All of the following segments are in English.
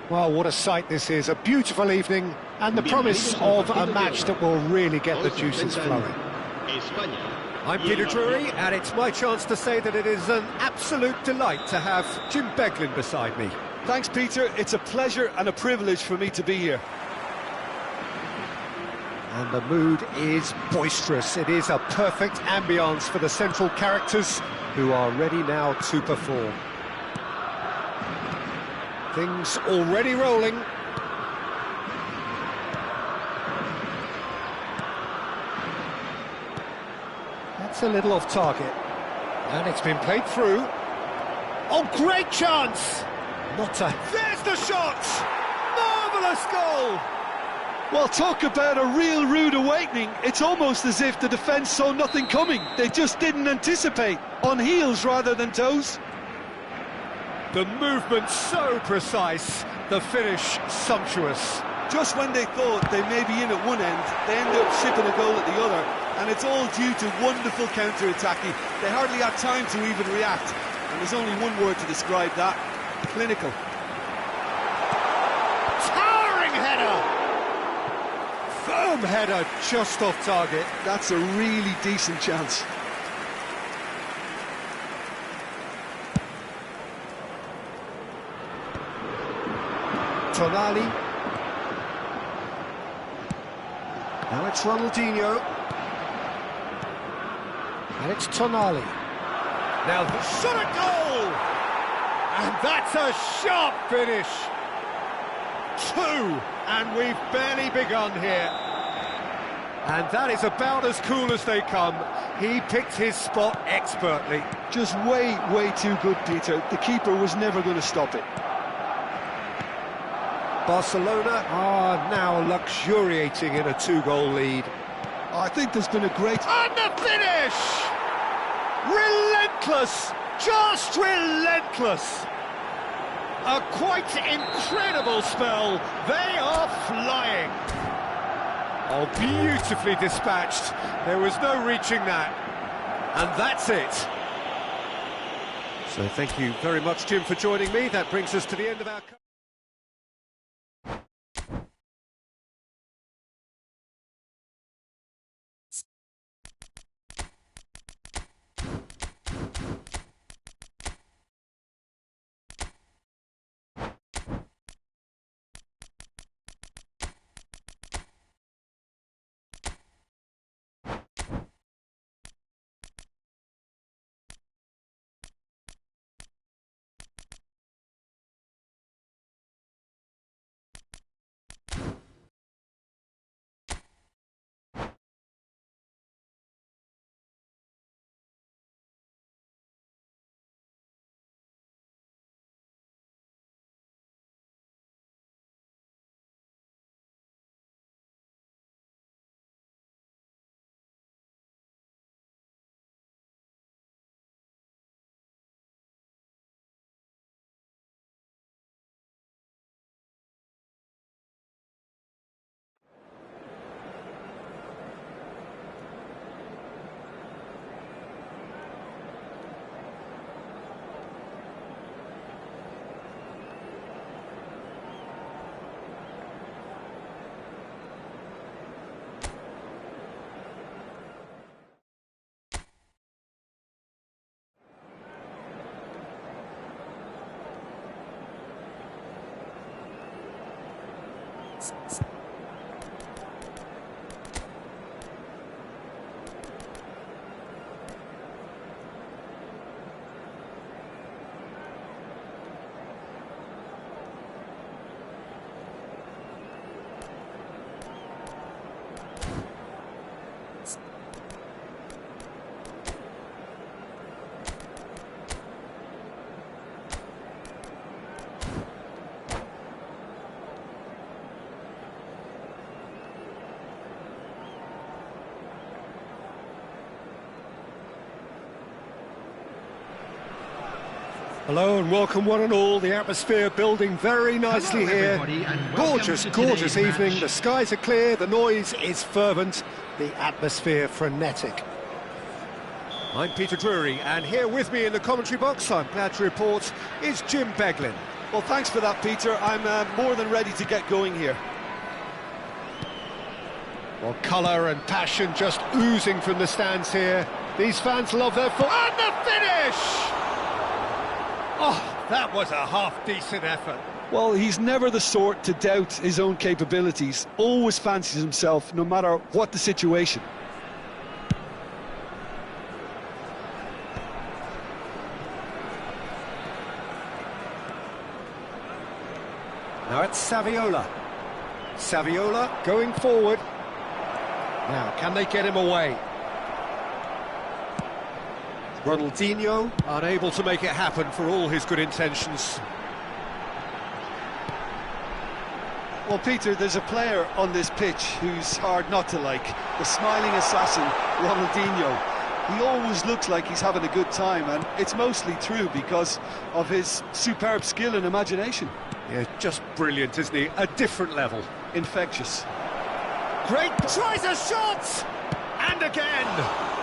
Well, what a sight this is. A beautiful evening and the promise of a match that will really get the juices flowing. I'm Peter Drury, and it's my chance to say that it is an absolute delight to have Jim Beglin beside me. Thanks, Peter. It's a pleasure and a privilege for me to be here. And the mood is boisterous. It is a perfect ambience for the central characters who are ready now to perform. Things already rolling. That's a little off target. And it's been played through. Oh, great chance! Not a... There's the shot! Marvellous goal! Well, talk about a real rude awakening. It's almost as if the defence saw nothing coming. They just didn't anticipate. On heels rather than toes. The movement so precise, the finish sumptuous. Just when they thought they may be in at one end, they end up shipping a goal at the other, and it's all due to wonderful counter-attacking. They hardly had time to even react, and there's only one word to describe that: clinical. Towering header! Firm header, just off target. That's a really decent chance. Tonali. Now it's Ronaldinho. And it's Tonali. Now the shot at goal! And that's a sharp finish. 2, and we've barely begun here. And that is about as cool as they come. He picked his spot expertly. Just way too good, Peter. The keeper was never going to stop it. Barcelona are now luxuriating in a 2-goal lead. I think there's been a great... And the finish! Relentless! Just relentless! A quite incredible spell. They are flying. Oh, beautifully dispatched. There was no reaching that. And that's it. So thank you very much, Jim, for joining me. That brings us to the end of our... Hello and welcome one and all. The atmosphere building very nicely here. Gorgeous, gorgeous evening. The skies are clear, the noise is fervent, the atmosphere frenetic. I'm Peter Drury, and here with me in the commentary box, I'm glad to report, is Jim Beglin. Well, thanks for that, Peter. I'm more than ready to get going here. Well, colour and passion just oozing from the stands here. These fans love their football. And the finish! Oh, that was a half-decent effort. Well, he's never the sort to doubt his own capabilities. Always fancies himself, no matter what the situation. Now it's Saviola. Saviola going forward. Now, can they get him away? Ronaldinho unable to make it happen for all his good intentions. Well, Peter, there's a player on this pitch who's hard not to like. The smiling assassin, Ronaldinho. He always looks like he's having a good time, and it's mostly true because of his superb skill and imagination. Yeah, just brilliant, isn't he? A different level. Infectious. Great, tries a shot! And again!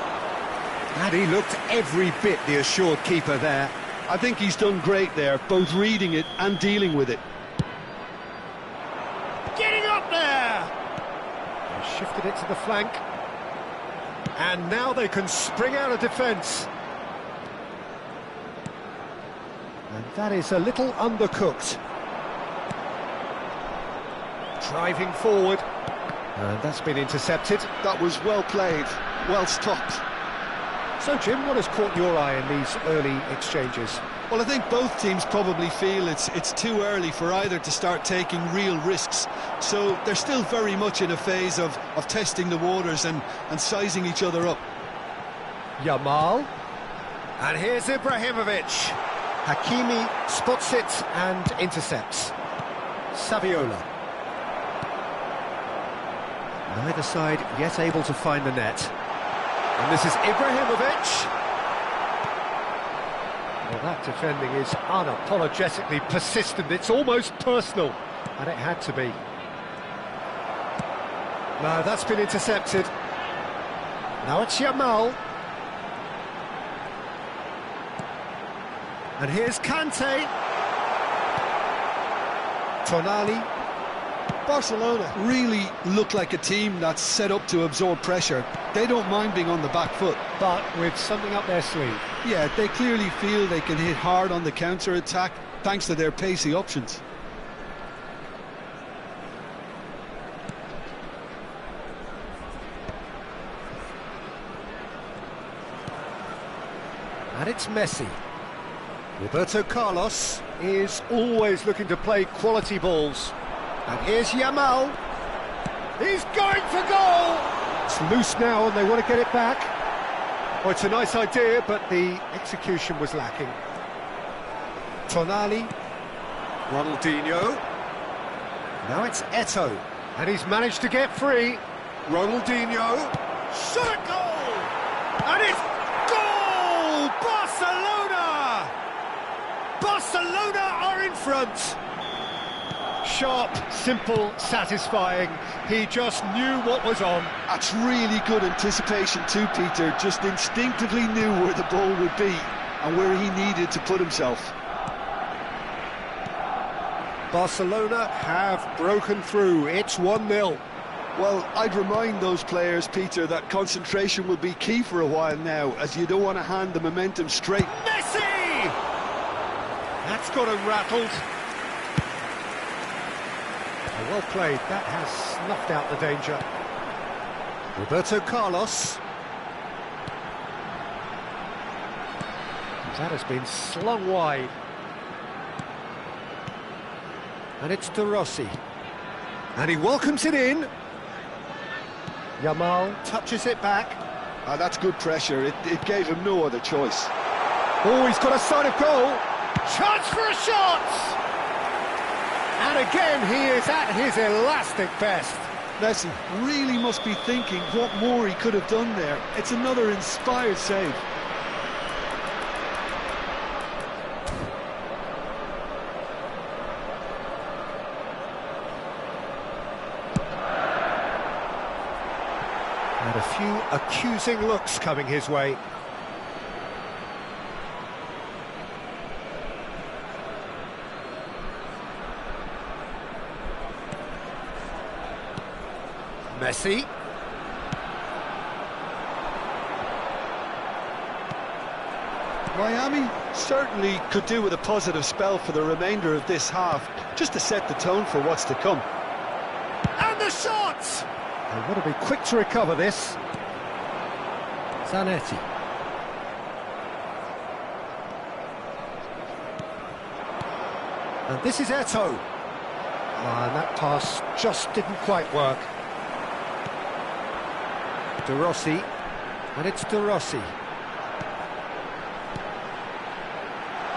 And he looked every bit the assured keeper there. I think he's done great there, both reading it and dealing with it. Getting up there! They shifted it to the flank. And now they can spring out of defence. And that is a little undercooked. Driving forward. And that's been intercepted. That was well played, well stopped. So, Jim, what has caught your eye in these early exchanges? Well, I think both teams probably feel it's too early for either to start taking real risks. So they're still very much in a phase of testing the waters and sizing each other up. Yamal. And here's Ibrahimovic. Hakimi spots it and intercepts. Saviola. Neither side yet able to find the net. And this is Ibrahimovic. Well, that defending is unapologetically persistent. It's almost personal. And it had to be. No, that's been intercepted. Now it's Yamal. And here's Kante. Tonali. Barcelona really look like a team that's set up to absorb pressure. They don't mind being on the back foot. But with something up their sleeve. Yeah, they clearly feel they can hit hard on the counter-attack thanks to their pacey options. And it's Messi. Roberto Carlos is always looking to play quality balls. And here's Yamal. He's going for goal! It's loose now and they want to get it back. Oh, it's a nice idea, but the execution was lacking. Tonali. Ronaldinho. Now it's Eto'o. And he's managed to get free. Ronaldinho. Shot at goal! And it's goal! Barcelona! Barcelona are in front. Sharp, simple, satisfying. He just knew what was on. That's really good anticipation too, Peter. Just instinctively knew where the ball would be and where he needed to put himself. Barcelona have broken through. It's 1-0. Well, I'd remind those players, Peter, that concentration will be key for a while now, as you don't want to hand the momentum straight. Messi! That's got him rattled. Well played, that has snuffed out the danger. Roberto Carlos. That has been slung wide. And it's De Rossi. And he welcomes it in. Yamal touches it back. That's good pressure, it gave him no other choice. Oh, he's got a sight of goal. Chance for a shot! And again, he is at his elastic best. Messi really must be thinking what more he could have done there. It's another inspired save. And a few accusing looks coming his way. Messi. Miami certainly could do with a positive spell for the remainder of this half, just to set the tone for what's to come. And the shot! They've got to be quick to recover this. Zanetti. And this is Eto'o. And that pass just didn't quite work. De Rossi. And it's De Rossi.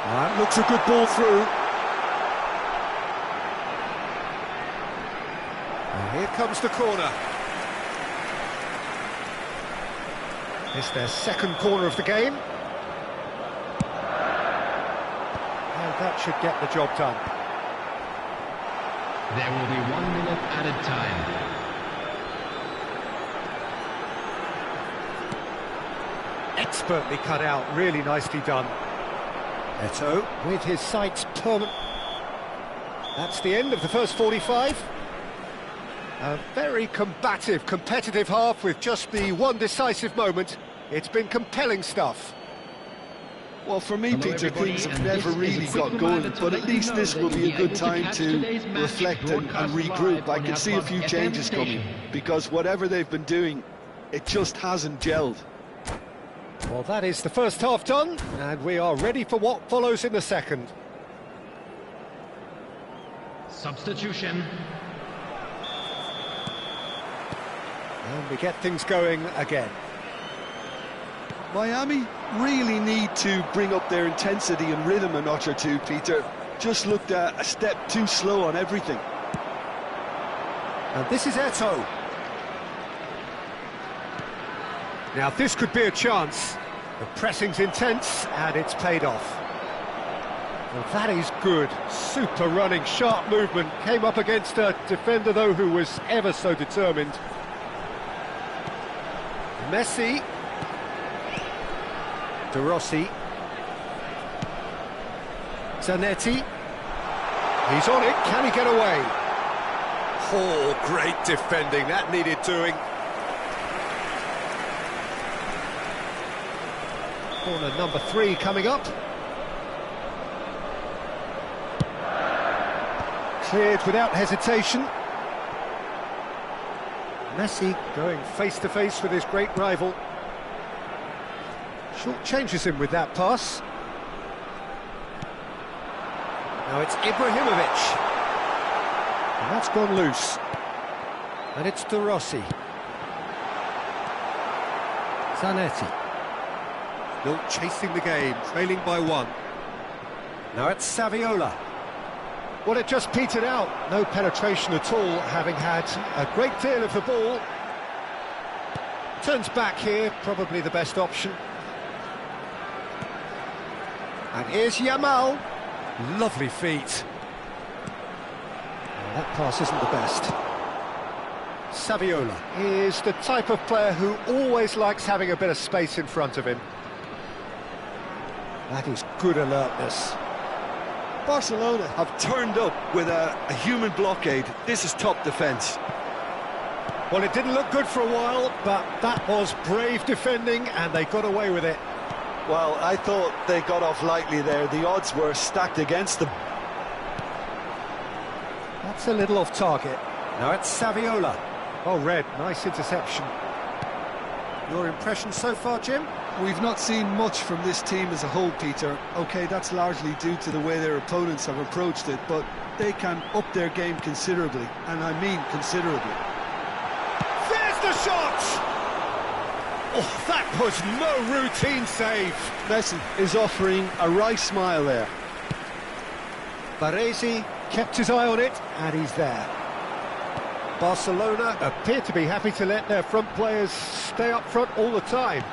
That looks a good ball through. And here comes the corner. It's their second corner of the game. And that should get the job done. There will be 1 minute added time. Expertly cut out, really nicely done. Eto'o with his sights permanent. That's the end of the first 45. A very combative, competitive half with just the one decisive moment. It's been compelling stuff. Well, for me, Peter, things have never really got going, but at least this will be a good time to reflect and regroup. I can see a few changes coming, because whatever they've been doing, it just hasn't gelled. Well, that is the first half done, and we are ready for what follows in the second. Substitution. And we get things going again. Miami really need to bring up their intensity and rhythm a notch or two, Peter. Just looked a step too slow on everything. And this is Eto'o. Now this could be a chance. The pressing's intense and it's paid off. Well, that is good. Super running, sharp movement. Came up against a defender though who was ever so determined. Messi. De Rossi. Zanetti. He's on it. Can he get away? Oh, great defending. That needed doing. Corner number 3 coming up. Cleared without hesitation. Messi going face to face with his great rival. Short changes him with that pass. Now it's Ibrahimovic. And that's gone loose. And it's De Rossi. Zanetti. Still chasing the game, trailing by 1. Now it's Saviola. Well, it just petered out. No penetration at all, having had a great deal of the ball. Turns back here, probably the best option. And here's Yamal. Lovely feet. Well, that pass isn't the best. Saviola is the type of player who always likes having a bit of space in front of him. That is good alertness. Barcelona have turned up with a human blockade. This is top defence. Well, it didn't look good for a while, but that was brave defending and they got away with it. Well, I thought they got off lightly there. The odds were stacked against them. That's a little off target. Now it's Saviola. Oh, red, nice interception. Your impression so far, Jim? We've not seen much from this team as a whole, Peter. OK, that's largely due to the way their opponents have approached it, but they can up their game considerably, and I mean considerably. There's the shot! Oh, that was no routine save. Messi is offering a wry smile there. Baresi kept his eye on it, and he's there. Barcelona appear to be happy to let their front players stay up front all the time.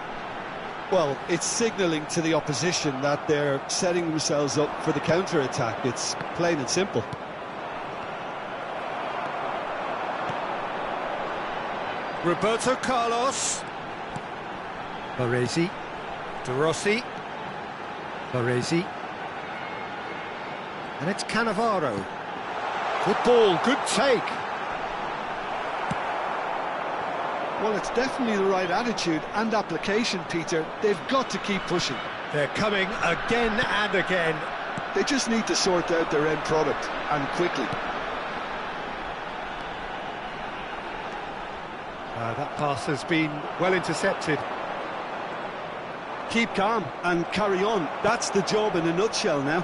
Well, it's signalling to the opposition that they're setting themselves up for the counter-attack. It's plain and simple. Roberto Carlos. Baresi. De Rossi. Baresi. And it's Cannavaro. Good ball, good take. Well, it's definitely the right attitude and application, Peter. They've got to keep pushing. They're coming again and again. They just need to sort out their end product, and quickly. That pass has been well intercepted. Keep calm and carry on. That's the job in a nutshell now.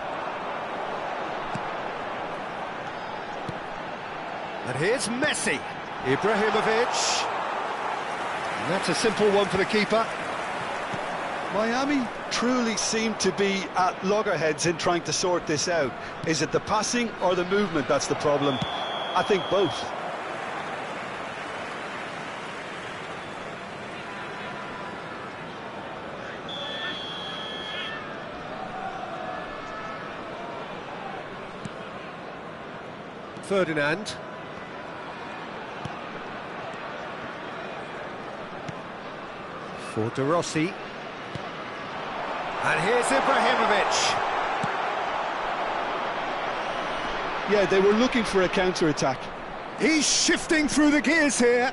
And here's Messi. Ibrahimovic. And that's a simple one for the keeper. Miami truly seem to be at loggerheads in trying to sort this out. Is it the passing or the movement that's the problem? I think both. Ferdinand. For De Rossi. And here's Ibrahimovic. Yeah, they were looking for a counter-attack. He's shifting through the gears here.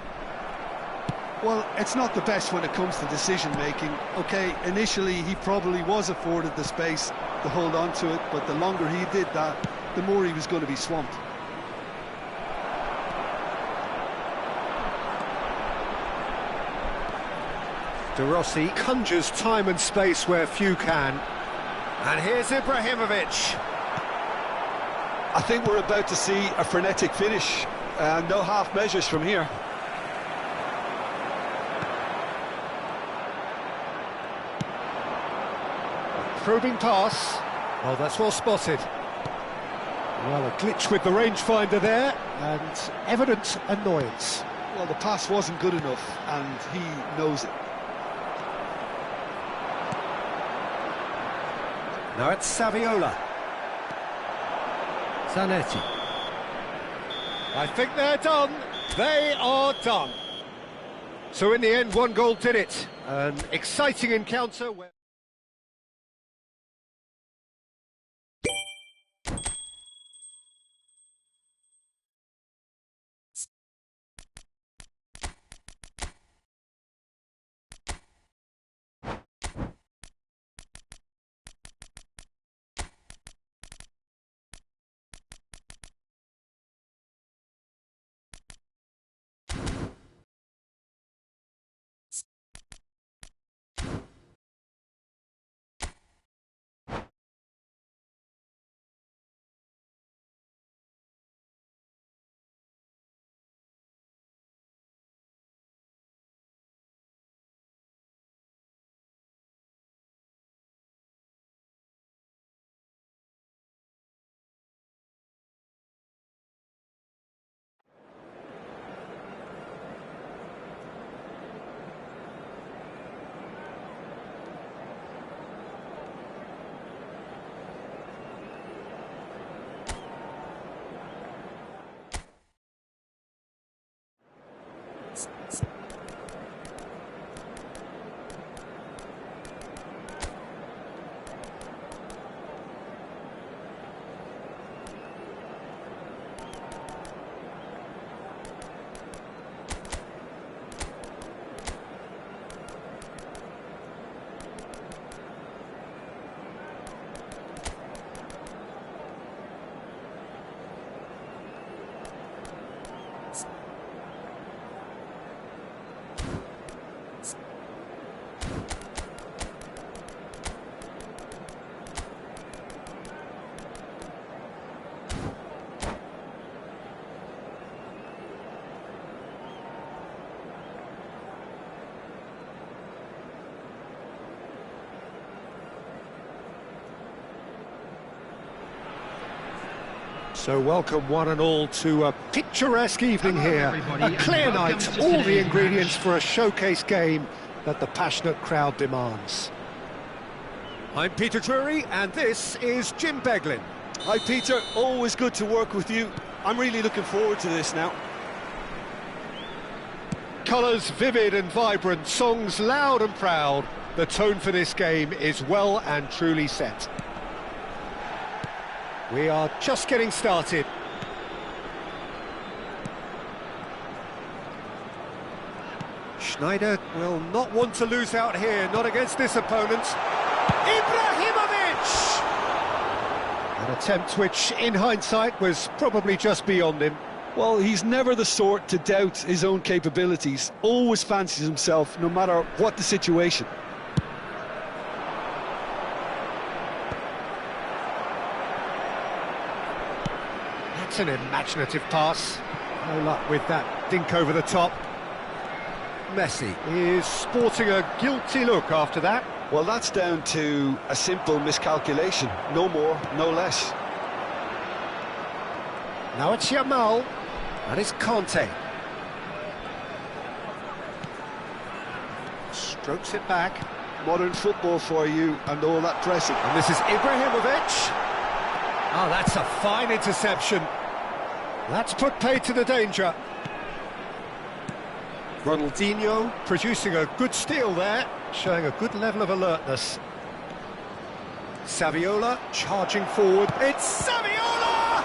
Well, it's not the best when it comes to decision-making. OK, initially he probably was afforded the space to hold on to it, but the longer he did that, the more he was going to be swamped. De Rossi conjures time and space where few can. And here's Ibrahimovic. I think we're about to see a frenetic finish. No half measures from here. Probing pass. Oh, that's well spotted. Well, a glitch with the rangefinder there, and evident annoyance. Well, the pass wasn't good enough, and he knows it. Now it's Saviola. Zanetti. I think they're done. They are done. So in the end, one goal did it. An exciting encounter where... So welcome one and all to a picturesque evening here, a clear night, all the ingredients for a showcase game that the passionate crowd demands. I'm Peter Drury and this is Jim Beglin. Hi Peter, always good to work with you. I'm really looking forward to this now. Colours vivid and vibrant, songs loud and proud. The tone for this game is well and truly set. We are just getting started. Schneider will not want to lose out here, not against this opponent. Ibrahimovic! An attempt which, in hindsight, was probably just beyond him. Well, he's never the sort to doubt his own capabilities, always fancies himself, no matter what the situation. That's an imaginative pass. No luck with that dink over the top. Messi is sporting a guilty look after that. Well, that's down to a simple miscalculation. No more, no less. Now it's Yamal, and it's Conte. Strokes it back. Modern football for you and all that pressing. And this is Ibrahimovic. Oh, that's a fine interception. That's put paid to the danger. Ronaldinho producing a good steal there, showing a good level of alertness. Saviola charging forward. It's Saviola!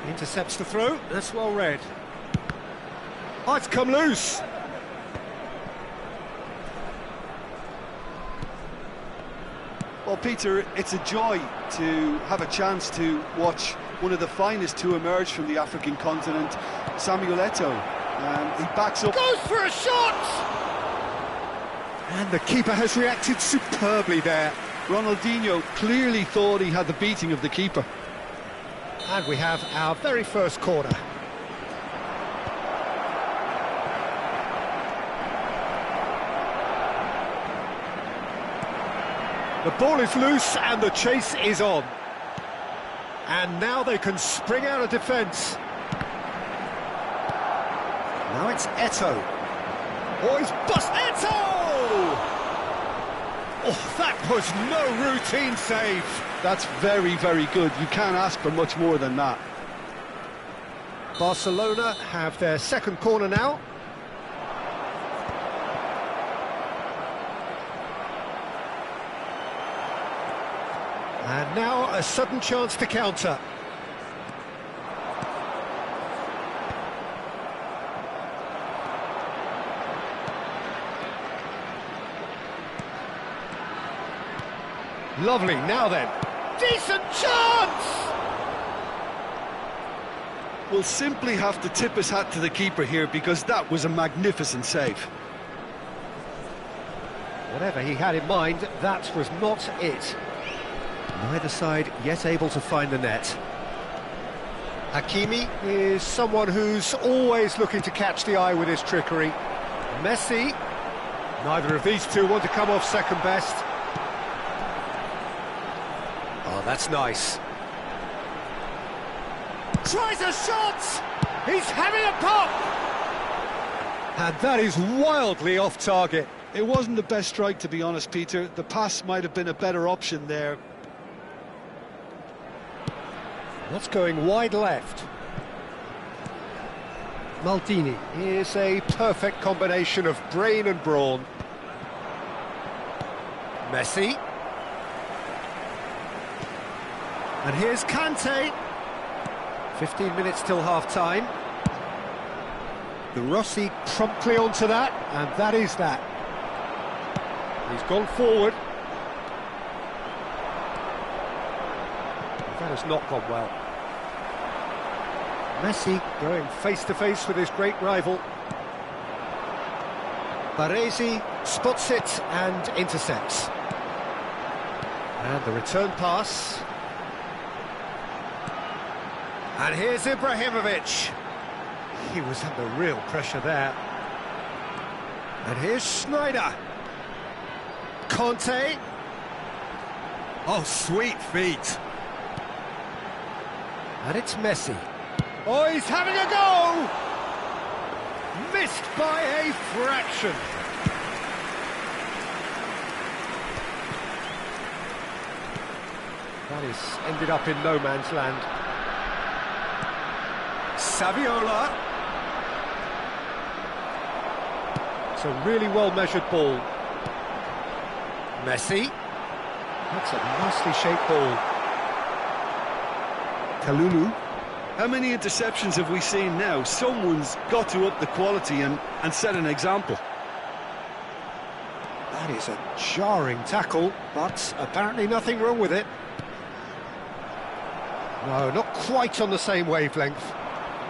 Intercepts the throw. That's well read. Oh, it's come loose. Well, Peter, it's a joy to have a chance to watch one of the finest to emerge from the African continent, Samuel Eto'o. He backs up. Goes for a shot! And the keeper has reacted superbly there. Ronaldinho clearly thought he had the beating of the keeper. And we have our very first corner. The ball is loose and the chase is on. And now they can spring out of defence. Now it's Eto'o. Oh, he's bust Eto'o! Oh, that was no routine save. That's very, very good. You can't ask for much more than that. Barcelona have their second corner now. And now a sudden chance to counter. Lovely, now then. Decent chance! We'll simply have to tip his hat to the keeper here because that was a magnificent save. Whatever he had in mind, that was not it. Neither side yet able to find the net. Hakimi is someone who's always looking to catch the eye with his trickery. Messi, neither of these two want to come off second best. Oh, that's nice. Tries a shot! He's having a pop! And that is wildly off target. It wasn't the best strike, to be honest, Peter. The pass might have been a better option there. That's going wide left. Maldini is a perfect combination of brain and brawn. Messi. And here's Kante. 15 minutes till half-time. The Rossi promptly onto that, and that is that. He's gone forward. That has not gone well. Messi going face-to-face with his great rival. Baresi spots it and intercepts. And the return pass. And here's Ibrahimovic. He was under real pressure there. And here's Schneider. Conte. Oh, sweet feet. And it's Messi. Oh, he's having a go! Missed by a fraction. That is ended up in no man's land. Saviola. It's a really well-measured ball. Messi. That's a nicely shaped ball. Kalulu. How many interceptions have we seen now? Someone's got to up the quality and set an example. That is a jarring tackle, but apparently nothing wrong with it. No, not quite on the same wavelength.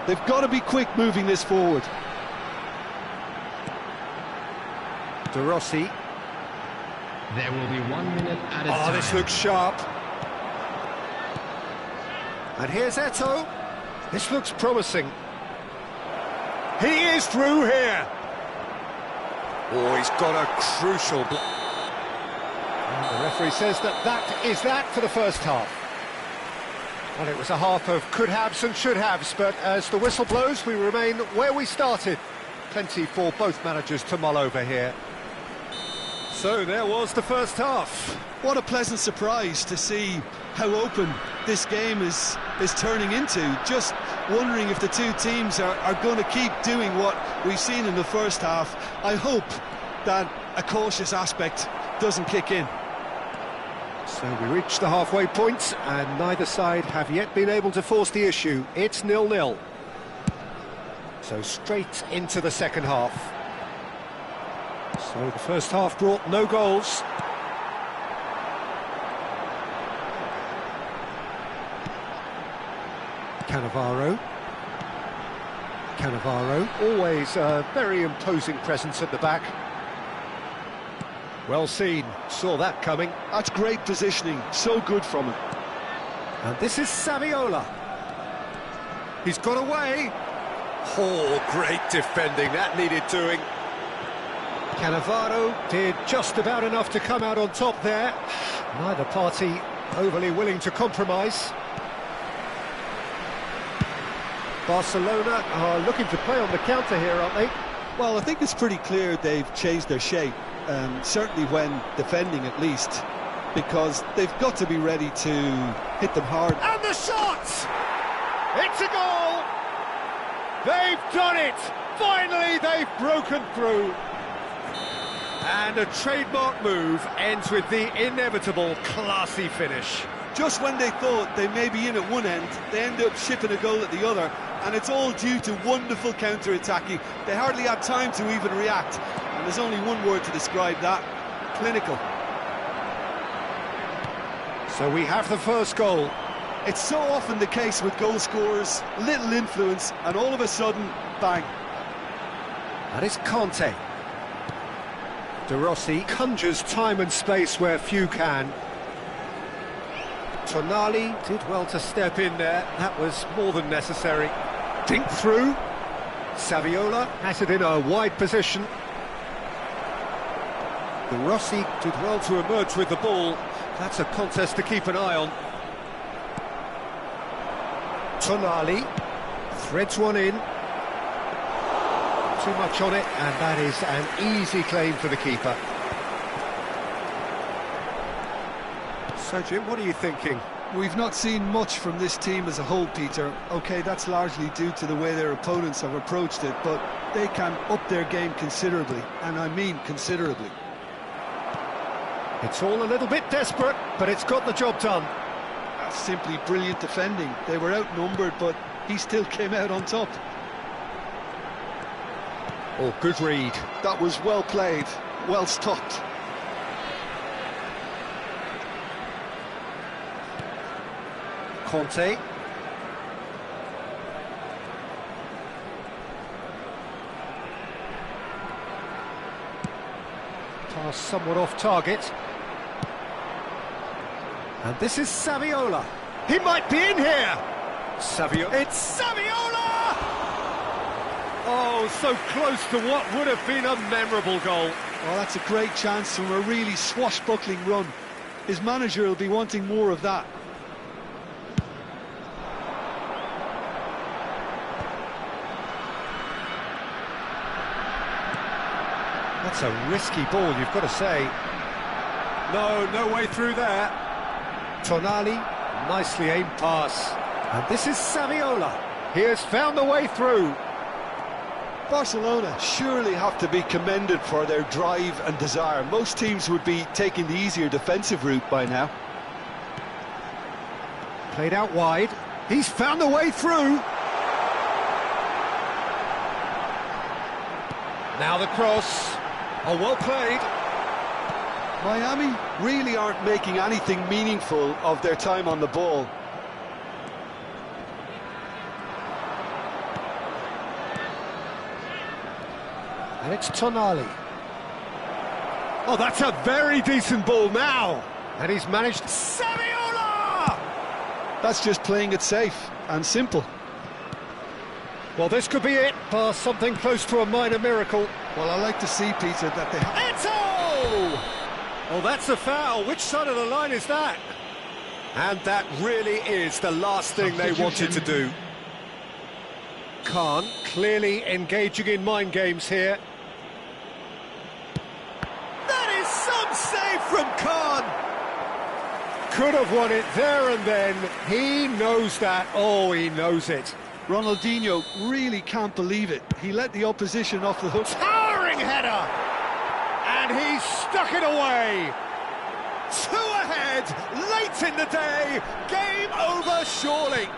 They've got to be quick moving this forward. De Rossi. There will be 1 minute added time. Oh, this looks sharp. And here's Eto'o. This looks promising. He is through here. Oh, he's got a crucial block. The referee says that is that for the first half. Well, it was a half of could-haves and should-haves, but as the whistle blows, we remain where we started. Plenty for both managers to mull over here. So there was the first half. What a pleasant surprise to see how open this game is turning into. Just wondering if the two teams are going to keep doing what we've seen in the first half. I hope that a cautious aspect doesn't kick in. So we reached the halfway point, and neither side have yet been able to force the issue. It's 0-0. So straight into the second half. So the first half brought no goals. Cannavaro, always a very imposing presence at the back. Well seen, saw that coming. That's great positioning, so good from him. And this is Saviola. He's got away. Oh, great defending, that needed doing. Cannavaro did just about enough to come out on top there. Neither party overly willing to compromise. Barcelona are looking to play on the counter here, aren't they? Well, I think it's pretty clear they've changed their shape, certainly when defending at least, because they've got to be ready to hit them hard. And the shot! It's a goal! They've done it! Finally, they've broken through. And a trademark move ends with the inevitable classy finish. Just when they thought they may be in at one end, they end up shipping a goal at the other, and it's all due to wonderful counter-attacking. They hardly had time to even react, and there's only one word to describe that: clinical. So we have the first goal. It's so often the case with goal scorers, little influence, and all of a sudden, bang. That is Conte. De Rossi conjures time and space where few can. Tonali did well to step in there, that was more than necessary. Dink through. Saviola has it in a wide position. De Rossi did well to emerge with the ball. That's a contest to keep an eye on. Tonali threads one in. Too much on it, and that is an easy claim for the keeper. So, Jim, what are you thinking? We've not seen much from this team as a whole, Peter. OK, that's largely due to the way their opponents have approached it, but they can up their game considerably, and I mean considerably. It's all a little bit desperate, but it's got the job done. That's simply brilliant defending. They were outnumbered, but he still came out on top. Oh, good read. That was well played, well stopped. Conte. Pass somewhat off target. And this is Saviola. He might be in here. Saviola. It's Saviola! Oh, so close to what would have been a memorable goal. Oh, that's a great chance from a really swashbuckling run. His manager will be wanting more of that. That's a risky ball, you've got to say. No way through there. Tonali, nicely aimed pass. And this is Saviola. He has found the way through. Barcelona surely have to be commended for their drive and desire. Most teams would be taking the easier defensive route by now. Played out wide. He's found the way through. Now the cross. Oh, well played. Miami really aren't making anything meaningful of their time on the ball. And it's Tonali. Oh, that's a very decent ball now. And he's managed... Saviola! That's just playing it safe and simple. Well, this could be it, bar something close to a minor miracle. Well, I like to see, Peter, that they... Eto! Oh, that's a foul. Which side of the line is that? And that really is the last thing they wanted to do. Khan clearly engaging in mind games here. That is some save from Khan. Could have won it there and then. He knows that. Oh, he knows it. Ronaldinho really can't believe it. He let the opposition off the hook. Towering header! And he stuck it away. 2 ahead, late in the day. Game over, surely.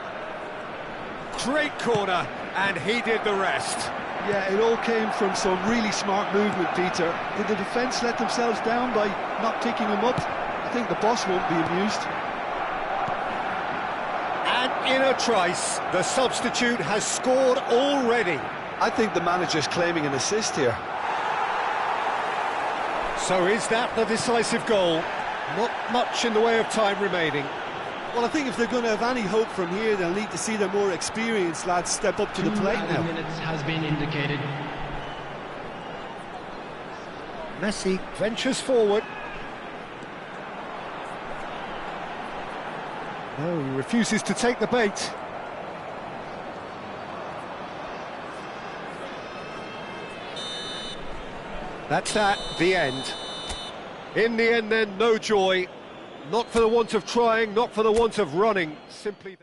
Great corner, and he did the rest. Yeah, it all came from some really smart movement, Peter. Did the defence let themselves down by not picking him up? I think the boss won't be amused. And in a trice, the substitute has scored already. I think the manager's claiming an assist here. So is that the decisive goal? Not much in the way of time remaining. Well, I think if they're going to have any hope from here, they'll need to see their more experienced lads step up to the plate now. 2 minutes has been indicated. Messi ventures forward. No, he refuses to take the bait. That's that, the end. In the end then, no joy. Not for the want of trying, not for the want of running, simply...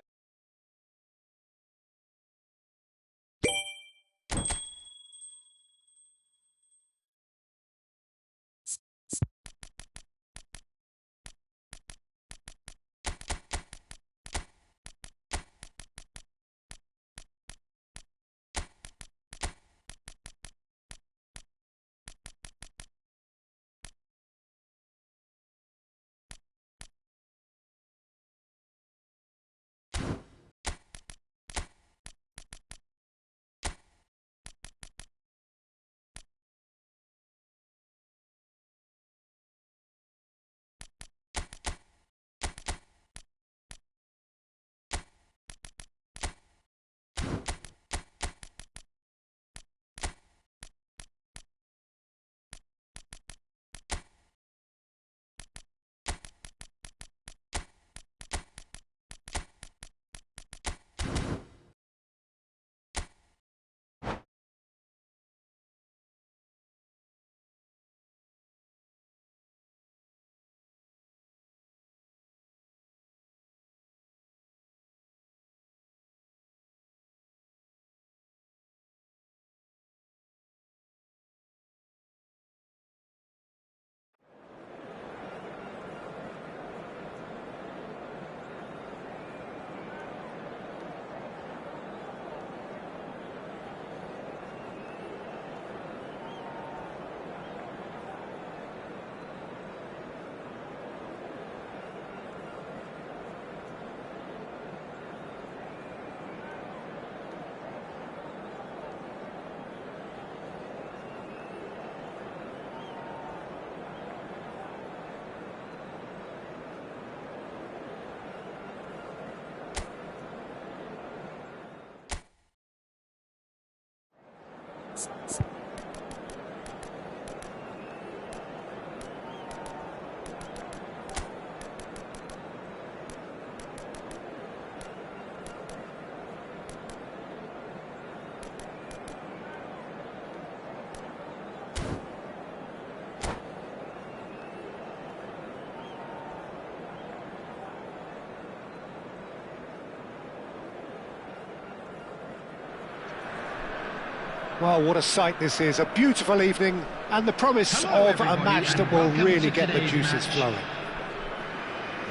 Well, what a sight this is. A beautiful evening and the promise of a match that will really get the juices flowing.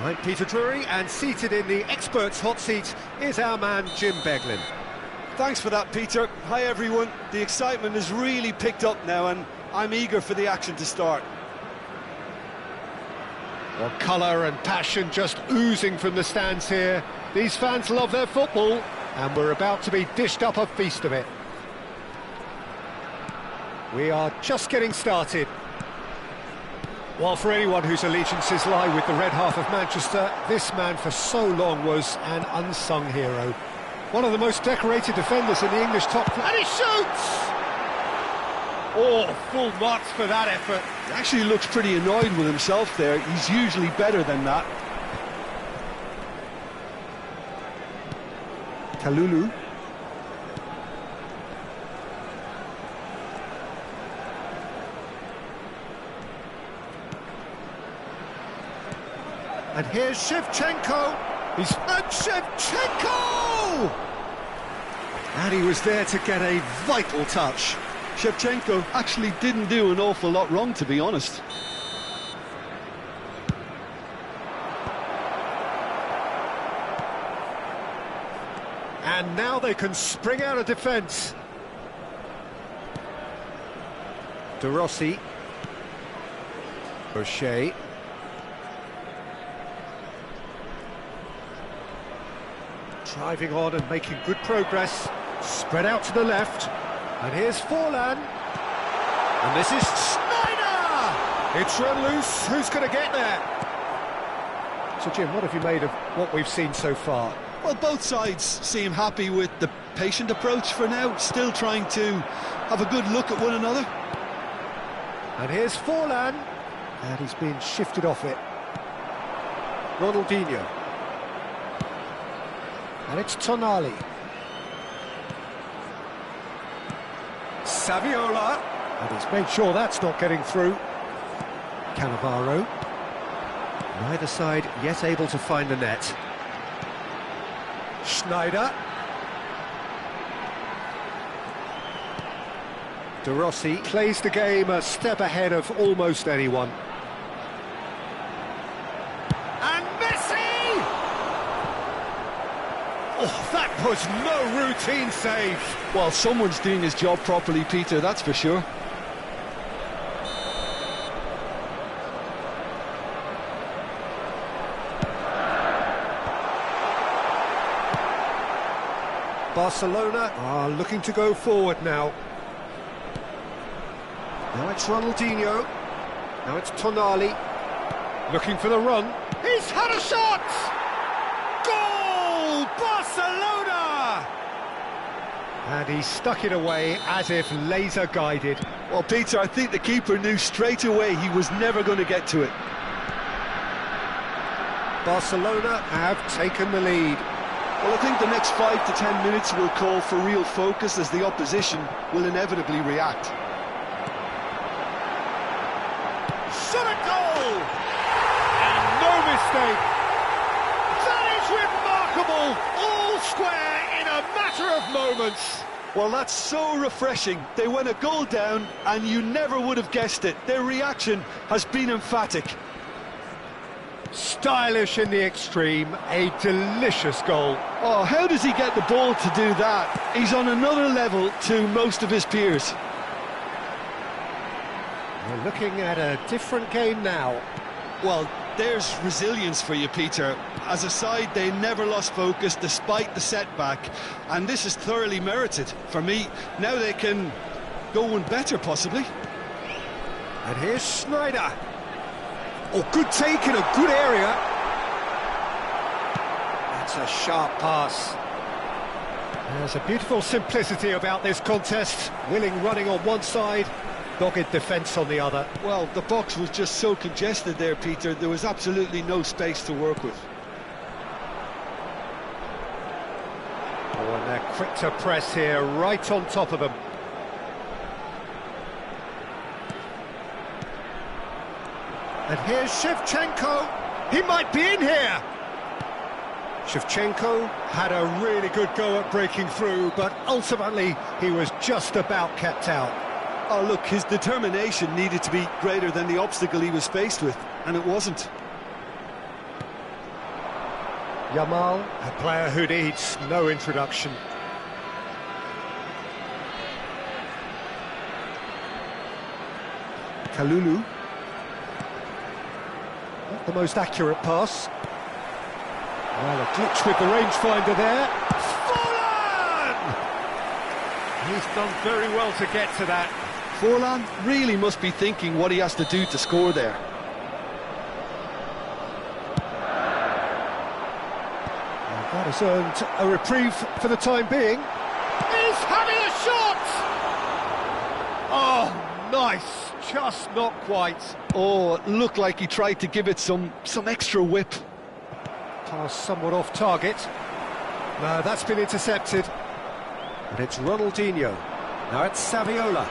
I'm Peter Drury, and seated in the experts' hot seat is our man Jim Beglin. Thanks for that, Peter. Hi, everyone. The excitement has really picked up now, and I'm eager for the action to start. Well, colour and passion just oozing from the stands here. These fans love their football, and we're about to be dished up a feast of it. We are just getting started. Well, for anyone whose allegiances lie with the red half of Manchester, this man for so long was an unsung hero. One of the most decorated defenders in the English top flight. And he shoots! Oh, full marks for that effort. He actually looks pretty annoyed with himself there. He's usually better than that. Kalulu. And here's Shevchenko. And Shevchenko! And he was there to get a vital touch. Shevchenko actually didn't do an awful lot wrong, to be honest. And now they can spring out of defence. De Rossi. O'Shea. Driving on and making good progress. Spread out to the left. And here's Forlan. And this is Sneijder! It's run loose. Who's going to get there? So, Jim, what have you made of what we've seen so far? Well, both sides seem happy with the patient approach for now, still trying to have a good look at one another. And here's Forlan. And he's been shifted off it. Ronaldinho. And it's Tonali. Saviola. And he's made sure that's not getting through. Cannavaro. Neither side yet able to find the net. Sneijder. De Rossi Plays the game a step ahead of almost anyone. and Messi! Oh, that was no routine save. Well, someone's doing his job properly, Peter, that's for sure. Barcelona are looking to go forward now. Now it's Ronaldinho. Now it's Tonali. Looking for the run. He's had a shot! Goal! Barcelona! And he stuck it away as if laser guided. Well, Peter, I think the keeper knew straight away he was never going to get to it. Barcelona have taken the lead. Well, I think the next 5 to 10 minutes will call for real focus as the opposition will inevitably react. Shot at goal! And no mistake! That is remarkable! All square in a matter of moments! Well, that's so refreshing. They went a goal down and you never would have guessed it. Their reaction has been emphatic. Stylish in the extreme, a delicious goal. Oh, how does he get the ball to do that? He's on another level to most of his peers. We're looking at a different game now. Well, there's resilience for you, Peter. As a side, they never lost focus despite the setback, and this is thoroughly merited. For me, now they can go one better, possibly. And here's Sneijder. Oh, good take in a good area. That's a sharp pass. There's a beautiful simplicity about this contest. Willing running on one side, dogged defence on the other. Well, the box was just so congested there, Peter. There was absolutely no space to work with. Oh, and they're quick to press here, right on top of them. And here's Shevchenko. He might be in here. Shevchenko had a really good go at breaking through, but ultimately he was just about kept out. Oh, look, his determination needed to be greater than the obstacle he was faced with, and it wasn't. Yamal, a player who needs no introduction. Kalulu. Not the most accurate pass. Well, a glitch with the rangefinder there. Forlan! He's done very well to get to that. Forlan really must be thinking what he has to do to score there. And that has earned a reprieve for the time being. He's having a shot! Oh, nice. Just not quite. Oh, it looked like he tried to give it some extra whip. Pass somewhat off target. No, that's been intercepted. And it's Ronaldinho. Now it's Saviola.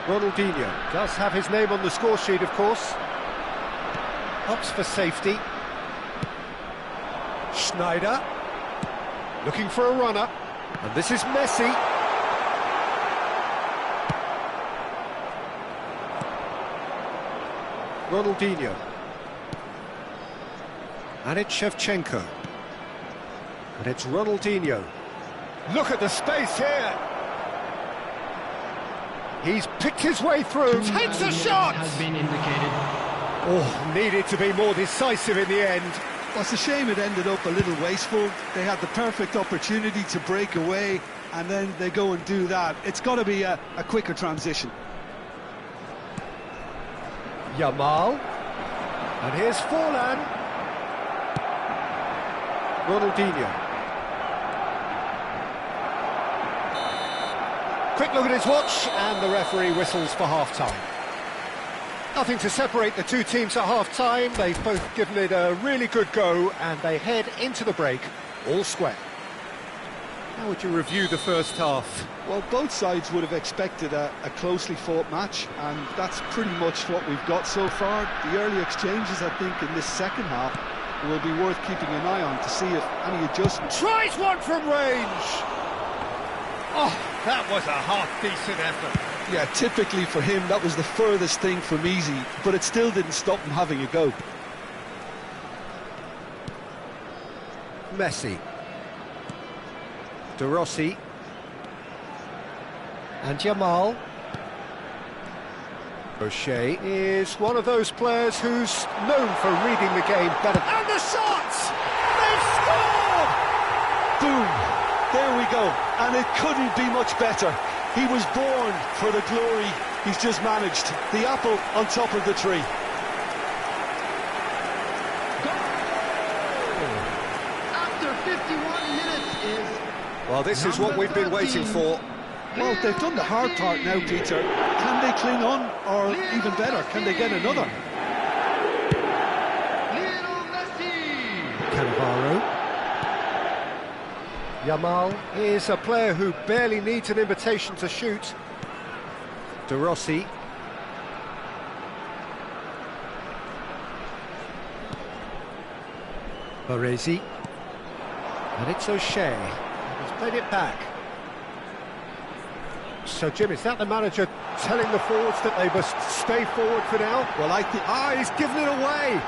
Ronaldinho does have his name on the score sheet, of course. Opts for safety. Schneider. Looking for a runner. And this is Messi. Ronaldinho. And it's Shevchenko. And it's Ronaldinho. Look at the space here. He's picked his way through. Takes a shot! Has been indicated. Oh, needed to be more decisive in the end. Well, it's a shame it ended up a little wasteful. They had the perfect opportunity to break away, and then they go and do that. It's got to be a quicker transition. Yamal. And here's Forlan. Ronaldinho. Quick look at his watch, and the referee whistles for half-time. Nothing to separate the two teams at half-time. They've both given it a really good go, and they head into the break all square. How would you review the first half? Well, both sides would have expected a closely fought match, and that's pretty much what we've got so far. The early exchanges, I think, in this second half will be worth keeping an eye on to see if any adjustments. Tries one from range. Oh, that was a half-decent effort. Yeah, typically for him, that was the furthest thing from easy, but it still didn't stop him having a go. Messi. De Rossi. And Yamal. O'Shea is one of those players who's known for reading the game better. And the shots! They've scored! Boom! There we go, and it couldn't be much better. He was born for the glory he's just managed. The apple on top of the tree. After 51 minutes is... Well, this is what we've been waiting for. Well, they've done the hard part now, Peter. Can they cling on, or even better, can they get another? Lionel Messi. Cannavaro. Yamal is a player who barely needs an invitation to shoot. De Rossi. Baresi. And it's O'Shea. He's played it back. So, Jim, is that the manager telling the forwards that they must stay forward for now? Well, I think... Ah, he's given it away!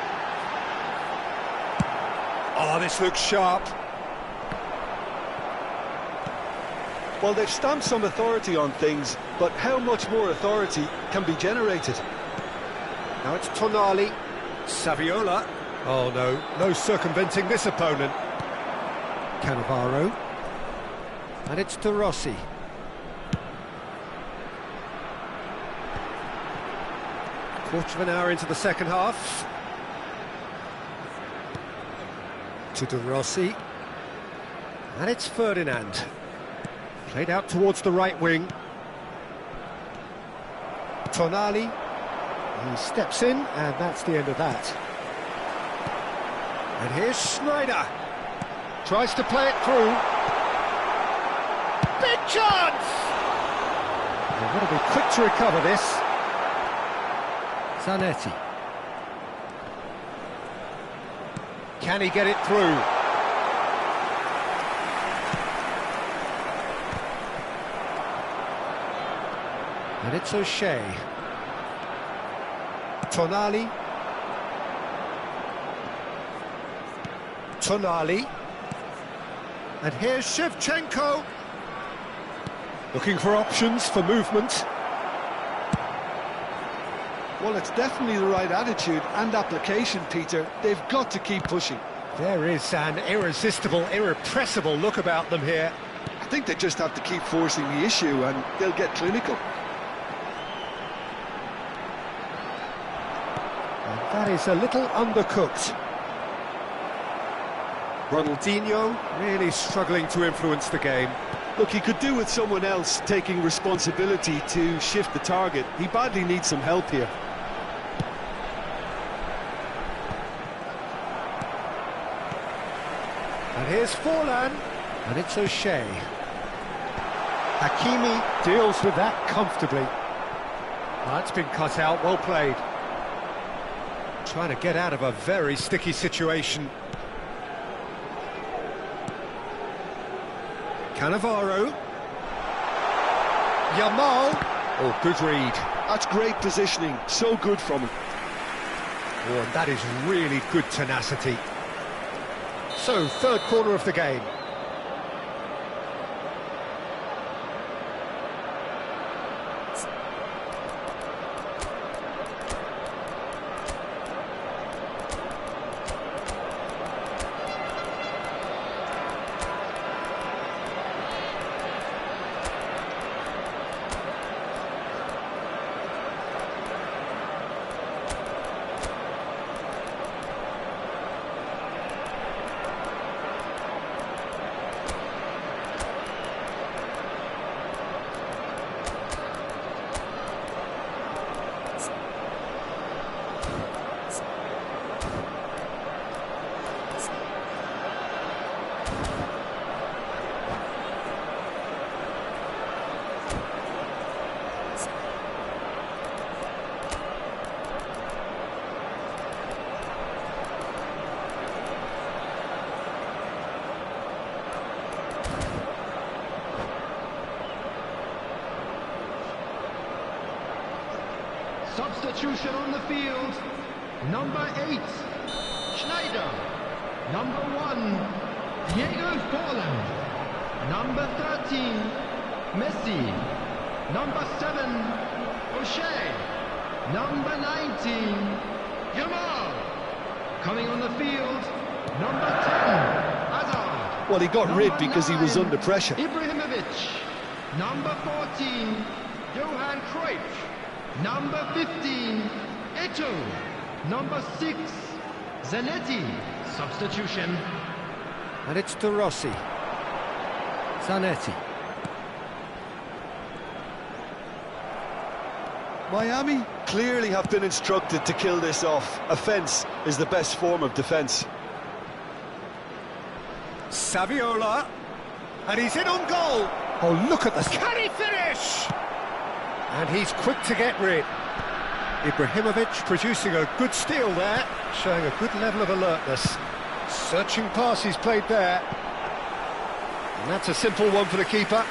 Oh, this looks sharp. Well, they've stamped some authority on things, but how much more authority can be generated? Now it's Tonali. Saviola. Oh, no circumventing this opponent. Cannavaro. And it's De Rossi. Quarter of an hour into the second half. To De Rossi. And it's Ferdinand. Played out towards the right wing. Tonali. He steps in, and that's the end of that. And here's Schneider. Tries to play it through. Big chance! They've got to be quick to recover this. Zanetti. Can he get it through? And it's O'Shea. Tonali. Tonali. And here's Shevchenko. Looking for options for movement. Well, it's definitely the right attitude and application, Peter. They've got to keep pushing. There is an irresistible, irrepressible look about them here. I think they just have to keep forcing the issue and they'll get clinical. And that is a little undercooked. Ronaldinho really struggling to influence the game. Look, he could do with someone else taking responsibility to shift the target. He badly needs some help here. And here's Forlan, and it's O'Shea. Hakimi deals with that comfortably. That's been cut out, well played. Trying to get out of a very sticky situation. Cannavaro. Yamal. Oh, good read. That's great positioning, so good from him. Oh, and that is really good tenacity. So, third quarter of the game. Substitution on the field. Number 8, Schneider. Number 1, Diego Forlan. Number 13, Messi. Number 7, O'Shea. Number 19, Yamal. Coming on the field, number 10, Hazard. Well, he got Number rid because he was 9, under pressure. Ibrahimovic. Number 14, Johan Cruyff. Number 15, Eto'o. Number 6, Zanetti. Substitution. And it's De Rossi. Zanetti. Miami clearly have been instructed to kill this off. Offence is the best form of defence. Saviola. And he's in on goal. Oh, look at this. Can he finish? And he's quick to get rid. Ibrahimovic producing a good steal there, showing a good level of alertness. Searching pass he's played there. And that's a simple one for the keeper.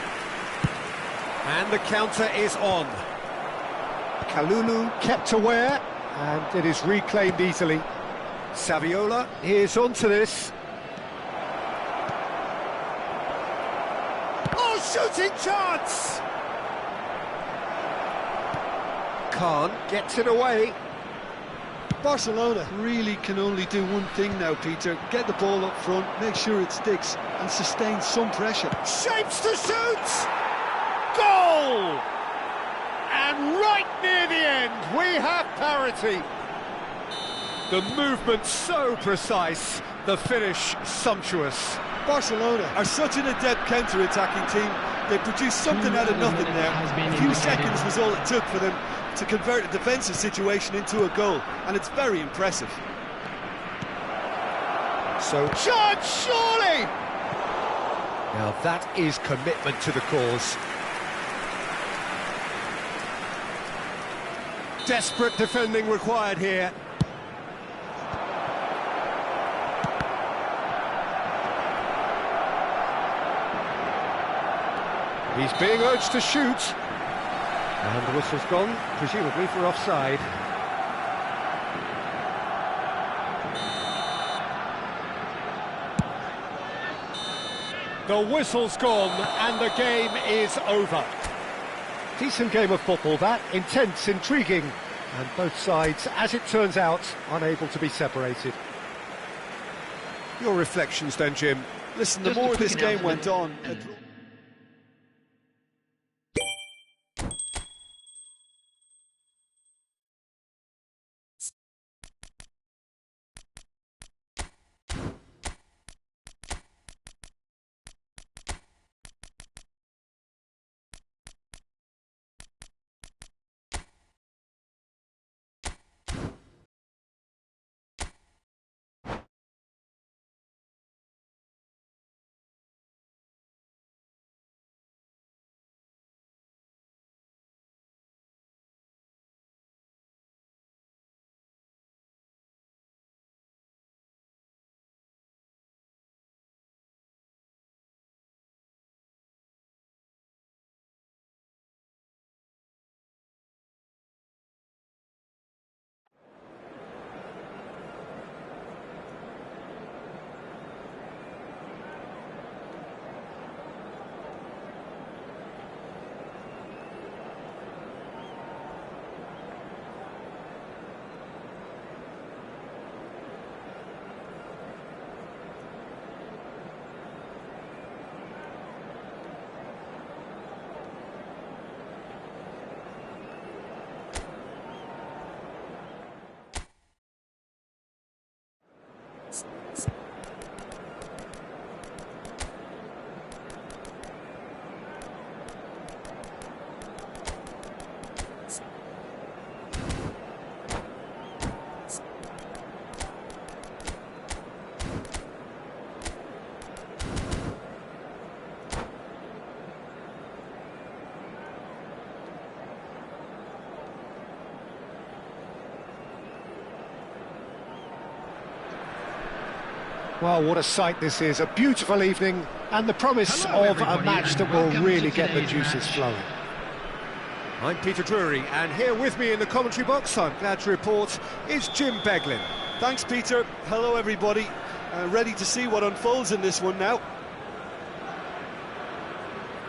And the counter is on. Kalulu kept aware, and it is reclaimed easily. Saviola is onto this. Oh, shooting chance! Khan gets it away. Barcelona really can only do one thing now, Peter. Get the ball up front, make sure it sticks, and sustain some pressure. Shapes to shoot! Goal! And right near the end, we have parity. The movement so precise, the finish sumptuous. Barcelona are such an adept counter-attacking team. They produced something out of nothing there. A few seconds was all it took for them to convert a defensive situation into a goal, and it's very impressive. So, charge, surely! Now that is commitment to the cause. Desperate defending required here. He's being urged to shoot. And the whistle's gone, presumably for offside. The whistle's gone and the game is over. Decent game of football that, intense, intriguing, and both sides, as it turns out, unable to be separated. Your reflections then, Jim? Listen, the more this game went on... Well, what a sight this is, a beautiful evening, and the promise of a match that will really get the juices flowing. I'm Peter Drury, and here with me in the commentary box, I'm glad to report, is Jim Beglin. Thanks, Peter. Hello, everybody. Ready to see what unfolds in this one now.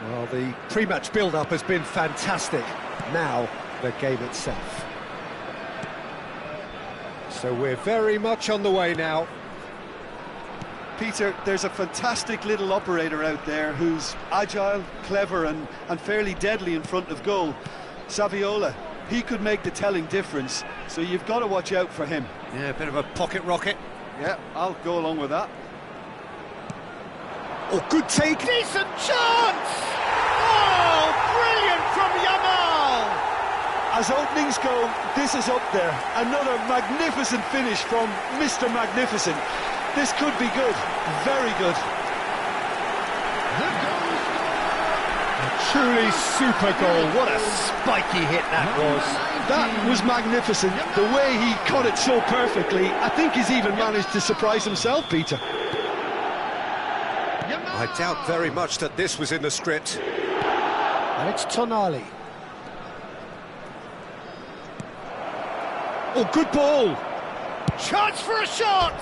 Well, the pre-match build-up has been fantastic. Now, the game itself. So we're very much on the way now. Peter, there's a fantastic little operator out there who's agile, clever and fairly deadly in front of goal. Saviola, he could make the telling difference, so you've got to watch out for him. Yeah, a bit of a pocket rocket. Yeah, I'll go along with that. Oh, good take. Decent chance! Oh, brilliant from Yamal! As openings go, this is up there. Another magnificent finish from Mr. Magnificent. This could be good, very good. A truly super goal, what a spiky hit that was. That was magnificent, the way he cut it so perfectly. I think he's even managed to surprise himself, Peter. I doubt very much that this was in the script. And it's Tonali. Oh, good ball! Chance for a shot!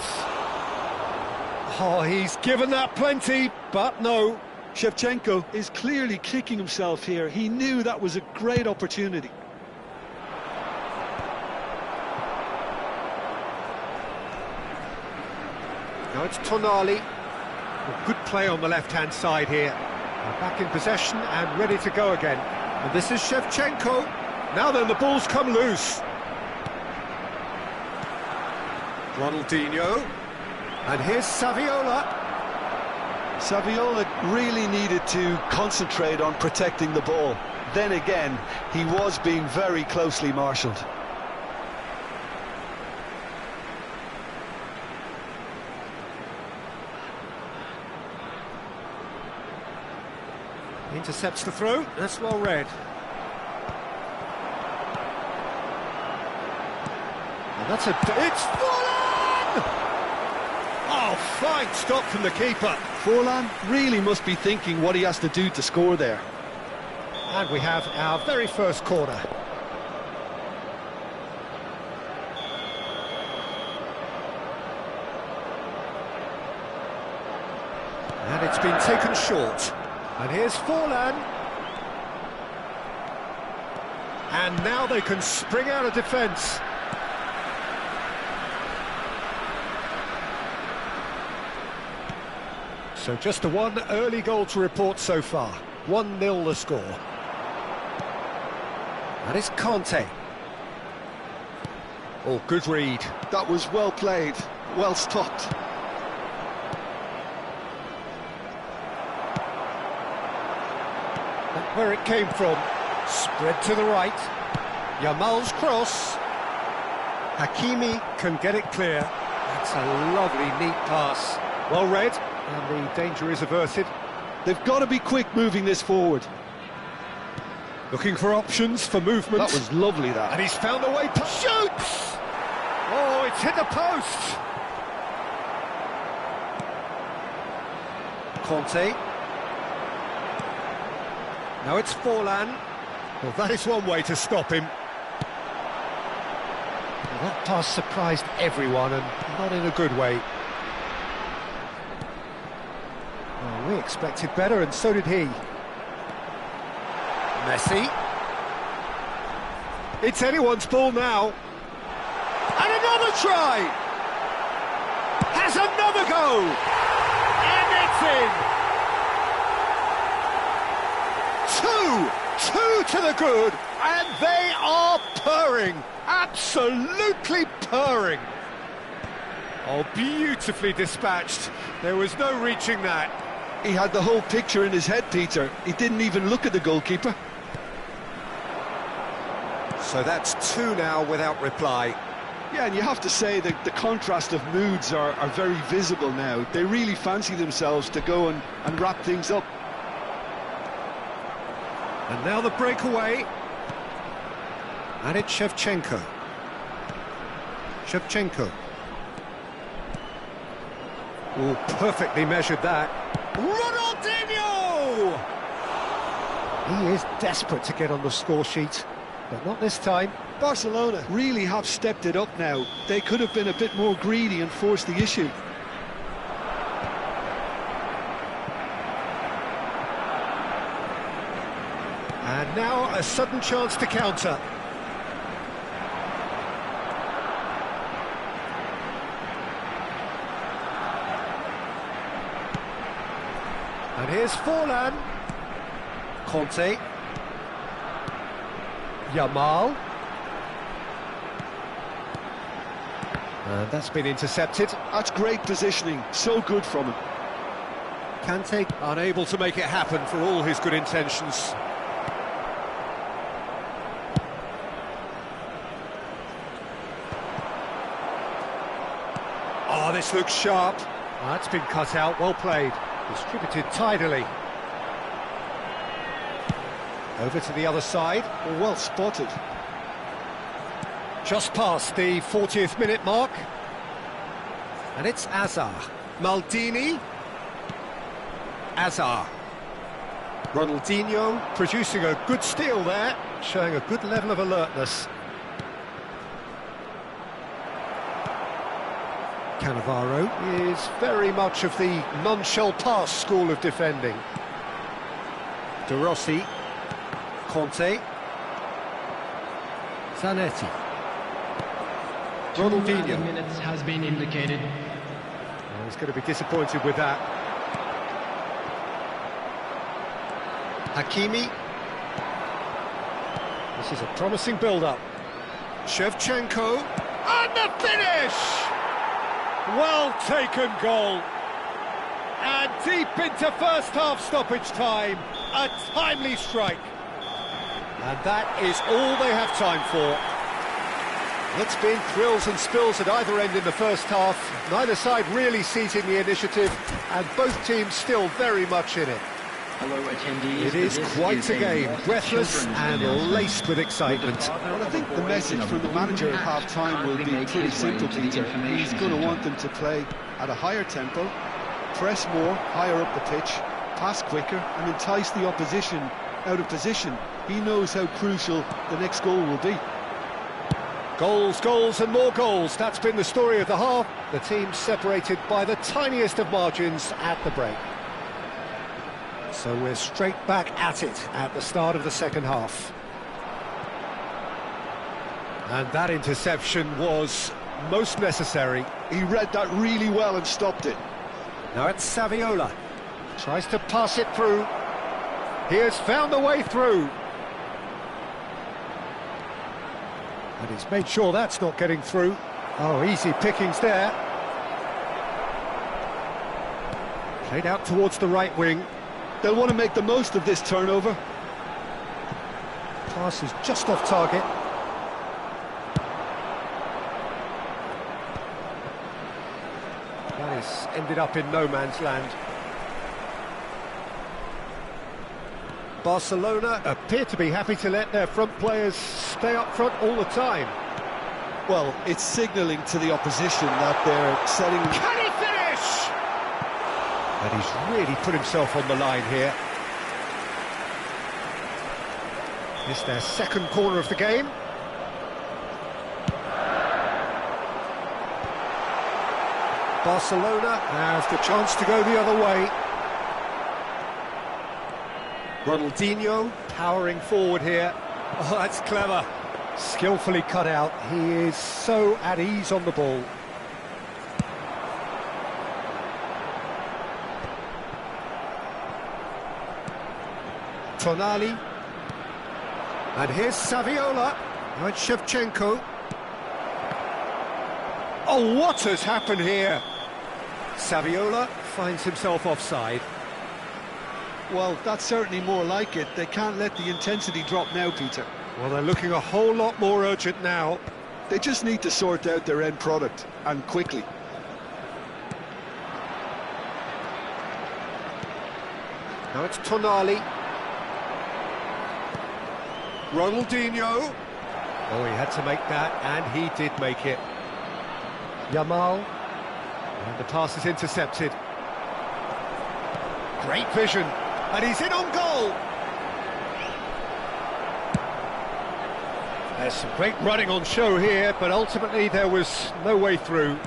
Oh, he's given that plenty, but no. Shevchenko is clearly kicking himself here. He knew that was a great opportunity. Now it's Tonali. Oh, good play on the left-hand side here. Back in possession and ready to go again. And this is Shevchenko. Now then, the ball's come loose. Ronaldinho. And here's Saviola. Saviola really needed to concentrate on protecting the ball. Then again, he was being very closely marshalled. Intercepts the throw. That's well read. And that's a... It's Forlan! Oh, fine stop from the keeper. Forlan really must be thinking what he has to do to score there. And we have our very first corner. And it's been taken short. And here's Forlan. And now they can spring out of defence. So just the one early goal to report so far. 1-0 the score. And it's Conte. Oh, good read. That was well played, well stopped. That's where it came from. Spread to the right. Yamal's cross. Hakimi can get it clear. That's a lovely, neat pass. Well read, and the danger is averted. They've got to be quick moving this forward. Looking for options for movement. That was lovely, that. And he's found a way to shoot! Oh, it's hit the post! Conte. Now it's Forlan. Well, that is one way to stop him. Well, that pass surprised everyone, and not in a good way. Well, we expected better, and so did he. Messi. It's anyone's ball now. And another try! Has another go! And it's in! Two to the good, and they are purring. Absolutely purring. Oh, beautifully dispatched. There was no reaching that. He had the whole picture in his head, Peter. He didn't even look at the goalkeeper. So that's two now without reply. Yeah, and you have to say that the contrast of moods are very visible now. They really fancy themselves to go and wrap things up. And now the breakaway. And it's Shevchenko. Oh, perfectly measured that. Ronaldinho! He is desperate to get on the score sheet, but not this time. Barcelona really have stepped it up now. They could have been a bit more greedy and forced the issue. And now a sudden chance to counter. And here's Forlan. Conte. Yamal. And that's been intercepted. That's great positioning, so good from him. Kante unable to make it happen for all his good intentions. Oh, this looks sharp. That's been cut out, well played. Distributed tidily. Over to the other side. Well spotted. Just past the 40th minute mark. And it's Azar. Maldini. Azar. Ronaldinho producing a good steal there, showing a good level of alertness. Cannavaro is very much of the non-shell pass school of defending. De Rossi. Conte. Zanetti. Ronaldinho. 2 minutes has been indicated. Oh, he's going to be disappointed with that. Hakimi. This is a promising build-up. Shevchenko. And the finish! Well taken goal. And deep into first half stoppage time. A timely strike. And that is all they have time for. It's been thrills and spills at either end in the first half. Neither side really seizing the initiative, and both teams still very much in it. Hello, attendees. It is quite a game, breathless and laced with excitement. Well, I think the message from the manager at half-time will be pretty simple, Peter. He's going to want them to play at a higher tempo, press more, higher up the pitch, pass quicker, and entice the opposition out of position. He knows how crucial the next goal will be. Goals, goals and more goals. That's been the story of the half. The team separated by the tiniest of margins at the break. So we're straight back at it at the start of the second half. And that interception was most necessary. He read that really well and stopped it. Now it's Saviola. Tries to pass it through. He has found the way through. And he's made sure that's not getting through. Oh, easy pickings there. Played out towards the right wing. They'll want to make the most of this turnover. Pass is just off target. That is ended up in no man's land. Barcelona appear to be happy to let their front players stay up front all the time. Well, it's signalling to the opposition that they're setting... Can he finish? And he's really put himself on the line here. It's their second corner of the game. Barcelona have the chance to go the other way. Ronaldinho powering forward here. Oh, that's clever. Skillfully cut out. He is so at ease on the ball. Tonali. And here's Saviola. Now it's Shevchenko. Oh, what has happened here? Saviola finds himself offside. Well, that's certainly more like it. They can't let the intensity drop now, Peter. Well, they're looking a whole lot more urgent now. They just need to sort out their end product, and quickly. Now it's Tonali. Ronaldinho. Oh, he had to make that, and he did make it. Yamal. And the pass is intercepted. Great vision. And he's in on goal. There's some great running on show here, but ultimately there was no way through.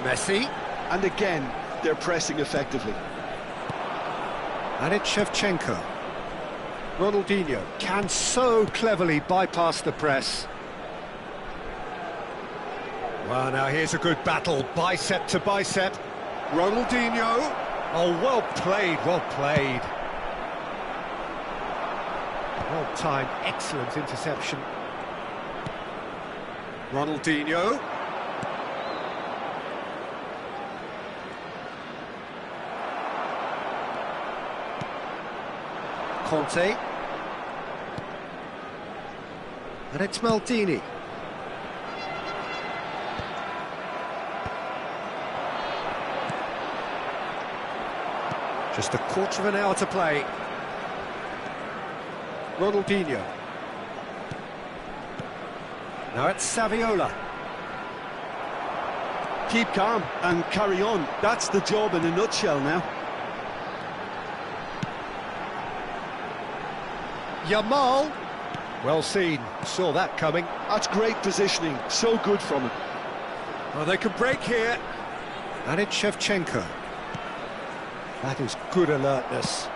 Messi. And again, they're pressing effectively. And it's Shevchenko. Ronaldinho can so cleverly bypass the press. Well, now here's a good battle, bicep to bicep. Ronaldinho. Oh, well played, well played. Well-timed, excellent interception. Ronaldinho. Conte. And it's Maldini. Just a quarter of an hour to play. Ronaldinho. Now it's Saviola. Keep calm and carry on. That's the job in a nutshell now. Yamal. Well seen. Saw that coming. That's great positioning. So good from him. Well, they can break here. And it's Shevchenko. That is good alertness.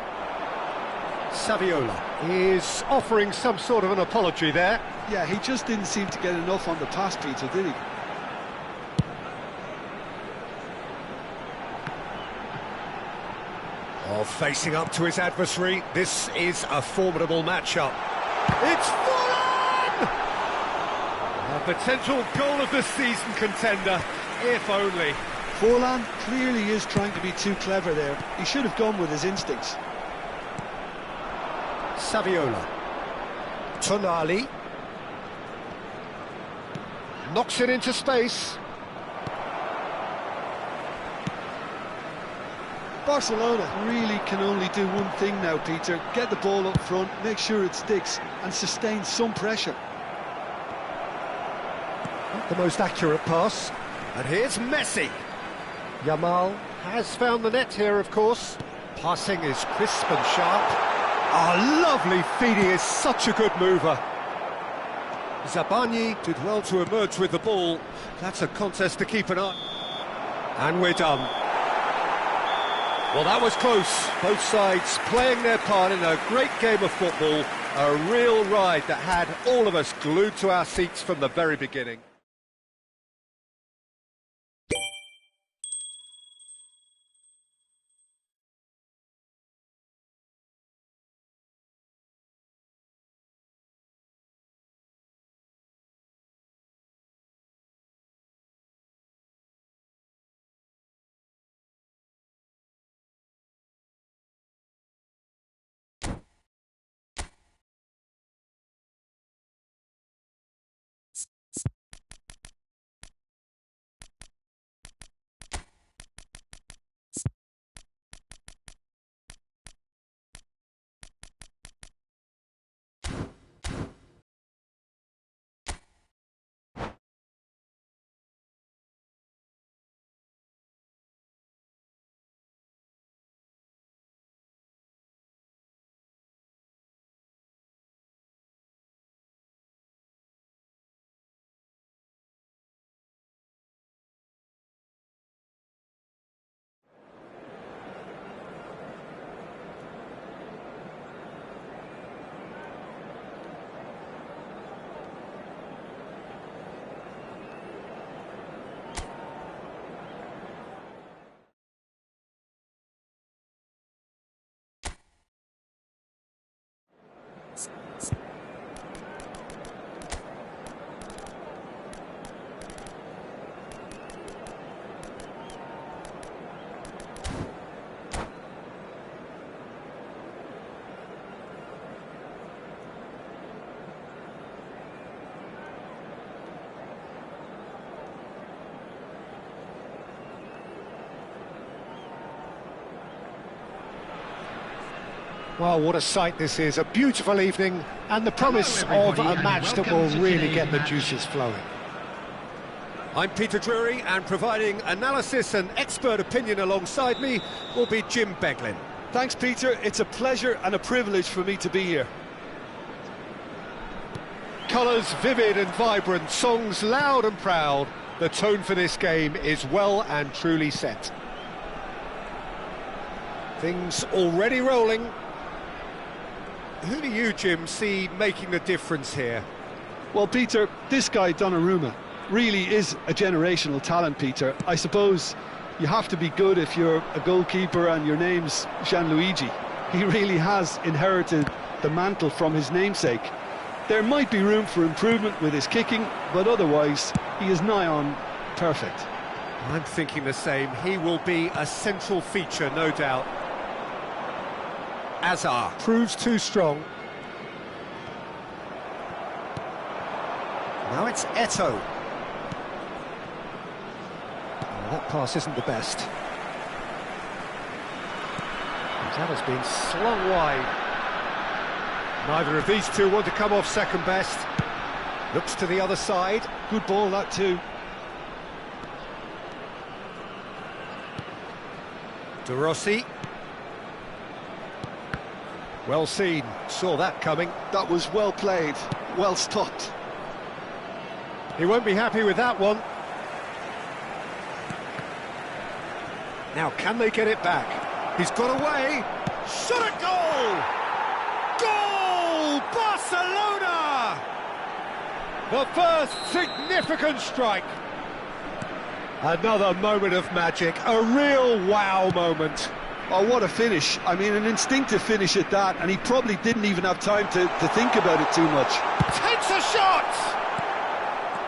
Saviola is offering some sort of an apology there. Yeah, he just didn't seem to get enough on the pass, Peter, did he? Oh, facing up to his adversary, this is a formidable matchup. It's Fulham! A potential goal of the season contender, if only. Forlan clearly is trying to be too clever there. He should have gone with his instincts. Saviola. Tonali. Knocks it into space. Barcelona really can only do one thing now, Peter. Get the ball up front, make sure it sticks, and sustain some pressure. Not the most accurate pass. And here's Messi. Yamal has found the net here, of course. Passing is crisp and sharp. Oh, lovely feed, he is such a good mover. Zabani did well to emerge with the ball. That's a contest to keep an eye. And we're done. Well, that was close. Both sides playing their part in a great game of football. A real ride that had all of us glued to our seats from the very beginning. Well, what a sight this is, a beautiful evening, and the promise of a match that will really get the juices flowing. I'm Peter Drury, and providing analysis and expert opinion alongside me will be Jim Beglin. Thanks, Peter. It's a pleasure and a privilege for me to be here. Colours vivid and vibrant, songs loud and proud. The tone for this game is well and truly set. Things already rolling. Who do you, Jim, see making the difference here? Well, Peter, this guy, Donnarumma, really is a generational talent, Peter. I suppose you have to be good if you're a goalkeeper and your name's Gianluigi. He really has inherited the mantle from his namesake. There might be room for improvement with his kicking, but otherwise, he is nigh on perfect. I'm thinking the same. He will be a central feature, no doubt. Azar proves too strong. Now it's Eto'o. Well, that pass isn't the best. That has been slung wide. Neither of these two want to come off second best. Looks to the other side. Good ball, that too. De Rossi. Well seen, saw that coming. That was well played, well stopped. He won't be happy with that one. Now, can they get it back? He's got away. Shot at goal! Goal! Barcelona! The first significant strike. Another moment of magic, a real wow moment. Oh, what a finish. I mean, an instinctive finish at that, and he probably didn't even have time to think about it too much. Takes a shot!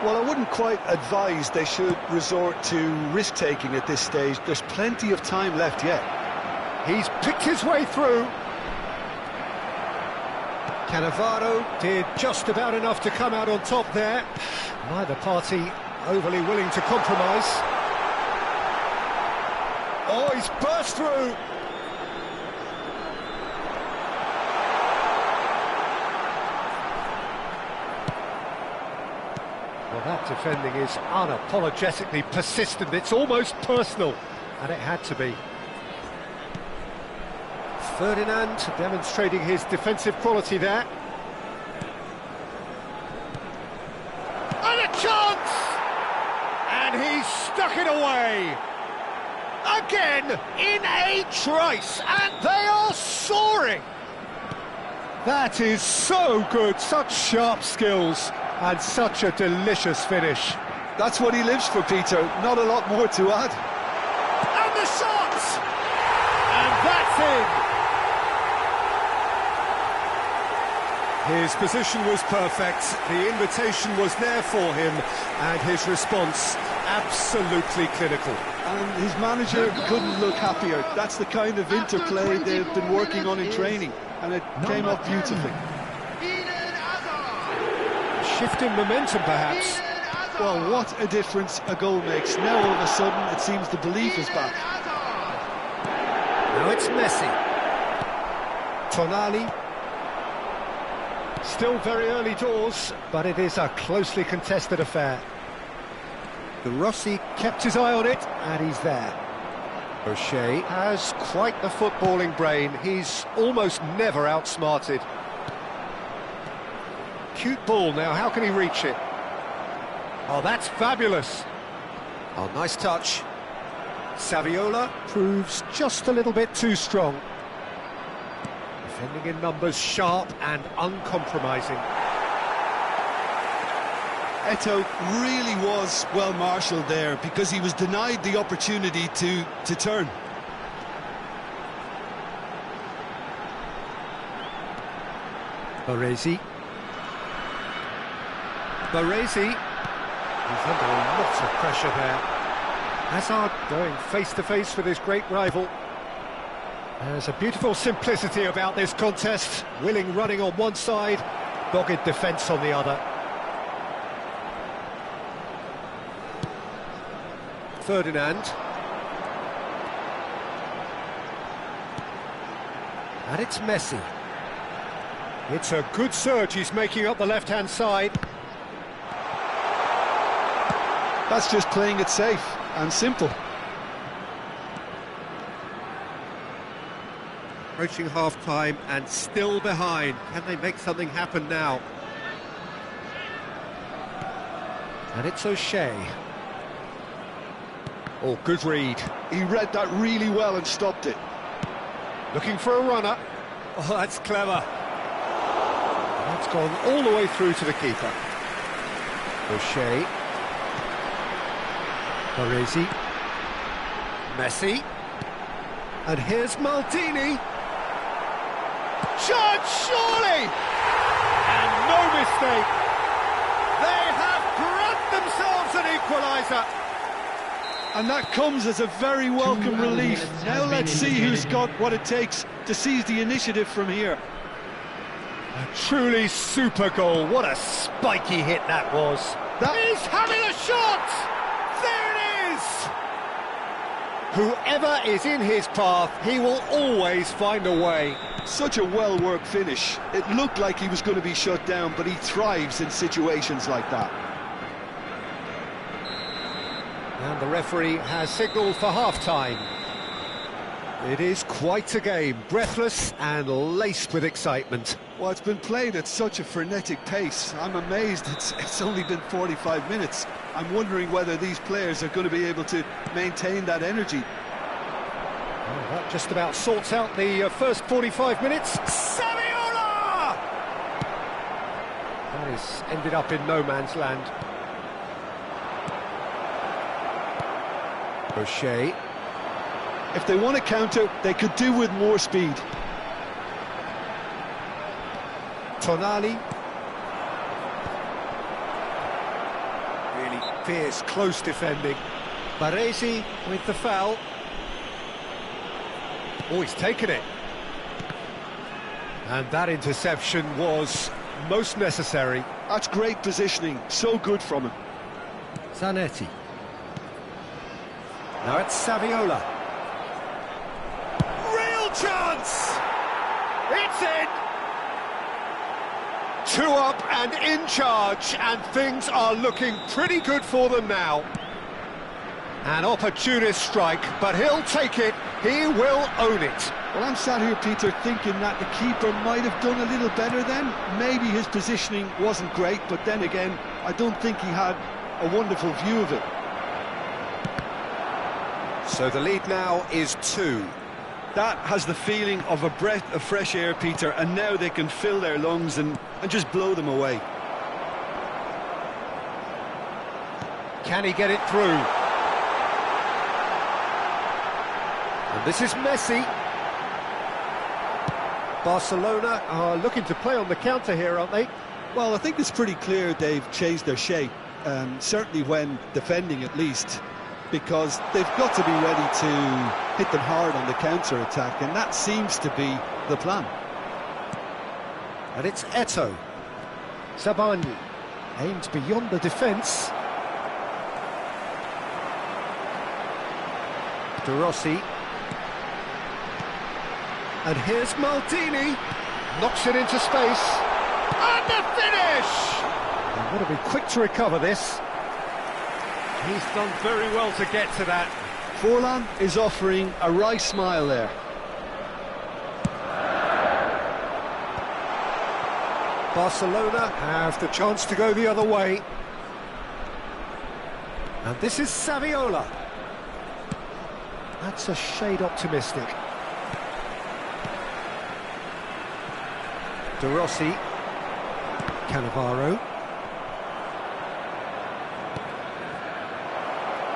Well, I wouldn't quite advise they should resort to risk-taking at this stage. There's plenty of time left yet. He's picked his way through. Cannavaro did just about enough to come out on top there. Neither party overly willing to compromise. Oh, he's burst through. Well, that defending is unapologetically persistent. It's almost personal, and it had to be. Ferdinand demonstrating his defensive quality there. And a chance! And he's stuck it away. Again, in a trice, and they are soaring. That is so good, such sharp skills, and such a delicious finish. That's what he lives for, Peter. Not a lot more to add. And the shot! And that's in. His position was perfect, the invitation was there for him, and his response absolutely clinical. And his manager couldn't look happier. That's the kind of interplay they've been working on in training, and it came off beautifully. Shift in momentum, perhaps. Well, what a difference a goal makes. Now all of a sudden it seems the belief is back. Now it's Messi. Tonali. Still very early doors, but it is a closely contested affair. The Rossi kept his eye on it, and he's there. O'Shea has quite the footballing brain. He's almost never outsmarted. Cute ball now, how can he reach it? Oh, that's fabulous. Oh, nice touch. Saviola proves just a little bit too strong. Defending in numbers, sharp and uncompromising. Eto'o really was well marshalled there because he was denied the opportunity to turn. Baresi. He's under a lot of pressure there. Hazard going face-to-face with his great rival. There's a beautiful simplicity about this contest. Willing running on one side, dogged defence on the other. Ferdinand. And it's Messi. It's a good surge he's making up the left-hand side. That's just playing it safe and simple. Approaching half-time and still behind. Can they make something happen now? And it's O'Shea. Oh, good read. He read that really well and stopped it. Looking for a runner. Oh, that's clever. That's gone all the way through to the keeper. O'Shea. Baresi. Messi. And here's Maldini. Chance, surely! And no mistake. They have grabbed themselves an equaliser. And that comes as a very welcome relief. Now let's see who's got what it takes to seize the initiative from here. A truly super goal. What a spiky hit that was. He's having a shot! There it is! Whoever is in his path, he will always find a way. Such a well-worked finish. It looked like he was going to be shut down, but he thrives in situations like that. And the referee has signalled for half-time. It is quite a game, breathless and laced with excitement. Well, it's been played at such a frenetic pace. I'm amazed it's only been 45 minutes. I'm wondering whether these players are going to be able to maintain that energy. Well, that just about sorts out the first 45 minutes. Saviola! That has ended up in no man's land. O'Shea. If they want to counter, they could do with more speed. Tonali. Really fierce, close defending. Baresi with the foul. Oh, he's taken it. And that interception was most necessary. That's great positioning, so good from him. Zanetti. Now it's Saviola. Real chance! It's in! 2 up and in charge, and things are looking pretty good for them now. An opportunist strike, but he'll take it. He will own it. Well, I'm sat here, Peter, thinking that the keeper might have done a little better then. Maybe his positioning wasn't great, but then again, I don't think he had a wonderful view of it. So the lead now is 2. That has the feeling of a breath of fresh air, Peter, and now they can fill their lungs and just blow them away. Can he get it through? And this is Messi. Barcelona are looking to play on the counter here, aren't they? Well, I think it's pretty clear they've changed their shape, certainly when defending at least, because they've got to be ready to hit them hard on the counter-attack, and that seems to be the plan. And it's Eto'o. Zabani aimed beyond the defence. De Rossi. And here's Maldini. Knocks it into space. And the finish! They've got to be quick to recover this. He's done very well to get to that. Forlan is offering a wry smile there. Barcelona have the chance to go the other way. And this is Saviola. That's a shade optimistic. De Rossi. Cannavaro.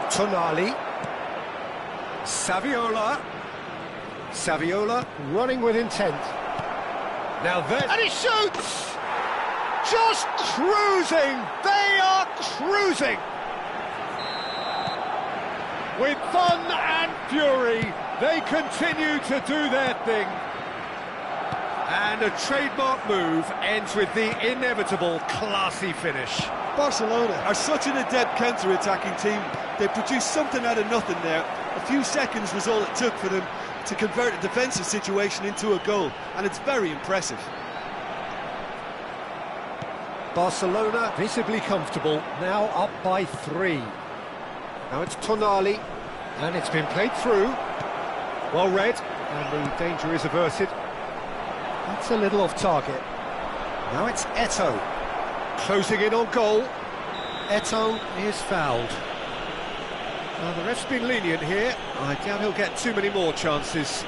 Tonali. Saviola. Saviola running with intent. Now then, and he shoots! Just cruising! They are cruising! With fun and fury, they continue to do their thing. And a trademark move ends with the inevitable classy finish. Barcelona are such an adept counter-attacking team. They produced something out of nothing there. A few seconds was all it took for them to convert a defensive situation into a goal, and it's very impressive. Barcelona visibly comfortable, now up by 3. Now it's Tonali, and it's been played through. Well read, and the danger is averted. That's a little off target. Now it's Eto'o, closing in on goal. Eto'o is fouled. Now the ref's been lenient here. I doubt he'll get too many more chances.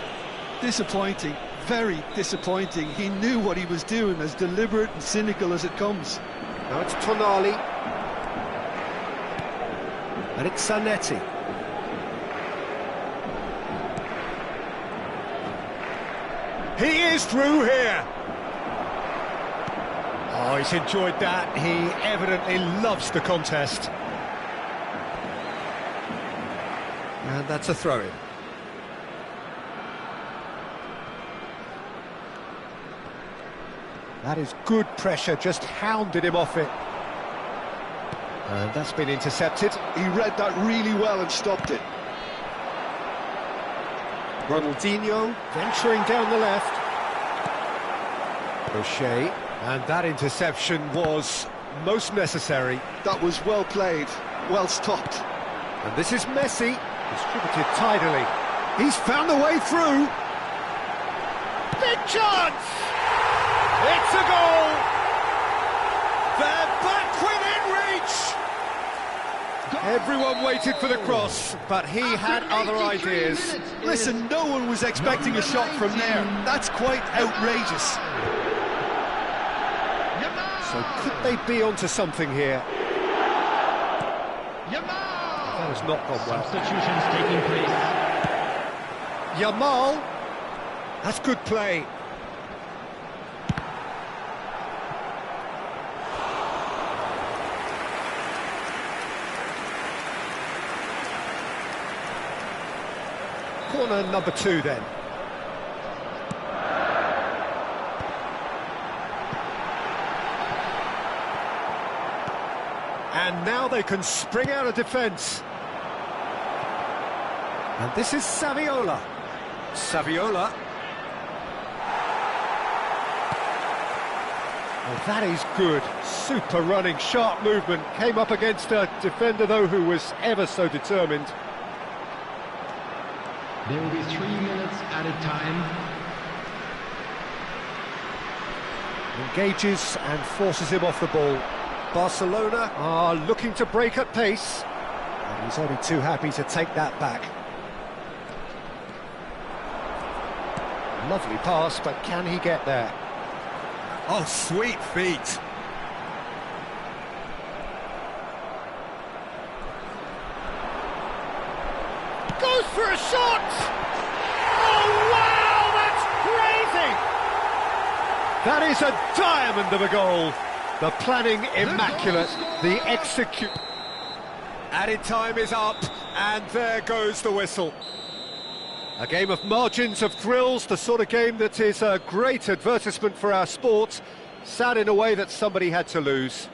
Disappointing, very disappointing. He knew what he was doing, as deliberate and cynical as it comes. Now it's Tonali. And it's Zanetti. He is through here. Oh, he's enjoyed that. He evidently loves the contest. And that's a throw-in. That is good pressure, just hounded him off it. And that's been intercepted. He read that really well and stopped it. Ronaldinho venturing down the left. O'Shea, and that interception was most necessary. That was well played, well stopped. And this is Messi, distributed tidily. He's found the way through. Big chance! It's a goal! They're back within reach! Everyone waited for the cross, but he had other ideas. Listen, no one was expecting a shot from there. That's quite outrageous. So could they be onto something here? That has not gone well. Substitutions taking place. Yamal. That's good play. Corner number 2 then. And now they can spring out of defence. And this is Saviola. Saviola. Oh, that is good. Super running, sharp movement. Came up against a defender, though, who was ever so determined. There will be 3 minutes added time. Engages and forces him off the ball. Barcelona are looking to break at pace, and he's only too happy to take that back. Lovely pass, but can he get there? Oh, sweet feet. Goes for a shot! Oh, wow, that's crazy! That is a diamond of a goal. The planning immaculate, the execute. Added time is up, and there goes the whistle. A game of margins of thrills, the sort of game that is a great advertisement for our sport. Sad in a way that somebody had to lose.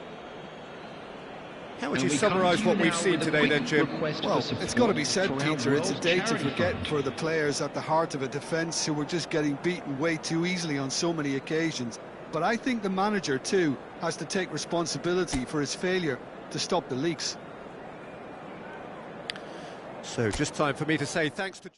How would you summarise what we've seen today then, Jim? Well, it's got to be said, Peter, it's a day to forget for the players at the heart of a defence who were just getting beaten way too easily on so many occasions. But I think the manager, too, has to take responsibility for his failure to stop the leaks. So just time for me to say thanks to...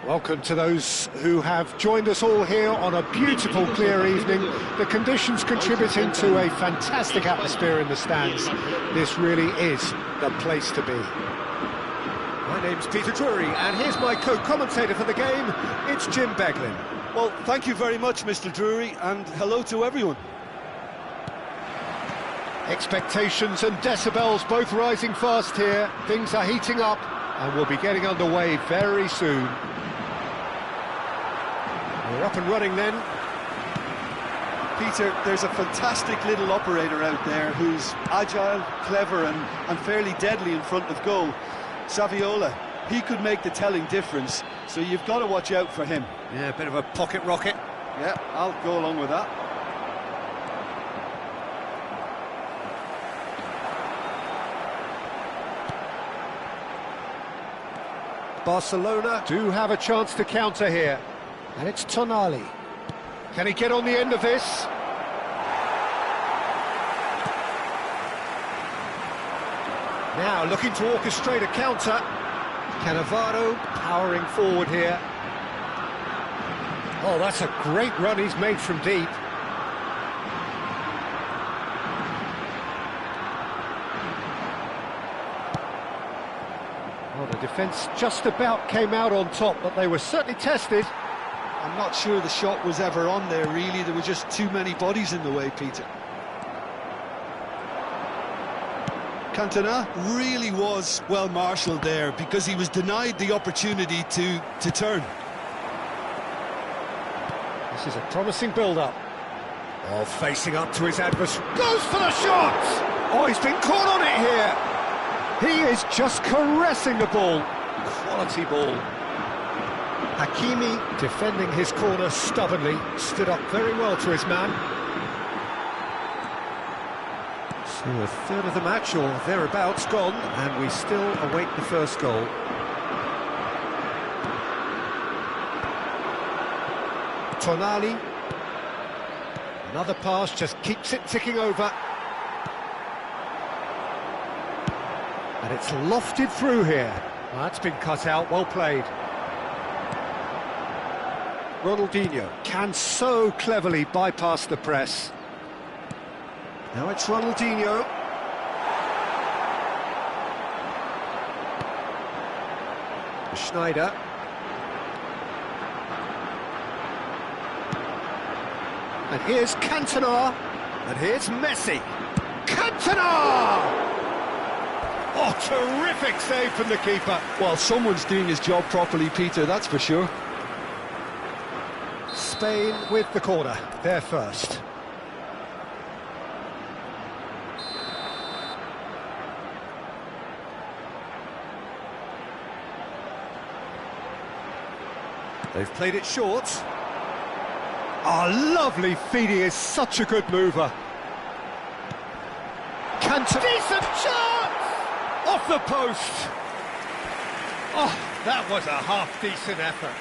Welcome to those who have joined us all here on a beautiful, clear evening. The conditions contributing to a fantastic atmosphere in the stands. This really is the place to be. My name's Peter Drury, and here's my co-commentator for the game. It's Jim Beglin. Well, thank you very much, Mr. Drury, and hello to everyone. Expectations and decibels both rising fast here. Things are heating up, and we'll be getting underway very soon. We're up and running then. Peter, there's a fantastic little operator out there who's agile, clever and fairly deadly in front of goal. Saviola, he could make the telling difference, so you've got to watch out for him. Yeah, a bit of a pocket rocket. Yeah, I'll go along with that. Barcelona do have a chance to counter here. And it's Tonali. Can he get on the end of this? Now looking to orchestrate a counter. Cannavaro powering forward here. Oh, that's a great run he's made from deep. Well, the defence just about came out on top, but they were certainly tested. I'm not sure the shot was ever on there, really. There were just too many bodies in the way, Peter. Cantona really was well marshalled there because he was denied the opportunity to turn. This is a promising build-up. Oh, facing up to his adversary. Goes for the shot! Oh, he's been caught on it here. He is just caressing the ball. Quality ball. Hakimi, defending his corner stubbornly, stood up very well to his man. So a third of the match, or thereabouts, gone, and we still await the first goal. Tonali. Another pass, just keeps it ticking over. And it's lofted through here. Well, that's been cut out, well played. Ronaldinho can so cleverly bypass the press. Now it's Ronaldinho. Schneider. And here's Cantona. And here's Messi. Cantona! Oh, terrific save from the keeper. Well, someone's doing his job properly, Peter, that's for sure. Spain with the corner, they're first. They've played it short. Oh, lovely feed, he is such a good mover. Cantona. Decent chance! Off the post. Oh, that was a half-decent effort.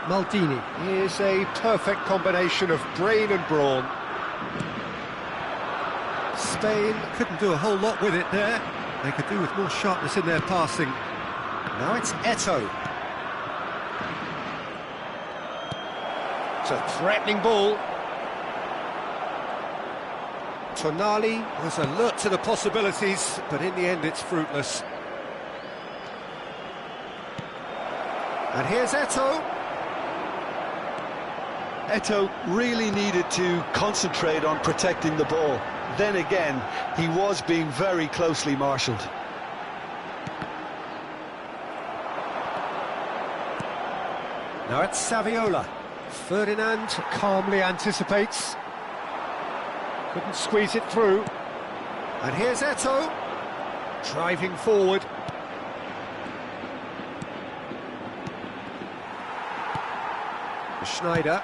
Maldini is a perfect combination of brain and brawn. Spain couldn't do a whole lot with it there. They could do with more sharpness in their passing. Now it's Eto'o. It's a threatening ball. Tonali Was alert to the possibilities, but in the end it's fruitless. and here's Eto'o. Eto'o really needed to concentrate on protecting the ball. Then again, he was being very closely marshalled. Now it's Saviola. Ferdinand calmly anticipates. Couldn't squeeze it through. And here's Eto'o, driving forward. Schneider.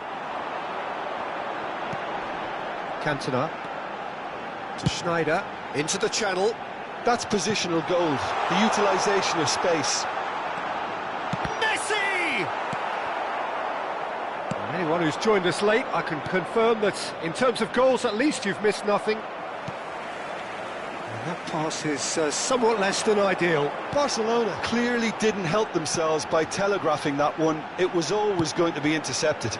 Cantona. To Schneider. Into the channel. That's positional gold, the utilisation of space. Messi! anyone who's joined us late, I can confirm that in terms of goals, at least you've missed nothing. And that pass is somewhat less than ideal. Barcelona clearly didn't help themselves by telegraphing that one. It was always going to be intercepted.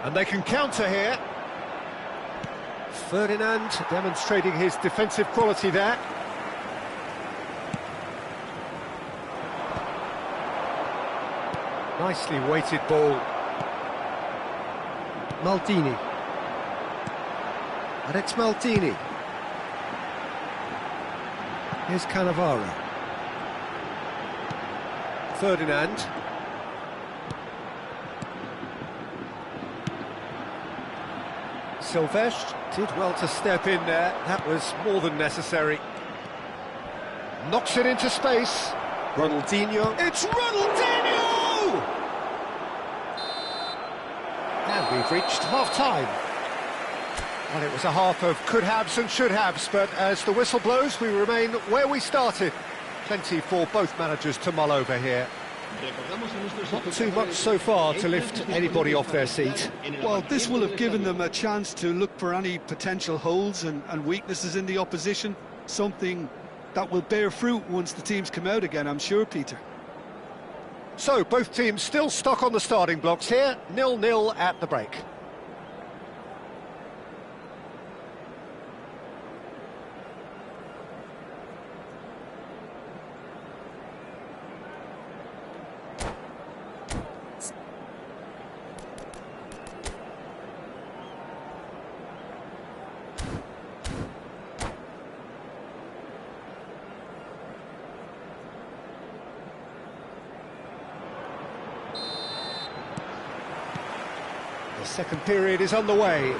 And they can counter here. Ferdinand demonstrating his defensive quality there. Nicely weighted ball. Maldini. And it's Maldini. Here's Cannavaro. Ferdinand. Silvestre did well to step in there. That was more than necessary. Knocks it into space. Ronaldinho. It's Ronaldinho! And we've reached half-time. Well, it was a half of could-haves and should-haves, but as the whistle blows, we remain where we started. Plenty for both managers to mull over here. Not too much so far to lift anybody off their seat. Well, this will have given them a chance to look for any potential holes and weaknesses in the opposition, something that will bear fruit once the teams come out again, I'm sure, Peter. So, both teams still stuck on the starting blocks here, 0-0 at the break. The second period is underway.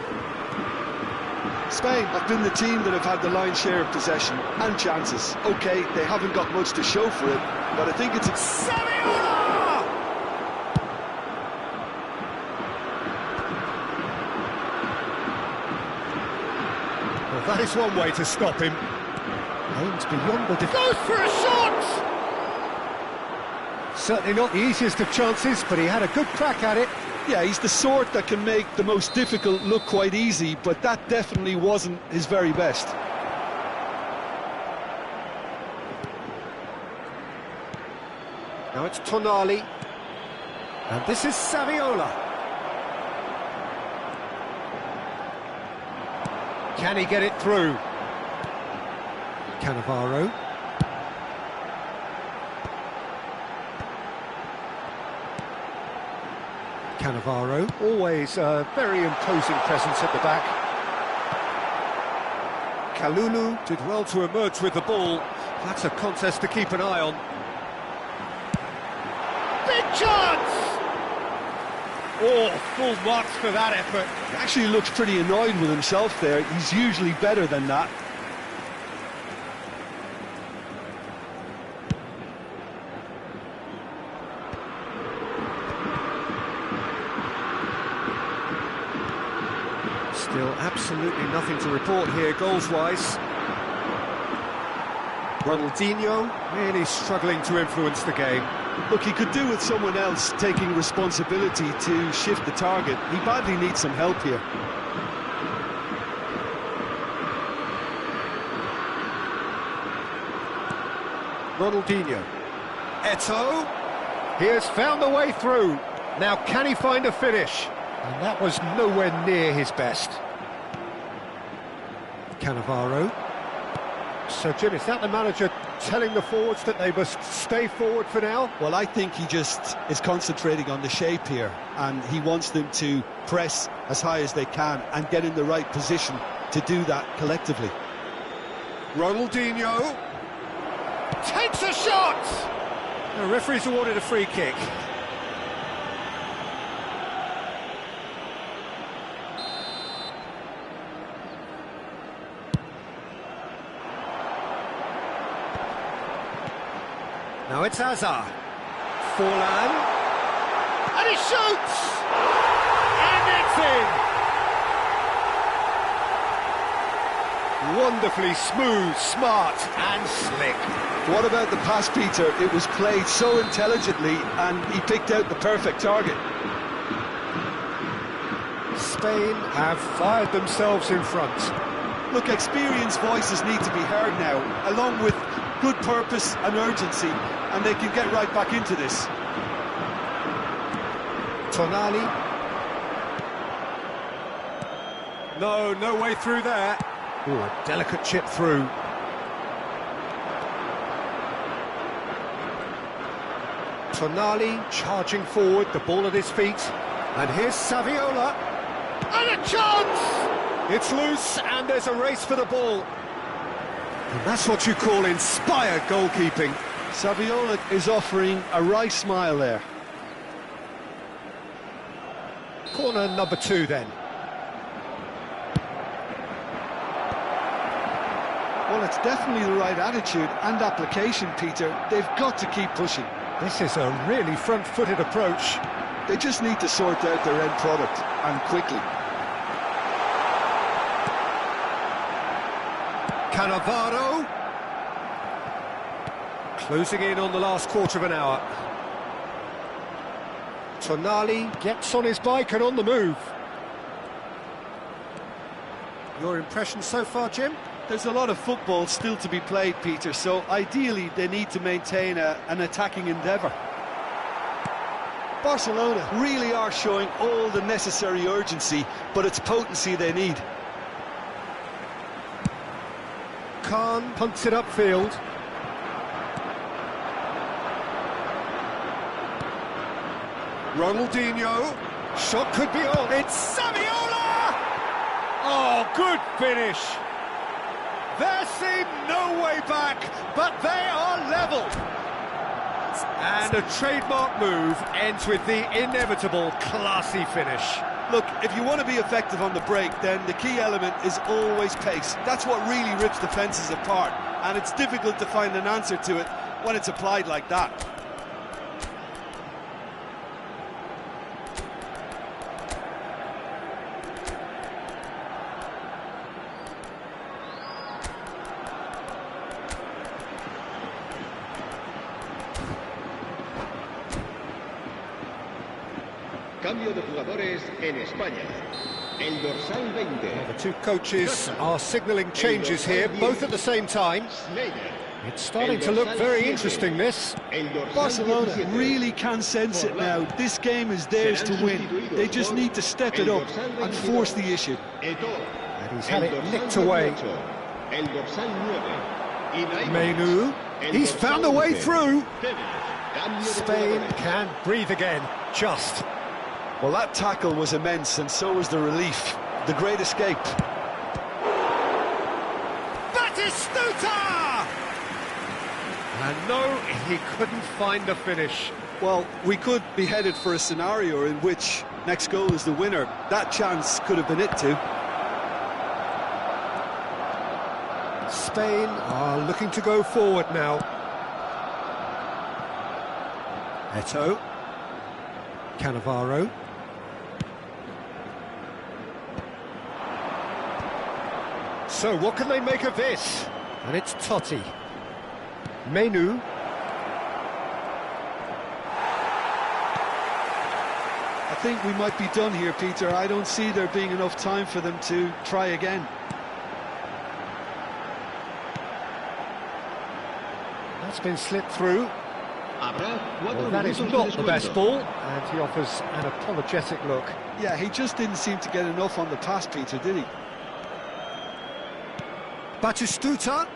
Spain have been the team that have had the lion's share of possession and chances. OK, they haven't got much to show for it, but I think it's... Saviola! Well, that is one way to stop him. Aims beyond the defence. Goes for a shot! Certainly not the easiest of chances, but he had a good crack at it. Yeah, he's the sort that can make the most difficult look quite easy, but that definitely wasn't his very best. Now it's Tonali. And this is Saviola. Can he get it through? Cannavaro. Cannavaro, always a very imposing presence at the back. Kalulu did well to emerge with the ball. That's a contest to keep an eye on. Big chance! Oh, full marks for that effort. He actually looks pretty annoyed with himself there. He's usually better than that. Still absolutely nothing to report here, goals-wise. Ronaldinho really struggling to influence the game. Look, he could do with someone else taking responsibility to shift the target. He badly needs some help here. Ronaldinho. Eto'o. He has found a way through. Now, can he find a finish? And that was nowhere near his best. Cannavaro. So, Jim, is that the manager telling the forwards that they must stay forward for now? Well, I think he just is concentrating on the shape here, and he wants them to press as high as they can and get in the right position to do that collectively. Ronaldinho takes a shot! The referee's awarded a free kick. Now it's Hazard. Forlan. And he shoots! And it's in! wonderfully smooth, smart and slick. What about the pass, Peter? It was played so intelligently and he picked out the perfect target. Spain have fired themselves in front. Look, experienced voices need to be heard now, along with good purpose and urgency, and they can get right back into this. Tonali. No way through there. Ooh, a delicate chip through. Tonali charging forward, the ball at his feet. And here's Saviola. And a chance! It's loose and there's a race for the ball. And that's what you call inspired goalkeeping. Saviola is offering a wry smile there. Corner number 2 then. Well, it's definitely the right attitude and application, Peter. They've got to keep pushing. This is a really front-footed approach. They just need to sort out their end product, and quickly. Cannavaro. Closing in on the last quarter of an hour. Tonali gets on his bike and on the move. Your impression so far, Jim? There's a lot of football still to be played, Peter, so ideally they need to maintain an attacking endeavour. Barcelona really are showing all the necessary urgency, but it's potency they need. Khan punts it upfield. Ronaldinho. Shot could be on. It's Saviola! Oh, good finish. There seemed no way back, but they are level. And a trademark move ends with the inevitable classy finish. Look, if you want to be effective on the break, then the key element is always pace. That's what really rips defences apart, and it's difficult to find an answer to it when it's applied like that. Cambio de jugadores en España. El dorsal 20. The two coaches are signalling changes here, both at the same time. It's starting to look very interesting, this. Barcelona really can sense it now. This game is theirs to win. They just need to step it up and force the issue. And he's had it nicked away. Menu. He's found a way through. Spain can breathe again. Just. Well, that tackle was immense, and so was the relief. The great escape. Batistuta! And no, he couldn't find the finish. Well, we could be headed for a scenario in which next goal is the winner. That chance could have been it too. Spain are looking to go forward now. Eto'o. Cannavaro. So what can they make of this? And it's Totti. Menu. I think we might be done here, Peter. I don't see there being enough time for them to try again. That's been slipped through. Well, that is not the best ball, and he offers an apologetic look. Yeah, he just didn't seem to get enough on the pass, Peter, did he? Batistuta.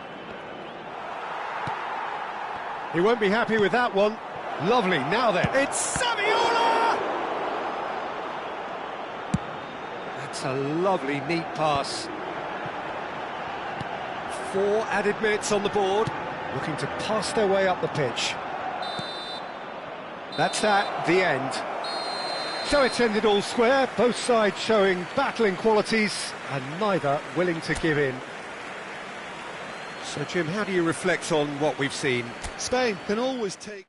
He won't be happy with that one. Lovely, now then. It's Saviola! That's a lovely, neat pass. 4 added minutes on the board, looking to pass their way up the pitch. That's that, the end. So it's ended all square, both sides showing battling qualities and neither willing to give in. So, Jim, how do you reflect on what we've seen? Spain can always take...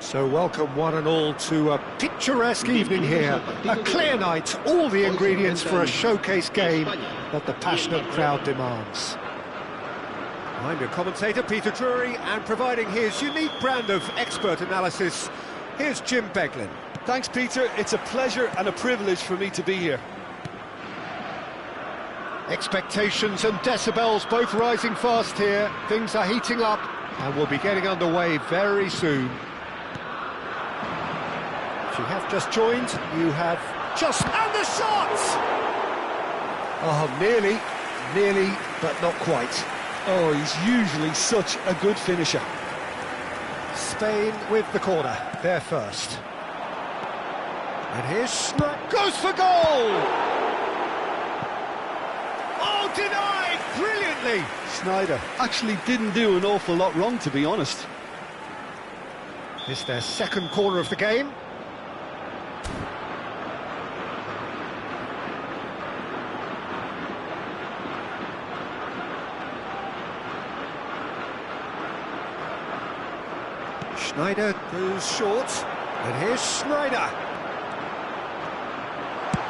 So welcome one and all to a picturesque evening here, a clear night, all the ingredients for a showcase game that the passionate crowd demands. I'm your commentator Peter Drury, and providing his unique brand of expert analysis, here's Jim Beglin. Thanks, Peter. It's a pleasure and a privilege for me to be here. Expectations and decibels both rising fast here, things are heating up and we'll be getting underway very soon. If you have just joined, you have just... And the shot! Oh, nearly, but not quite. Oh, he's usually such a good finisher. Spain with the corner, they're first. And here's Schneider, goes for goal! Oh, denied brilliantly! Schneider actually didn't do an awful lot wrong, to be honest. It's their second corner of the game. Schneider goes short, and here's Schneider.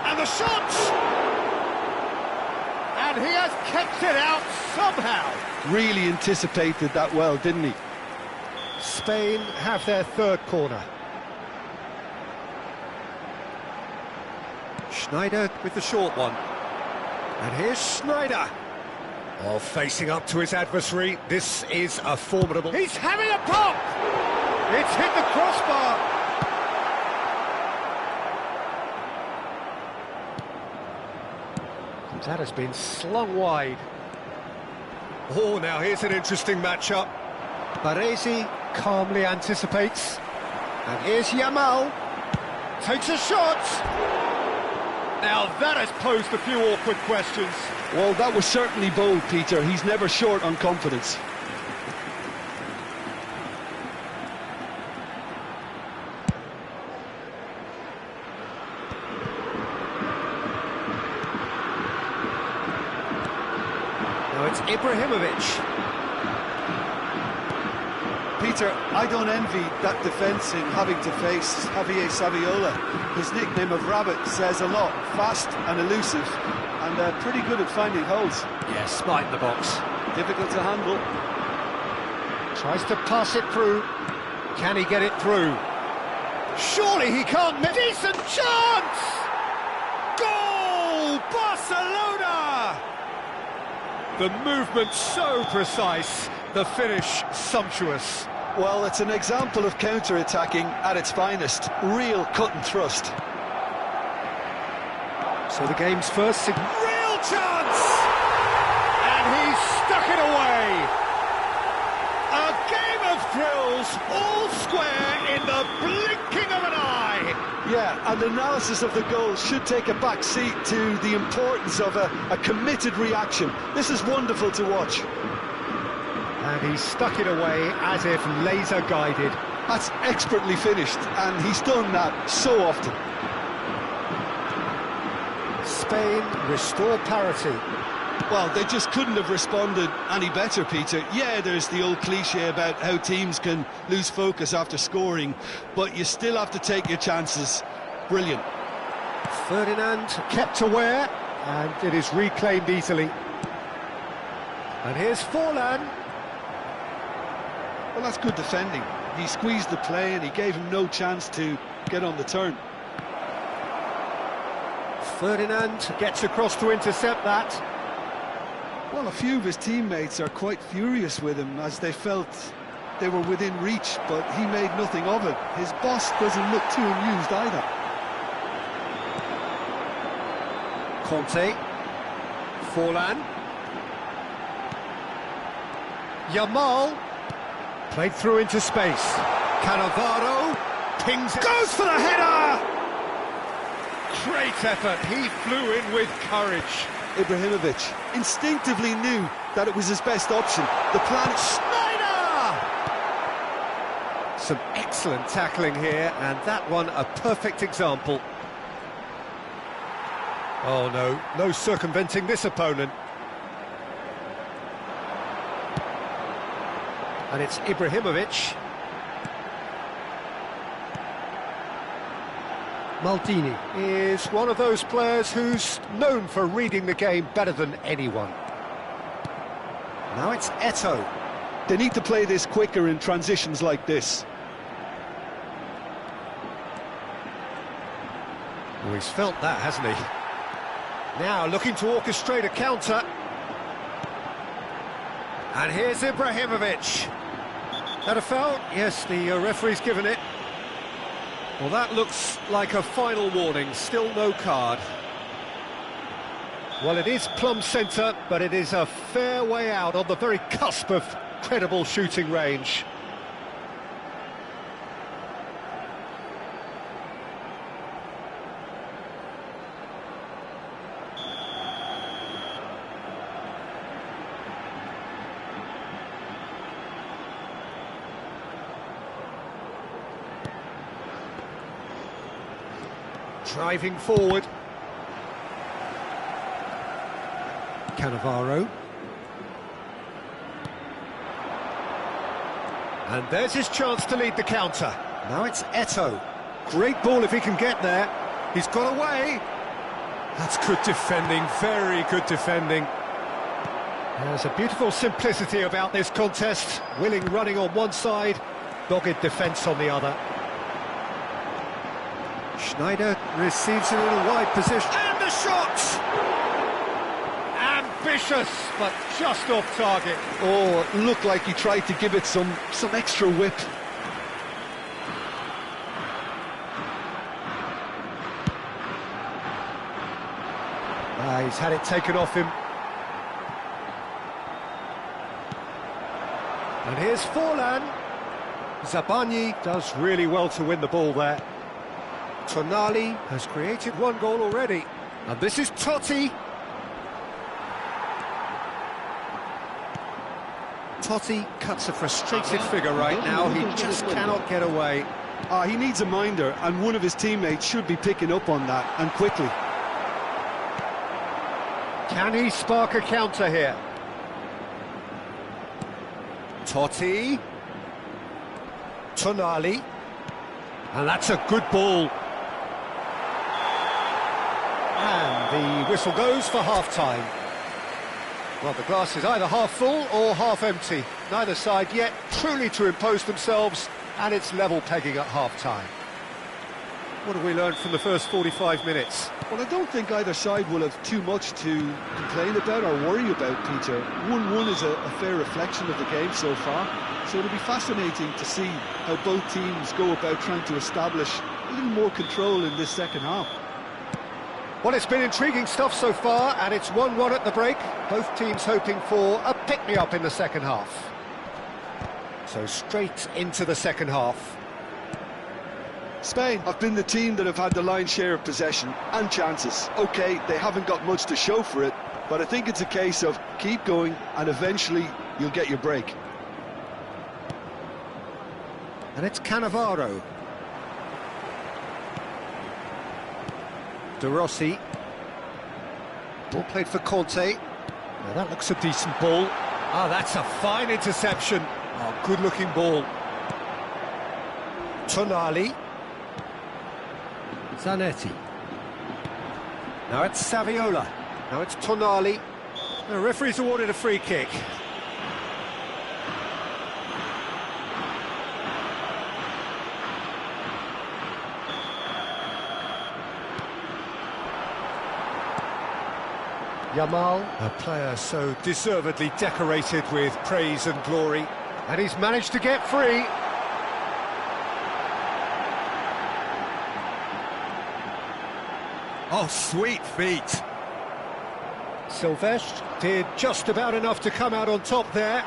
And the shot! And he has kept it out somehow. Really anticipated that well, didn't he? Spain have their third corner. Schneider with the short one. And here's Schneider. Oh, facing up to his adversary, this is a formidable... He's having a pop! It's hit the crossbar! That has been slung wide. Oh, now here's an interesting matchup. Baresi calmly anticipates. And here's Yamal. Takes a shot! Now that has posed a few awkward questions. Well, that was certainly bold, Peter. He's never short on confidence. Now it's Ibrahimovic. Peter, I don't envy that defence in having to face Javier Saviola. His nickname of Rabbit says a lot. Fast and elusive, and pretty good at finding holes. Yeah, smart in the box. Difficult to handle. Tries to pass it through. Can he get it through? Surely he can't miss. Decent chance! Goal! Barcelona! The movement so precise, the finish sumptuous. Well, it's an example of counter-attacking at its finest. Real cut and thrust. So the game's first real chance! And he's stuck it away! A game of thrills, all square in the blinking of an eye! Yeah, and analysis of the goal should take a back seat to the importance of a committed reaction. This is wonderful to watch. And he stuck it away as if laser-guided. That's expertly finished, and he's done that so often. Spain restore parity. Well, they just couldn't have responded any better, Peter. Yeah, there's the old cliche about how teams can lose focus after scoring, but you still have to take your chances. Brilliant. Ferdinand kept aware, and it is reclaimed easily. And here's Forlan. Well, that's good defending. He squeezed the play and he gave him no chance to get on the turn. Ferdinand gets across to intercept that. Well, a few of his teammates are quite furious with him as they felt they were within reach, but he made nothing of it. His boss doesn't look too amused either. Conte. Forlan. Yamal. Played through into space. Cannavaro. pings it. Goes for the header! Great effort, he flew in with courage. Ibrahimovic instinctively knew that it was his best option. The plan... Schneider! Some excellent tackling here, and that one a perfect example. Oh no, no circumventing this opponent. And it's Ibrahimovic. Maldini is one of those players who's known for reading the game better than anyone. Now it's Eto'o. They need to play this quicker in transitions like this. Well, he's felt that, hasn't he? Now looking to orchestrate a counter. And here's Ibrahimovic. That a foul? Yes, the referee's given it. Well, that looks like a final warning, still no card. Well, it is plumb centre, but it is a fair way out on the very cusp of credible shooting range. Driving forward. Cannavaro. And there's his chance to lead the counter. Now it's Eto'o. Great ball if he can get there. He's got away. That's good defending, very good defending. There's a beautiful simplicity about this contest. Willing running on one side, dogged defence on the other. Schneider receives it in a wide position. And the shot! Ambitious, but just off target. Oh, it looked like he tried to give it some extra whip. He's had it taken off him. And here's Forlan. Zabani does really well to win the ball there. Tonali has created one goal already. And this is Totti. Totti cuts a frustrated figure right now. He just cannot get away. He needs a minder, and one of his teammates should be picking up on that, and quickly. Can he spark a counter here? Totti. Tonali. And that's a good ball. And the whistle goes for half-time. Well, the glass is either half full or half empty. Neither side yet truly to impose themselves, and it's level pegging at half-time. What have we learned from the first 45 minutes? Well, I don't think either side will have too much to complain about or worry about, Peter. 1-1 is a fair reflection of the game so far, so it'll be fascinating to see how both teams go about trying to establish a little more control in this second half. Well, it's been intriguing stuff so far, and it's 1-1 at the break. Both teams hoping for a pick-me-up in the second half. So straight into the second half. Spain have been the team that have had the lion's share of possession and chances. OK, they haven't got much to show for it, but I think it's a case of keep going and eventually you'll get your break. And it's Cannavaro. De Rossi. Ball played for Conte. Now that looks a decent ball. Ah, that's a fine interception. Oh, good-looking ball. Tonali. Zanetti. Now it's Saviola. Now it's Tonali. The referee's awarded a free kick. Yamal, a player so deservedly decorated with praise and glory, and he's managed to get free. Oh, sweet feet. Silvestre did just about enough to come out on top there.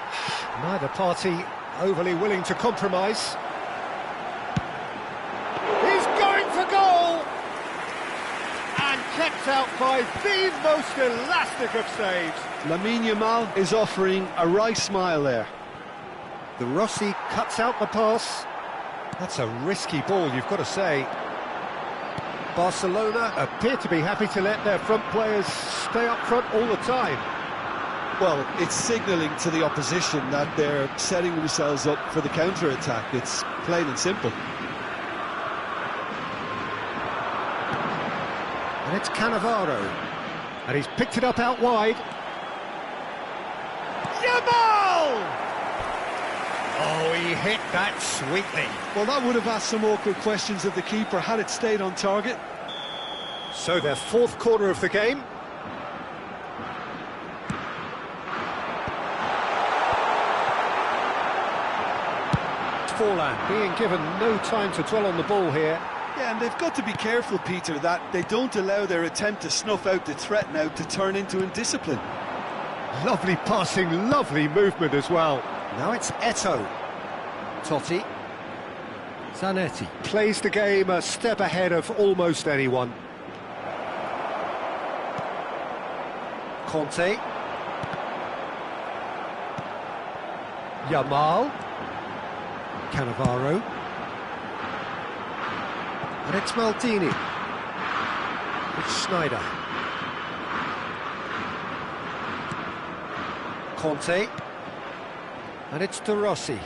Neither party overly willing to compromise. backed out by the most elastic of saves. Lamine Yamal is offering a wry smile there. The Rossi cuts out the pass. That's a risky ball, you've got to say. Barcelona appear to be happy to let their front players stay up front all the time. Well, it's signalling to the opposition that they're setting themselves up for the counter-attack. It's plain and simple. And it's Cannavaro. And he's picked it up out wide. Yamal! Oh, he hit that sweetly. Well, that would have asked some awkward questions of the keeper had it stayed on target. So their fourth corner of the game. Forlan being given no time to dwell on the ball here. Yeah, and they've got to be careful, Peter, that they don't allow their attempt to snuff out the threat now to turn into indiscipline. Lovely passing, lovely movement as well. Now it's Eto'o. Totti. Zanetti plays the game a step ahead of almost anyone. Conte. Yamal. Cannavaro. And it's Maldini. It's Schneider. Conte. And it's De Rossi.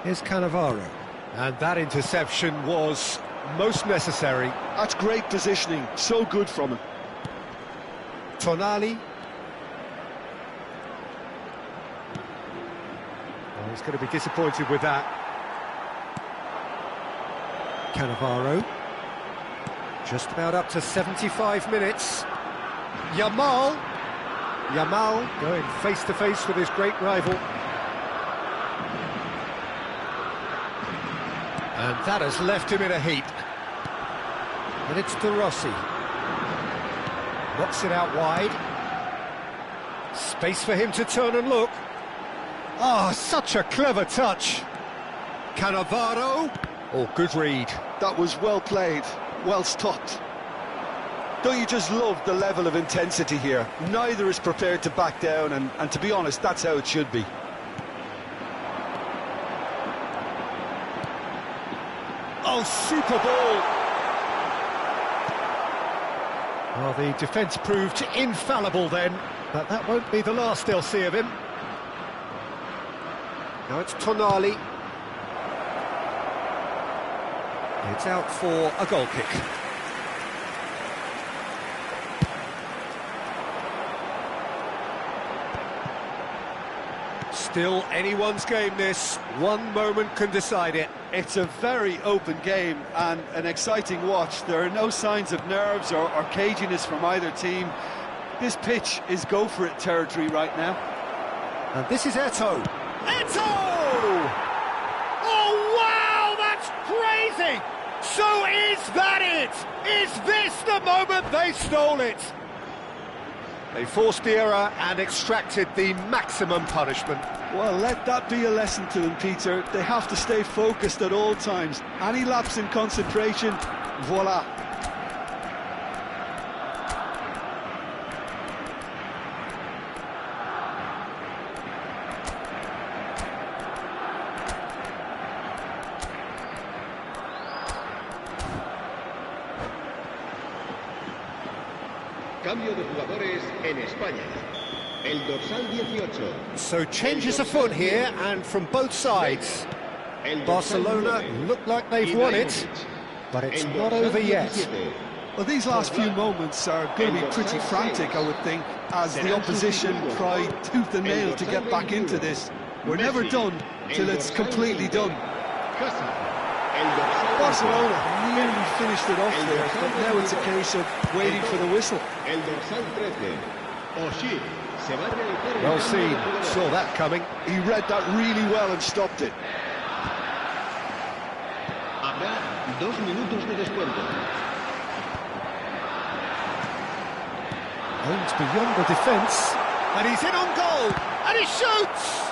Here's Cannavaro. And that interception was most necessary. That's great positioning, so good from him. Tonali. Oh, he's going to be disappointed with that. Cannavaro. Just about up to 75 minutes. Yamal. Yamal going face-to-face with his great rival. And that has left him in a heap. And it's De Rossi. Knocks it out wide. Space for him to turn and look. Oh, such a clever touch. Cannavaro. Oh, good read. That was well played, well stopped. Don't you just love the level of intensity here? Neither is prepared to back down, and to be honest, that's how it should be. Oh, super ball! Well, the defence proved infallible then, but that won't be the last they'll see of him. Now it's Tonali. It's out for a goal kick. Still anyone's game this. One moment can decide it. It's a very open game and an exciting watch. There are no signs of nerves or caginess from either team. This pitch is go-for-it territory right now. And this is Eto'o. Eto'o! Oh, wow, that's crazy! So is that it? Is this the moment they stole it? They forced the error and extracted the maximum punishment. Well, let that be a lesson to them, Peter. They have to stay focused at all times. Any lapse in concentration, voila. Cambio de jugadores en España. El dorsal 18. So changes afoot here, and from both sides. Barcelona look like they've won it, but it's not over yet. Well, these last few moments are going to be pretty frantic, I would think, as the opposition try tooth and nail to get back into this. We're never done till it's completely done. Barcelona nearly finished it off there, but now it's a case of waiting for the whistle. Well seen, saw that coming. He read that really well and stopped it. Habrá 2 minutos de descuento. Aims beyond the defence. And he's in on goal, and he shoots!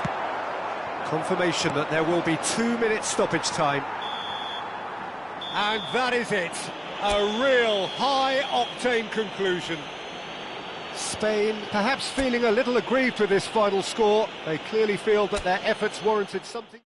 Confirmation that there will be 2 minutes stoppage time. And that is it. A real high-octane conclusion. Spain perhaps feeling a little aggrieved with this final score. They clearly feel that their efforts warranted something.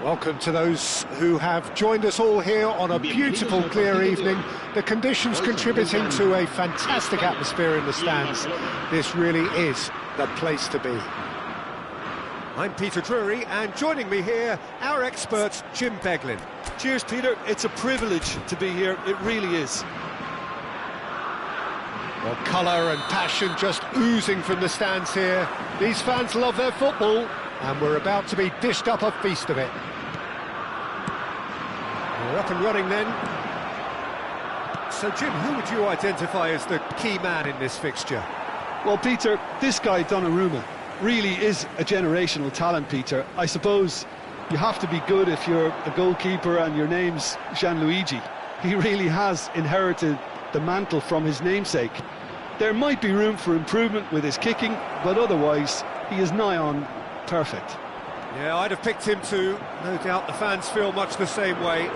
Welcome to those who have joined us all here on a beautiful, clear evening. The conditions contributing to a fantastic atmosphere in the stands. This really is the place to be. I'm Peter Drury, and joining me here, our expert, Jim Beglin. Cheers, Peter. It's a privilege to be here. It really is. Well, colour and passion just oozing from the stands here. These fans love their football, and we're about to be dished up a feast of it. We're up and running then. So, Jim, who would you identify as the key man in this fixture? Well, Peter, this guy, Donnarumma, really is a generational talent, Peter. I suppose you have to be good if you're a goalkeeper and your name's Gianluigi. He really has inherited the mantle from his namesake. There might be room for improvement with his kicking, but otherwise, he is nigh on perfect. Yeah, I'd have picked him too. No doubt the fans feel much the same way.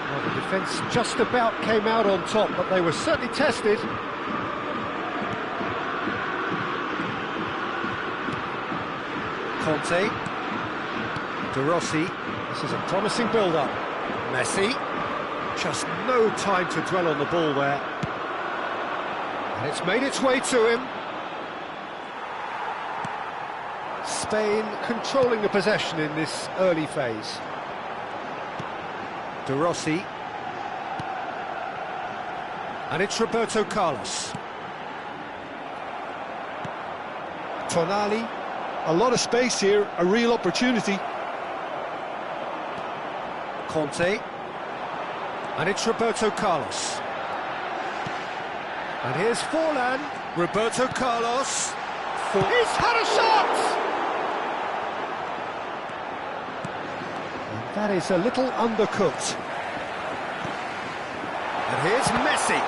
Well, the defence just about came out on top, but they were certainly tested. Conte. De Rossi. This is a promising build-up. Messi. Just no time to dwell on the ball there. And it's made its way to him. Spain controlling the possession in this early phase. De Rossi. And it's Roberto Carlos. Tonali. A lot of space here, a real opportunity. Conte. And it's Roberto Carlos. And here's Forlan. Roberto Carlos. He's had a shot! And that is a little undercooked. And here's Messi.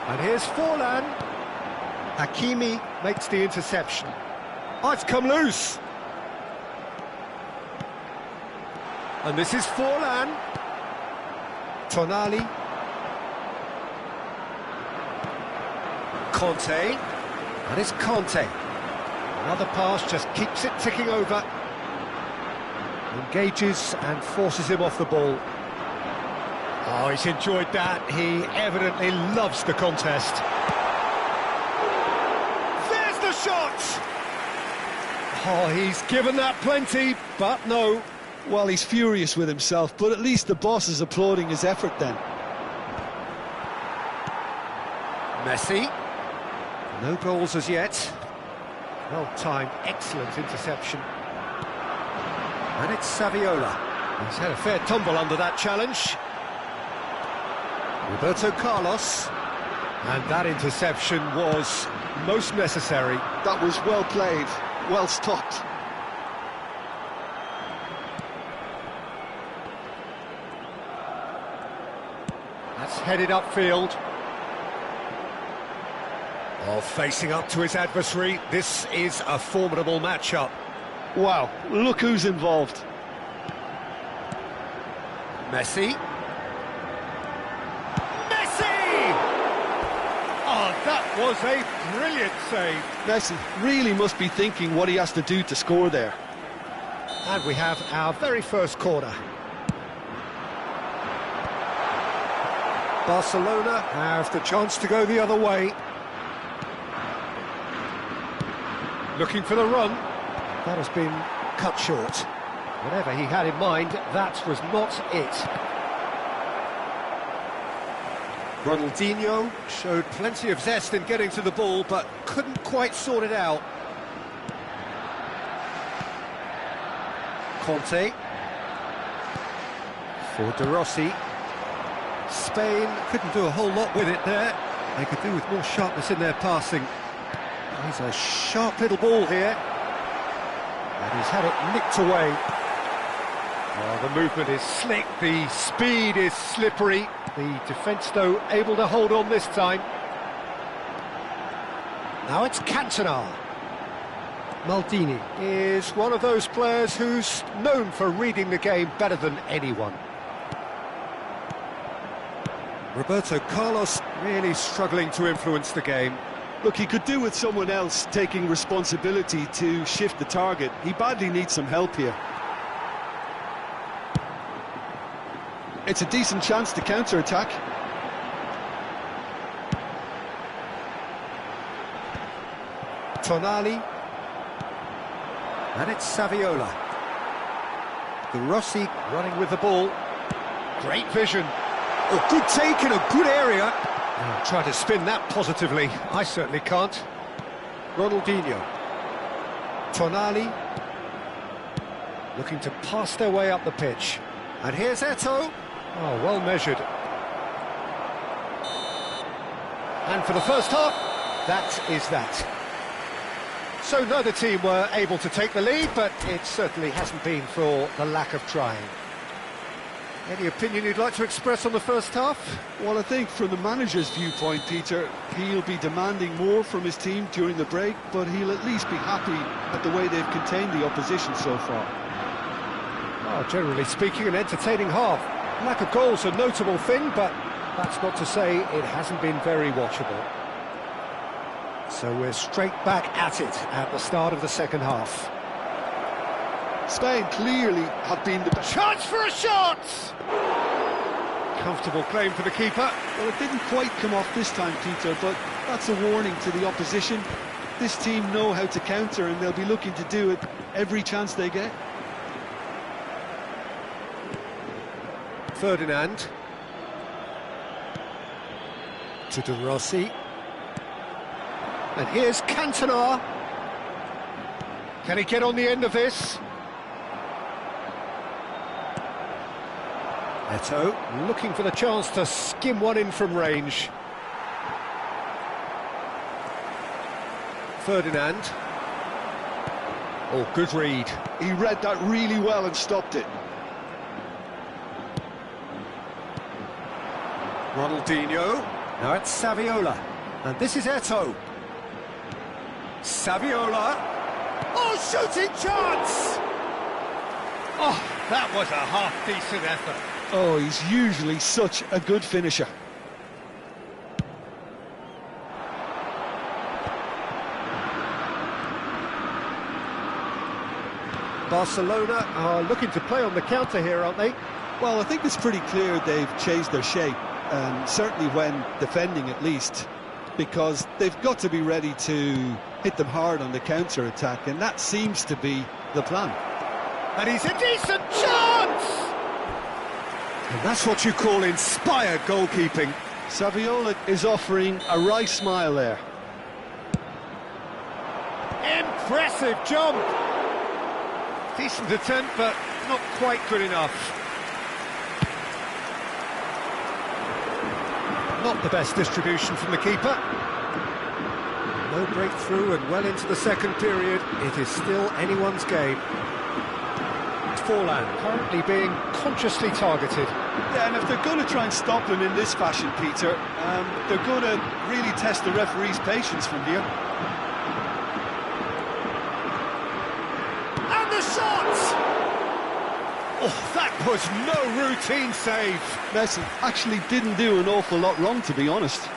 And here's Forlan. Hakimi makes the interception. Oh, it's come loose. And this is Forlan. Tonali. Conte. And it's Conte. Another pass, just keeps it ticking over. Engages and forces him off the ball. Oh, he's enjoyed that. He evidently loves the contest. There's the shot! Oh, he's given that plenty, but no. Well, he's furious with himself, but at least the boss is applauding his effort then. Messi. No goals as yet. Well-timed, excellent interception. And it's Saviola. He's had a fair tumble under that challenge. Roberto Carlos. And that interception was most necessary. That was well played, well stopped. That's headed upfield. Oh, facing up to his adversary. This is a formidable matchup. Wow, look who's involved. Messi. Messi! Oh, that was a brilliant save. Messi really must be thinking what he has to do to score there. And we have our very first corner. Barcelona have the chance to go the other way. Looking for the run. That has been cut short. Whatever he had in mind, that was not it. Ronaldinho showed plenty of zest in getting to the ball, but couldn't quite sort it out. Conte. For De Rossi. Spain couldn't do a whole lot with it there. They could do with more sharpness in their passing. He's a sharp little ball here. And he's had it nicked away. Oh, the movement is slick, the speed is slippery. The defence, though, able to hold on this time. Now it's Cantona. Maldini is one of those players who's known for reading the game better than anyone. Roberto Carlos really struggling to influence the game. Look, he could do with someone else taking responsibility to shift the target. He badly needs some help here. It's a decent chance to counter-attack. Tonali. And it's Saviola. De Rossi running with the ball. Great vision. Oh, good take in a good area. Oh, try to spin that positively. I certainly can't. Ronaldinho. Tonali. Looking to pass their way up the pitch. And here's Eto'o. Oh, well measured. And for the first half, that is that. So neither team were able to take the lead, but it certainly hasn't been for the lack of trying. Any opinion you'd like to express on the first half? Well, I think from the manager's viewpoint, Peter, he'll be demanding more from his team during the break, but he'll at least be happy at the way they've contained the opposition so far. Well, generally speaking, an entertaining half. Lack of goals a notable thing, but that's not to say it hasn't been very watchable. So we're straight back at it at the start of the second half. Spain clearly have been the best. Chance for a shot! Comfortable claim for the keeper. Well, it didn't quite come off this time, Peter, but that's a warning to the opposition. This team know how to counter, and they'll be looking to do it every chance they get. Ferdinand. To De Rossi. And here's Cantona. Can he get on the end of this? Eto'o looking for the chance to skim one in from range. Ferdinand. Oh, good read. He read that really well and stopped it. Ronaldinho. Now it's Saviola. And this is Eto'o. Saviola. Oh, shooting chance! Oh, that was a half-decent effort. Oh, he's usually such a good finisher. Barcelona are looking to play on the counter here, aren't they? Well, I think it's pretty clear they've changed their shape, and certainly when defending at least, because they've got to be ready to hit them hard on the counter-attack, and that seems to be the plan. And he's a decent chance! And that's what you call inspired goalkeeping. Saviola is offering a wry smile there. Impressive jump! Decent attempt, but not quite good enough. Not the best distribution from the keeper. No breakthrough and well into the second period. It is still anyone's game. Forlan currently being consciously targeted. Yeah, and if they're going to try and stop him in this fashion, Peter, they're going to really test the referee's patience from here. And the shot! Oh, that was no routine save. Messi actually didn't do an awful lot wrong, to be honest.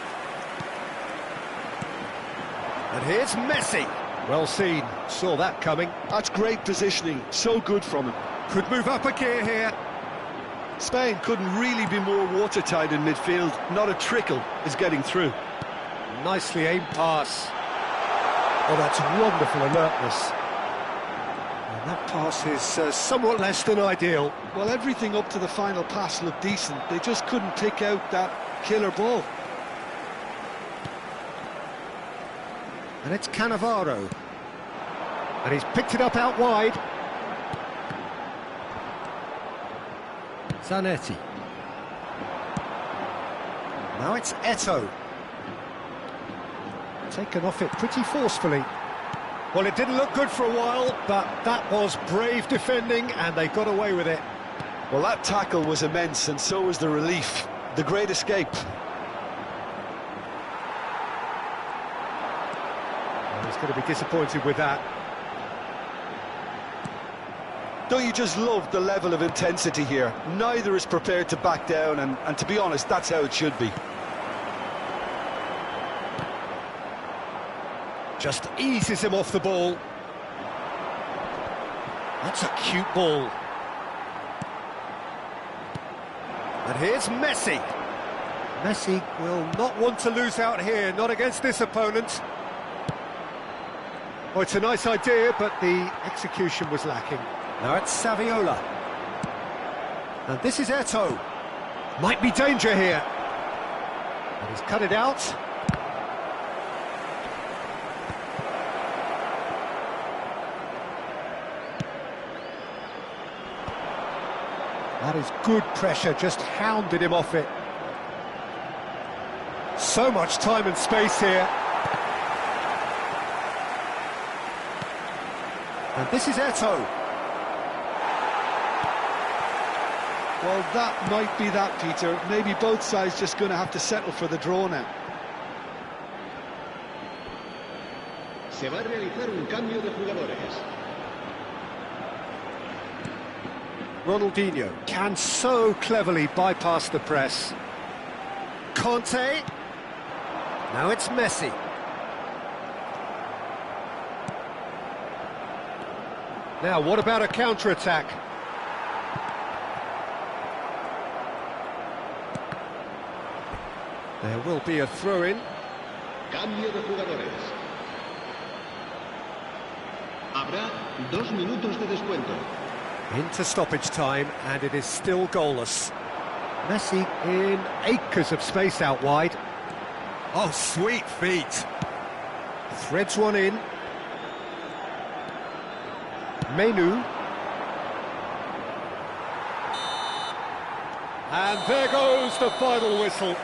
And here's Messi. Well seen, saw that coming. That's great positioning, so good from him. Could move up a gear here. Spain couldn't really be more watertight in midfield. Not a trickle is getting through. Nicely aimed pass. Oh, that's wonderful alertness. And that pass is somewhat less than ideal. Well, everything up to the final pass looked decent. They just couldn't pick out that killer ball. And it's Cannavaro. And he's picked it up out wide. Zanetti. Now it's Eto'o. Taken off it pretty forcefully. Well, it didn't look good for a while, but that was brave defending, and they got away with it. Well, that tackle was immense, and so was the relief. The great escape. Well, he's going to be disappointed with that. Don't you just love the level of intensity here? Neither is prepared to back down, and to be honest, that's how it should be. Just eases him off the ball. That's a cute ball. And here's Messi. Messi will Not want to lose out here, not against this opponent. Oh, it's a nice idea, but the execution was lacking. Now it's Saviola. And this is Eto'o. Might be danger here. And he's cut it out. That is good pressure, just hounded him off it. So much time and space here. And this is Eto'o. Well, that might be that, Peter. Maybe both sides just going to have to settle for the draw now. Se va a realizar un cambio de jugadores. Ronaldinho can so cleverly bypass the press. Conte. Now it's Messi. Now, what about a counter-attack? There will be a throw-in. Cambio de jugadores. Habrá 2 minutos de descuento. Into stoppage time, and it is still goalless. Messi in acres of space out wide. Oh, sweet feet. Threads one in. Menu. And there goes the final whistle.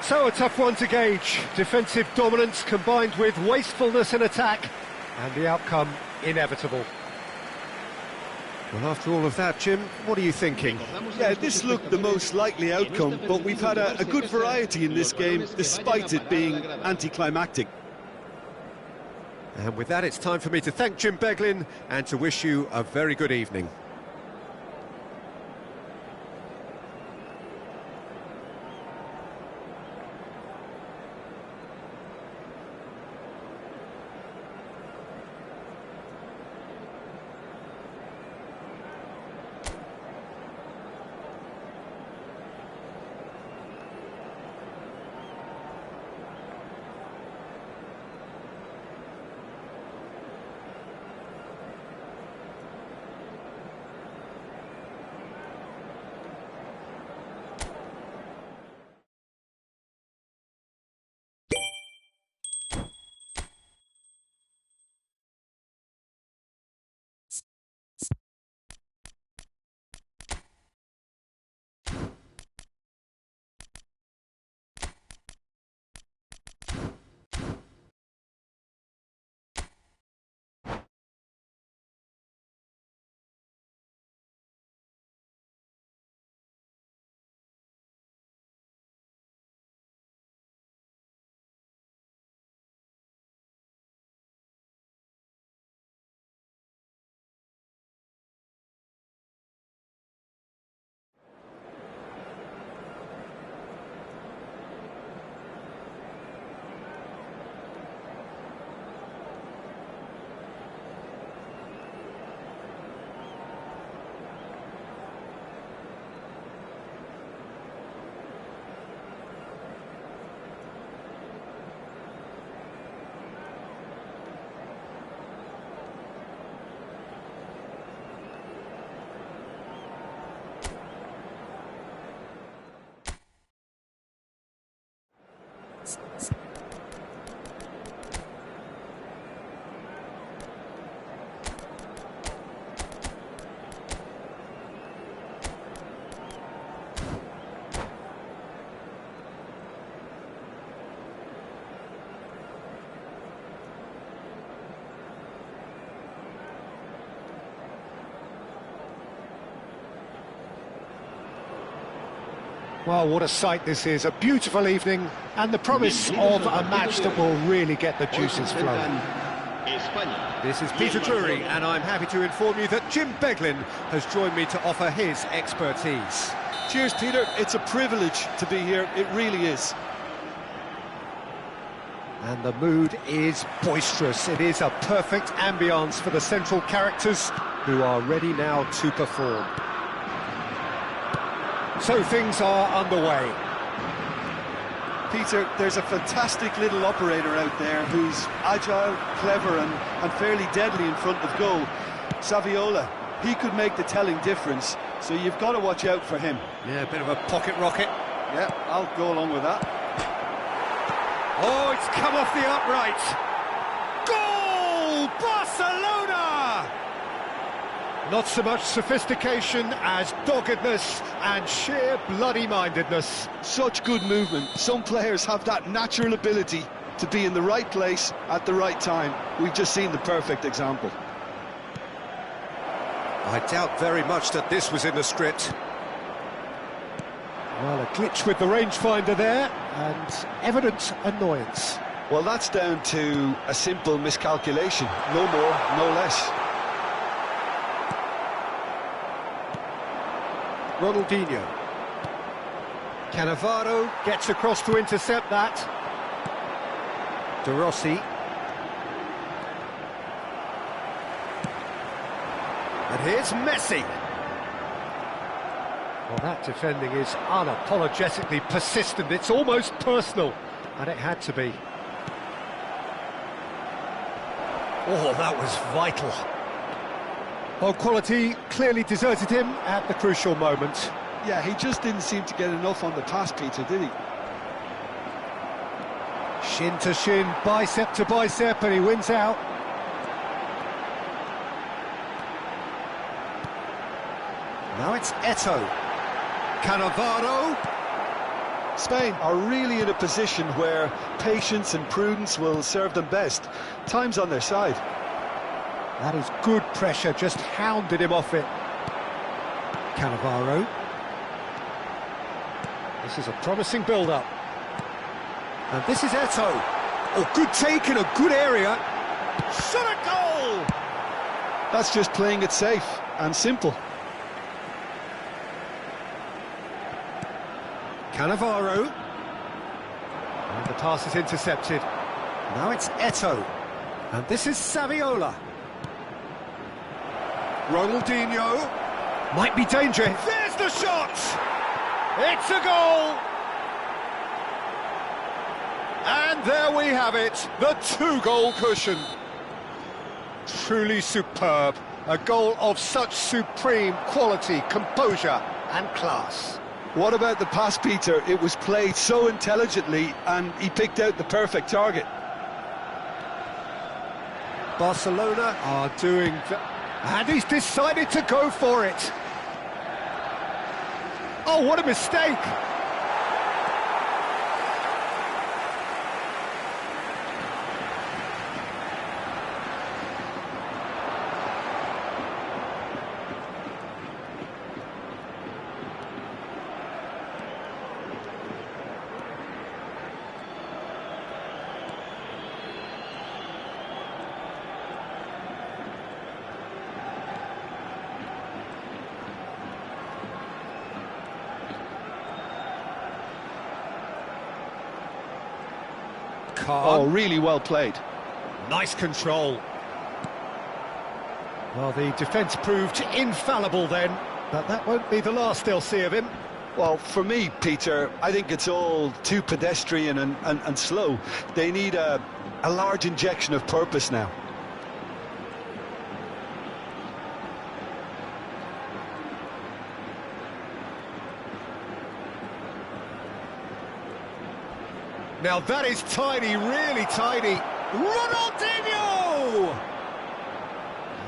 So a tough one to gauge. Defensive dominance combined with wastefulness in attack, and the outcome inevitable. Well, after all of that, Jim, what are you thinking? Yeah, this looked the most likely outcome, but we've had a good variety in this game, despite it being anticlimactic. And with that, it's time for me to thank Jim Beglin and to wish you a very good evening. Well, what a sight this is. A beautiful evening and the promise of a match that will really get the juices flowing. This is Peter Drury, and I'm happy to inform you that Jim Beglin has joined me to offer his expertise. Cheers, Peter. It's a privilege to be here. It really is. And the mood is boisterous. It is a perfect ambience for the central characters who are ready now to perform. So things are underway. Peter, there's a fantastic little operator out there who's agile, clever and fairly deadly in front of goal. Saviola, he could make the telling difference, so you've got to watch out for him. Yeah, a bit of a pocket rocket. Yeah, I'll go along with that. Oh, it's come off the upright. Goal! Barcelona! Not so much sophistication as doggedness and sheer bloody-mindedness. Such good movement. Some players have that natural ability to be in the right place at the right time. We've just seen the perfect example. I doubt very much that this was in the script. Well, a glitch with the rangefinder there and evident annoyance. Well, that's down to a simple miscalculation. No more, no less. Ronaldinho. Cannavaro gets across to intercept that. De Rossi. And here's Messi. Well, that defending is unapologetically persistent. It's almost personal, and it had to be. Oh, that was vital. Well, quality clearly deserted him at the crucial moment. Yeah, he just didn't seem to get enough on the pass, Peter, did he? Shin to shin, bicep to bicep, and he wins out. Now it's Eto'o. Cannavaro. Spain are really in a position where patience and prudence will serve them best. Time's on their side. That is good pressure, just hounded him off it. Cannavaro. This is a promising build-up. And this is Eto'o. Oh, good take in a good area. Shot a goal! That's just playing it safe and simple. Cannavaro. And the pass is intercepted. Now it's Eto'o. And this is Saviola. Ronaldinho. Might be dangerous. There's the shot! It's a goal! And there we have it, the two-goal cushion. Truly superb. A goal of such supreme quality, composure and class. What about the pass, Peter? It was played so intelligently and he picked out the perfect target. Barcelona are doing... And he's decided to go for it. Oh, what a mistake! Oh, really well played. Nice control. Well, the defence proved infallible then, but that won't be the last they'll see of him. Well, for me, Peter, I think it's all too pedestrian and slow. They need a large injection of purpose now. Now that is tidy, really tidy. Ronaldinho!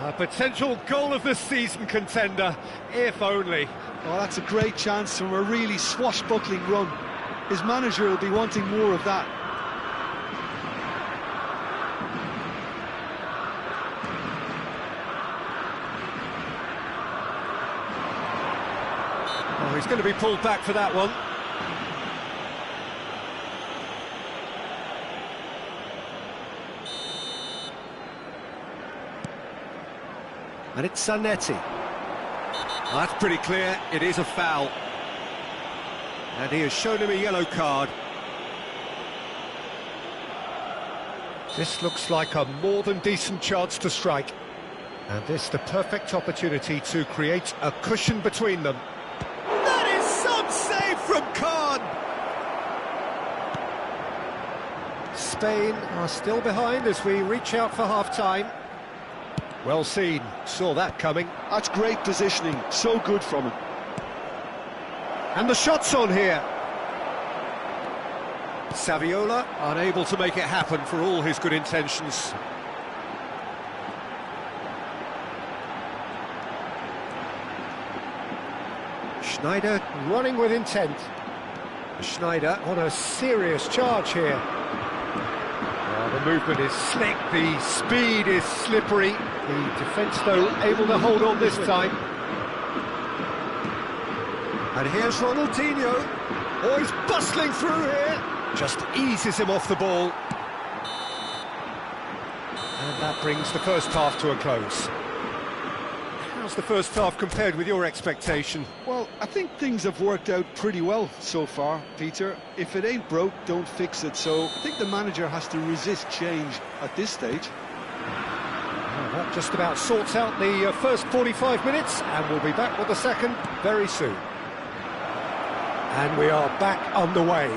A potential goal of the season contender, if only. Oh, that's a great chance from a really swashbuckling run. His manager will be wanting more of that. Oh, he's going to be pulled back for that one. And it's Zanetti. That's pretty clear, it is a foul. And he has shown him a yellow card. This looks like a more than decent chance to strike. And this the perfect opportunity to create a cushion between them. That is some save from Khan! Spain are still behind as we reach out for half-time. Well seen, saw that coming. That's great positioning, so good from him. And the shot's on here. Saviola unable to make it happen for all his good intentions. Schneider running with intent. Schneider on a serious charge here. The movement is slick, the speed is slippery. The defence, though, able to hold on this time. And here's Ronaldinho. Oh, he's bustling through here. Just eases him off the ball. And that brings the first half to a close. How's the first half compared with your expectation? Well, I think things have worked out pretty well so far, Peter. If it ain't broke, don't fix it. So I think the manager has to resist change at this stage. Well, that just about sorts out the first 45 minutes, and we'll be back with the second very soon. And we are back underway.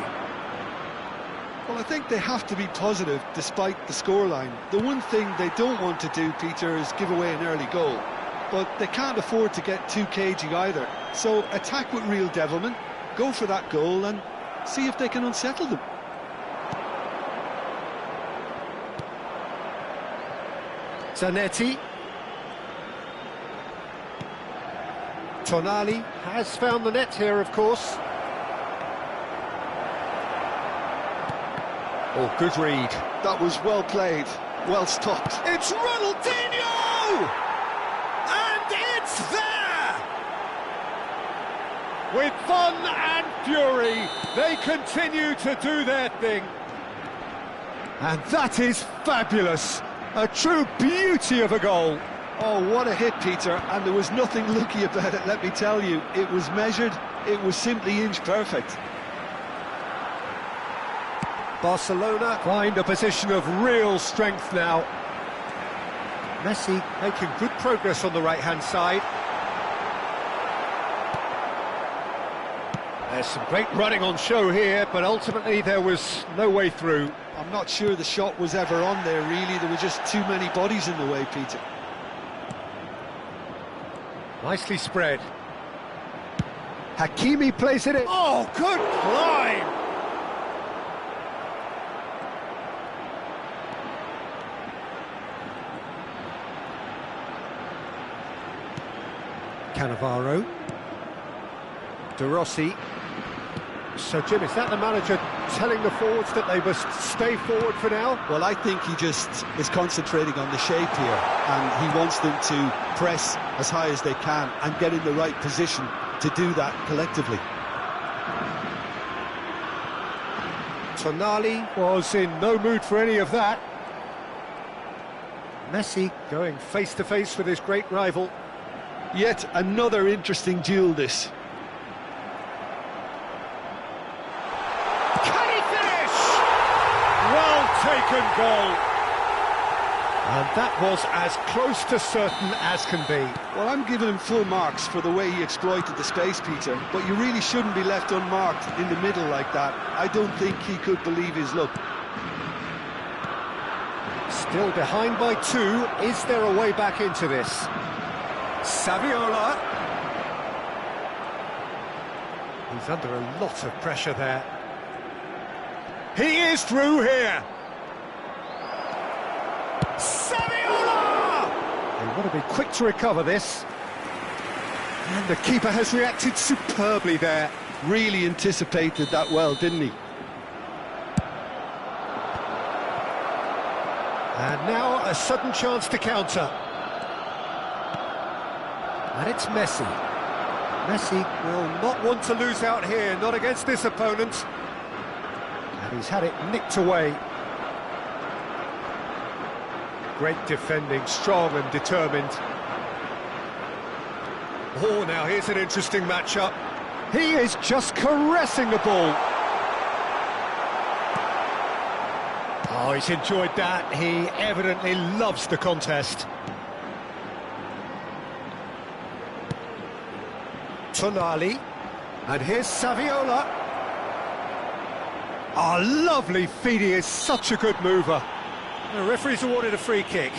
Well, I think they have to be positive despite the scoreline. The one thing they don't want to do, Peter, is give away an early goal. But they can't afford to get too cagey either. So attack with real devilment, go for that goal and see if they can unsettle them. Zanetti. Tonali has found the net here, of course. Oh, good read. That was well played, well stopped. It's Ronaldinho! And it's there! With fun and fury, they continue to do their thing. And that is fabulous. A true beauty of a goal. Oh, what a hit, Peter, and there was nothing lucky about it, let me tell you. It was measured, it was simply inch perfect. Barcelona find a position of real strength now. Messi making good progress on the right-hand side. There's some great running on show here, but ultimately there was no way through. I'm not sure the shot was ever on there, really. There were just too many bodies in the way, Peter. Nicely spread. Hakimi plays it in. Oh, good climb! Cannavaro. De Rossi. So, Jim, is that the manager telling the forwards that they must stay forward for now? Well, I think he just is concentrating on the shape here, and he wants them to press as high as they can and get in the right position to do that collectively. Tonali was in no mood for any of that. Messi going face-to-face with his great rival. Yet another interesting duel, this. Can he finish? Well taken goal. And that was as close to certain as can be. Well, I'm giving him full marks for the way he exploited the space, Peter, but you really shouldn't be left unmarked in the middle like that. I don't think he could believe his luck. Still behind by 2. Is there a way back into this? Saviola. He's under a lot of pressure there. He is through here. Saviola! They want to be quick to recover this. And the keeper has reacted superbly there. Really anticipated that well, didn't he? And now a sudden chance to counter. And it's Messi. Messi will not want to lose out here, not against this opponent. And he's had it nicked away. Great defending, strong and determined. Oh, now here's an interesting matchup. He is just caressing the ball. Oh, he's enjoyed that. He evidently loves the contest. Tonali, and here's Saviola. Oh, lovely feed, he is such a good mover. The referee's awarded a free kick.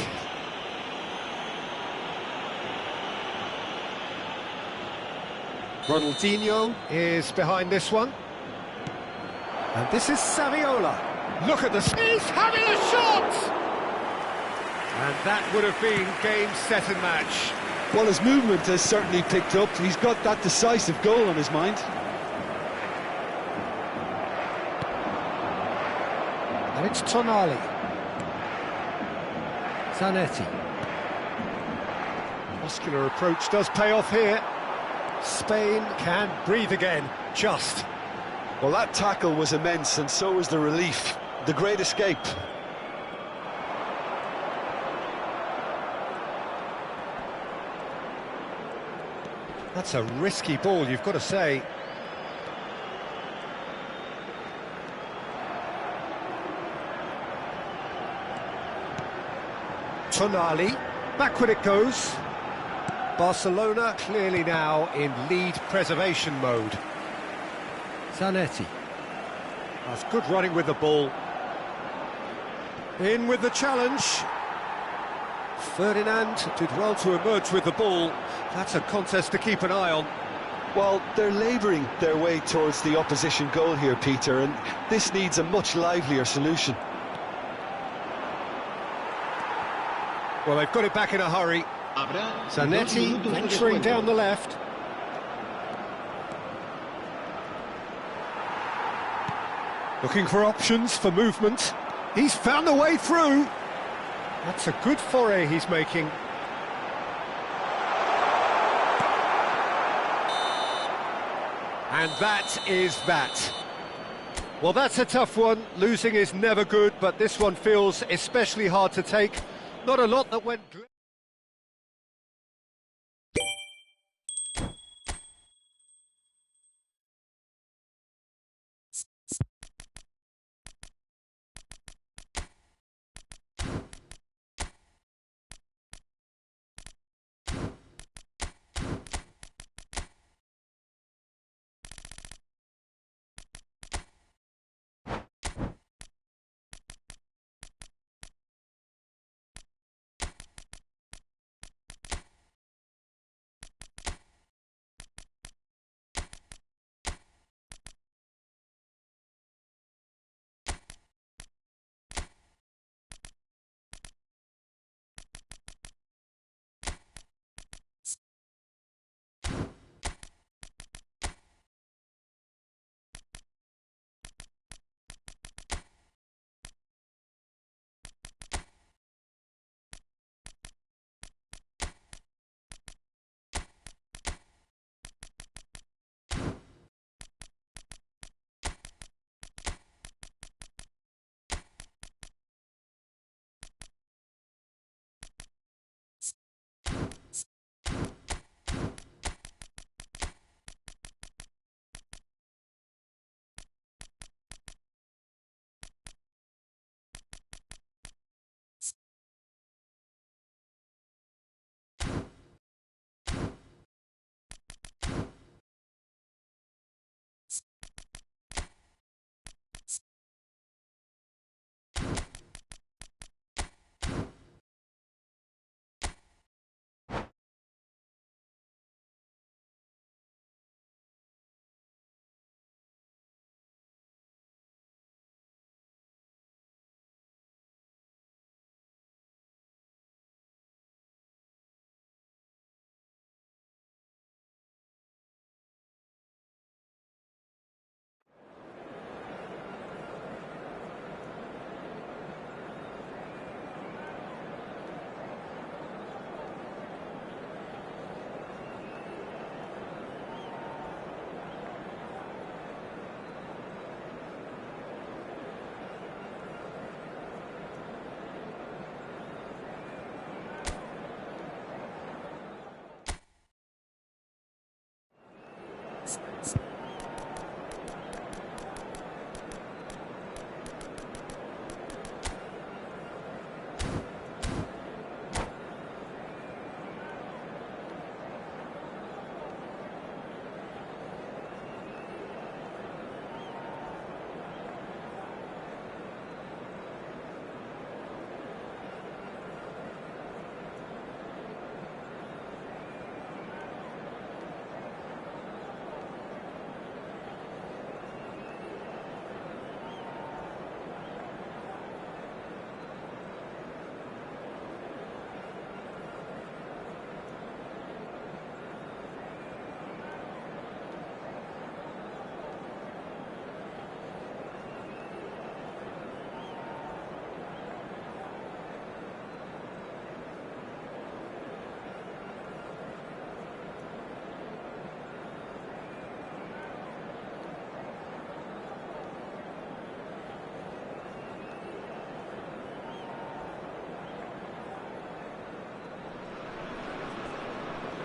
Ronaldinho is behind this one. And this is Saviola. Look at this, he's having a shot! And that would have been game, set and match. Well, his movement has certainly picked up. He's got that decisive goal on his mind. And it's Tonali. Zanetti. Muscular approach does pay off here. Spain can breathe again, just. Well, that tackle was immense, and so was the relief. The great escape. That's a risky ball, you've got to say. Tonali, backward it goes. Barcelona clearly now in lead preservation mode. Zanetti. That's good running with the ball. In with the challenge. Ferdinand did well to emerge with the ball. That's a contest to keep an eye on. Well, they're labouring their way towards the opposition goal here, Peter, and this needs a much livelier solution. Well, they've got it back in a hurry. Zanetti venturing down the left. Looking for options for movement. He's found a way through. That's a good foray he's making. And that is that. Well, that's a tough one. Losing is never good, but this one feels especially hard to take. Not a lot that went...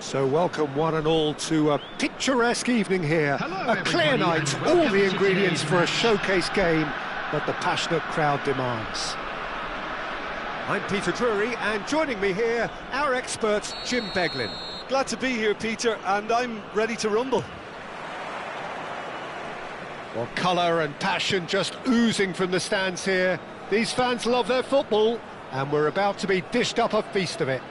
So welcome one and all to a picturesque evening here. Hello, a clear everybody, night, and all welcome the to ingredients today's for a match. showcase game that the passionate crowd demands. I'm Peter Drury, and joining me here, our expert, Jim Beglin. Glad to be here, Peter, and I'm ready to rumble. Well, colour and passion just oozing from the stands here. These fans love their football, and we're about to be dished up a feast of it.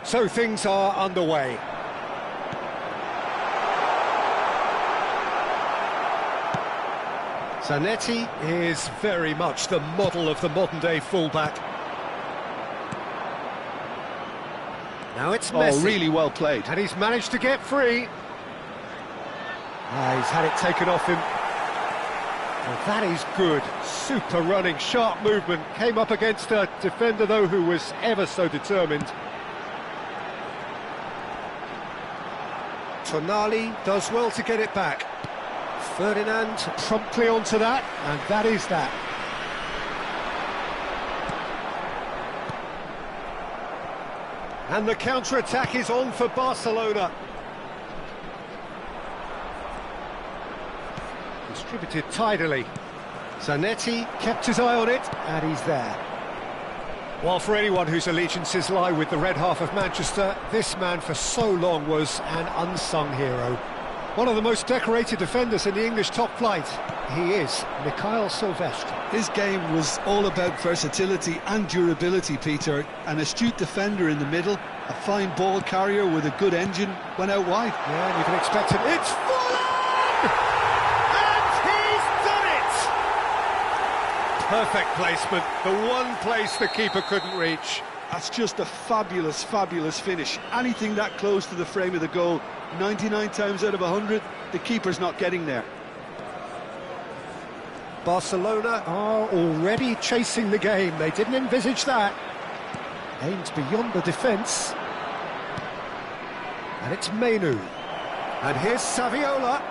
So things are underway. Zanetti is very much the model of the modern-day fullback. Now it's Messi. Oh, really well played. And he's managed to get free. He's had it taken off him. Well, that is good. Super running, sharp movement. Came up against a defender, though, who was ever so determined. Tonali does well to get it back. Ferdinand promptly onto that, and that is that. And the counter-attack is on for Barcelona. Distributed tidily. Zanetti kept his eye on it, and he's there. While for anyone whose allegiances lie with the red half of Manchester, this man for so long was an unsung hero. One of the most decorated defenders in the English top flight. He is Mikhail Silvestre. His game was all about versatility and durability, Peter. An astute defender in the middle, a fine ball carrier with a good engine, went out wide. Yeah, and you can expect him. It's full on! And he's done it! Perfect placement, the one place the keeper couldn't reach. That's just a fabulous, fabulous finish. Anything that close to the frame of the goal, 99 times out of 100, the keeper's not getting there. Barcelona are already chasing the game. They didn't envisage that. Aimed beyond the defence. And it's Menu. And here's Saviola.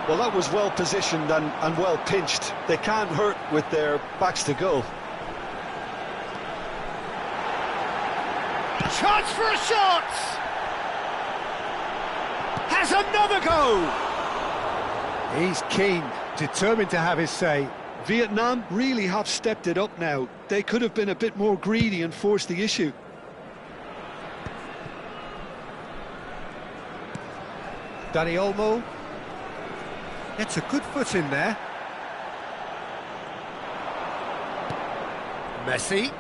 Well, that was well positioned and well pinched. They can't hurt with their backs to goal. Chance for a shot! Has another go! He's keen, determined to have his say. Vietnam really have stepped it up now. They could have been a bit more greedy and forced the issue. Dani Olmo gets a good foot in there. Messi.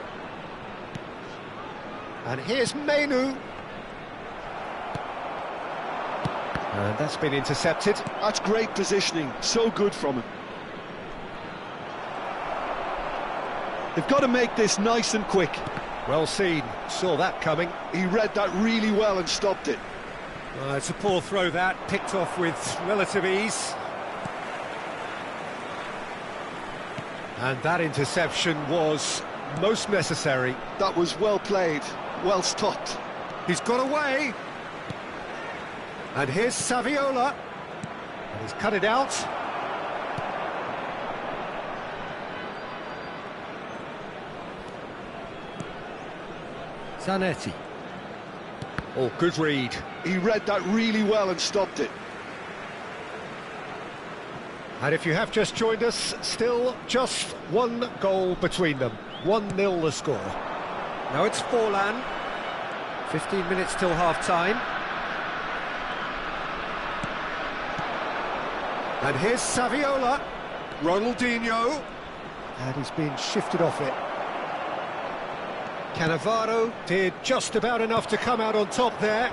And here's Menu. And that's been intercepted. That's great positioning, so good from him. They've got to make this nice and quick. Well seen, saw that coming. He read that really well and stopped it. It's a poor throw that, picked off with relative ease. And that interception was most necessary. That was well played, well stopped. He's got away. And here's Saviola. And he's cut it out. Zanetti. Oh, good read. He read that really well and stopped it. And if you have just joined us, still just one goal between them. 1-0 the score. Now it's Forlan. 15 minutes till half-time. And here's Saviola. Ronaldinho. And he's been shifted off it. Cannavaro did just about enough to come out on top there.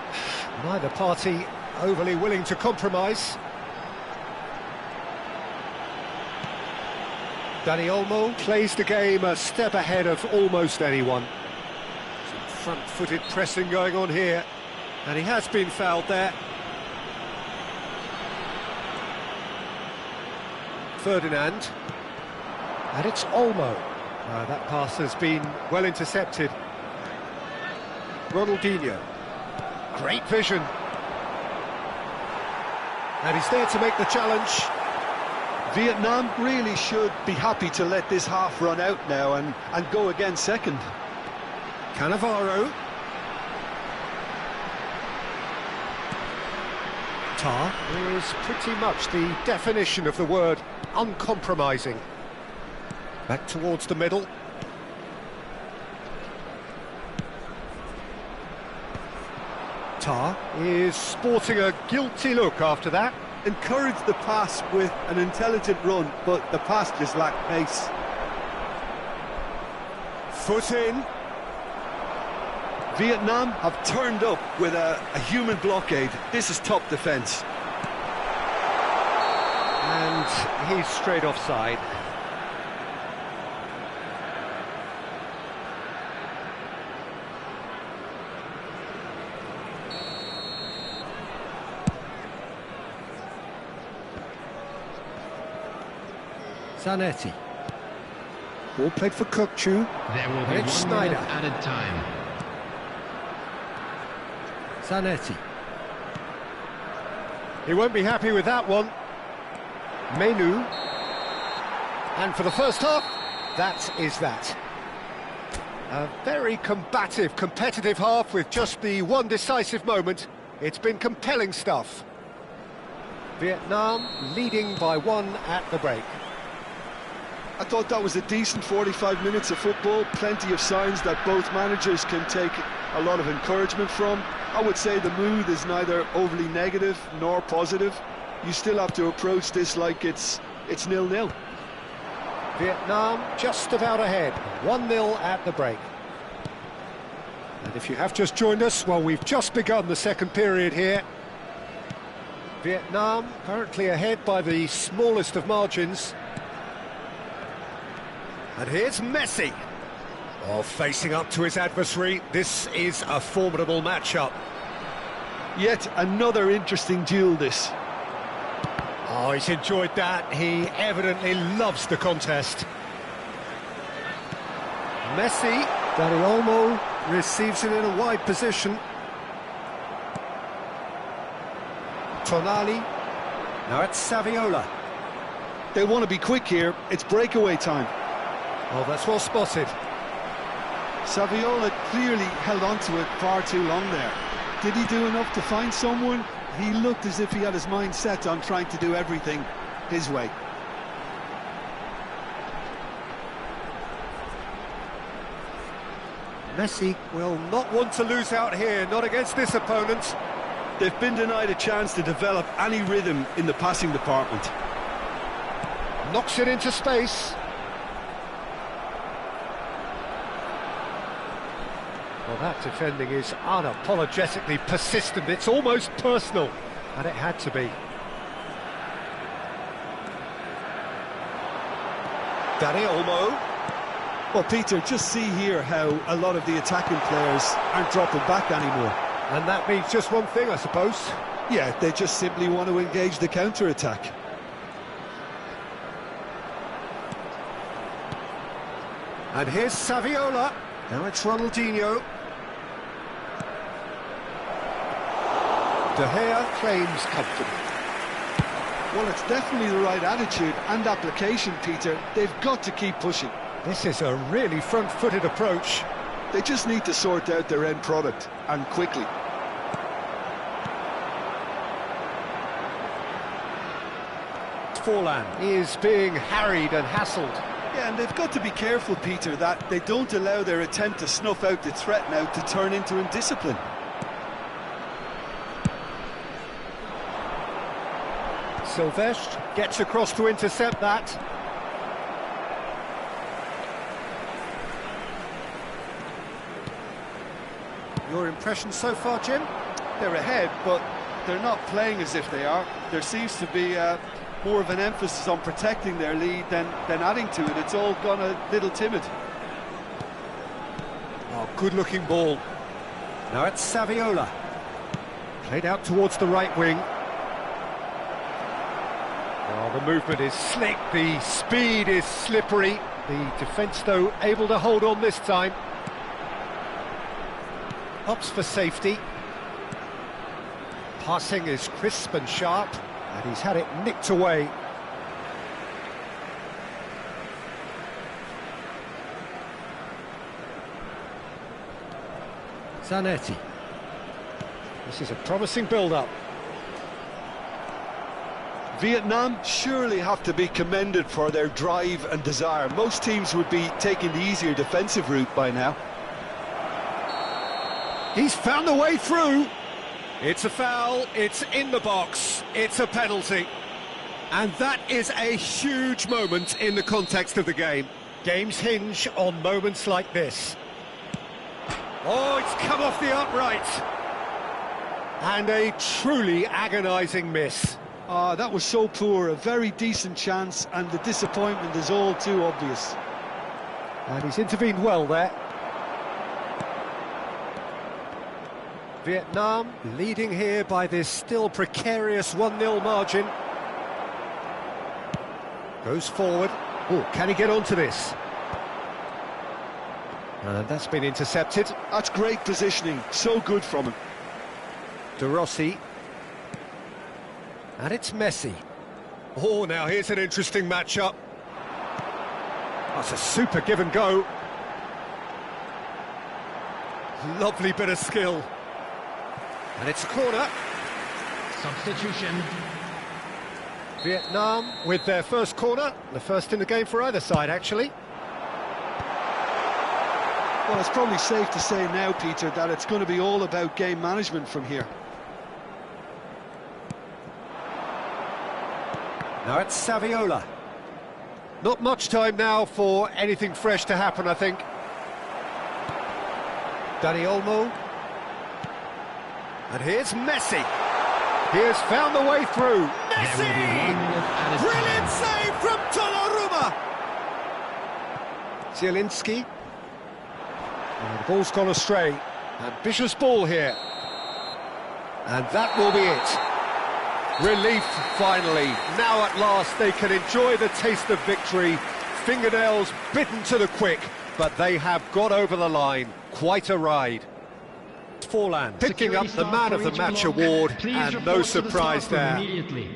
Neither party overly willing to compromise. Dani Olmo plays the game a step ahead of almost anyone. Some front-footed pressing going on here. And he has been fouled there. Ferdinand. And it's Olmo. That pass has been well intercepted. Ronaldinho. Great vision. And he's there to make the challenge. Vietnam really should be happy to let this half run out now and go again second. Cannavaro. Tar is pretty much the definition of the word uncompromising. Back towards the middle. Tar is sporting a guilty look after that. Encouraged the pass with an intelligent run, but the pass just lacked pace. Foot in. Vietnam have turned up with a human blockade. This is top defence. And he's straight offside. Zanetti. Ball played for Kokchu. There will be 1 minute added time. Zanetti. He won't be happy with that one. Menu. And for the first half, that is that. A very combative, competitive half with just the one decisive moment. It's been compelling stuff. Vietnam leading by 1 at the break. I thought that was a decent 45 minutes of football, plenty of signs that both managers can take a lot of encouragement from. I would say the mood is neither overly negative nor positive. You still have to approach this like it's 0-0. Vietnam just about ahead, 1-0 at the break. And if you have just joined us, well, we've just begun the second period here. Vietnam currently ahead by the smallest of margins. And here's Messi. Oh, facing up to his adversary, this is a formidable matchup. Yet another interesting duel, this. Oh, he's enjoyed that. He evidently loves the contest. Messi, Dani Olmo receives it in a wide position. Tonali, now it's Saviola. They want to be quick here, it's breakaway time. Oh, that's well spotted. Saviola clearly held on to it far too long there. Did he do enough to find someone? He looked as if he had his mind set on trying to do everything his way. Messi will not want to lose out here, not against this opponent. They've been denied a chance to develop any rhythm in the passing department. Knocks it into space. Well, that defending is unapologetically persistent. It's almost personal, and it had to be. Dani Olmo. Well, Peter, just see here how a lot of the attacking players aren't dropping back anymore. And that means just one thing, I suppose. Yeah, they just simply want to engage the counter-attack. And here's Saviola. Now it's Ronaldinho. De Gea claims comfortably. Well, it's definitely the right attitude and application, Peter. They've got to keep pushing. This is a really front-footed approach. They just need to sort out their end product, and quickly. Forlan is being harried and hassled. Yeah, and they've got to be careful, Peter, that they don't allow their attempt to snuff out the threat now to turn into indiscipline. Silvestre gets across to intercept that. Your impression so far, Jim? They're ahead, but they're not playing as if they are. There seems to be more of an emphasis on protecting their lead than adding to it. It's all gone a little timid. Oh, good-looking ball. Now it's Saviola. Played out towards the right wing. Oh, the movement is slick, the speed is slippery. The defence, though, able to hold on this time. Opts for safety. Passing is crisp and sharp, and he's had it nicked away. Zanetti. This is a promising build-up. Vietnam surely have to be commended for their drive and desire. Most teams would be taking the easier defensive route by now. He's found a way through. It's a foul, it's in the box, it's a penalty. And that is a huge moment in the context of the game. Games hinge on moments like this. Oh, it's come off the upright. And a truly agonising miss. That was so poor, a very decent chance, and the disappointment is all too obvious. And he's intervened well there. Vietnam leading here by this still precarious 1-0 margin. Goes forward. Oh, can he get onto this? And that's been intercepted. That's great positioning, so good from him. De Rossi. And it's Messi. Oh, now here's an interesting matchup. That's a super give and go. Lovely bit of skill. And it's a corner. Substitution. Vietnam with their first corner, the first in the game for either side, actually. Well, it's probably safe to say now, Peter, that it's going to be all about game management from here. Now it's Saviola. Not much time now for anything fresh to happen, I think. Dani Olmo. And here's Messi. He has found the way through. Messi! Brilliant save from Donnarumma! Zielinski. And the ball's gone astray. Ambitious ball here. And that will be it. Relief, finally. Now at last they can enjoy the taste of victory. Fingernails bitten to the quick, but they have got over the line. Quite a ride. Forlan picking up the Man of the Match award, and no surprise there. Immediately.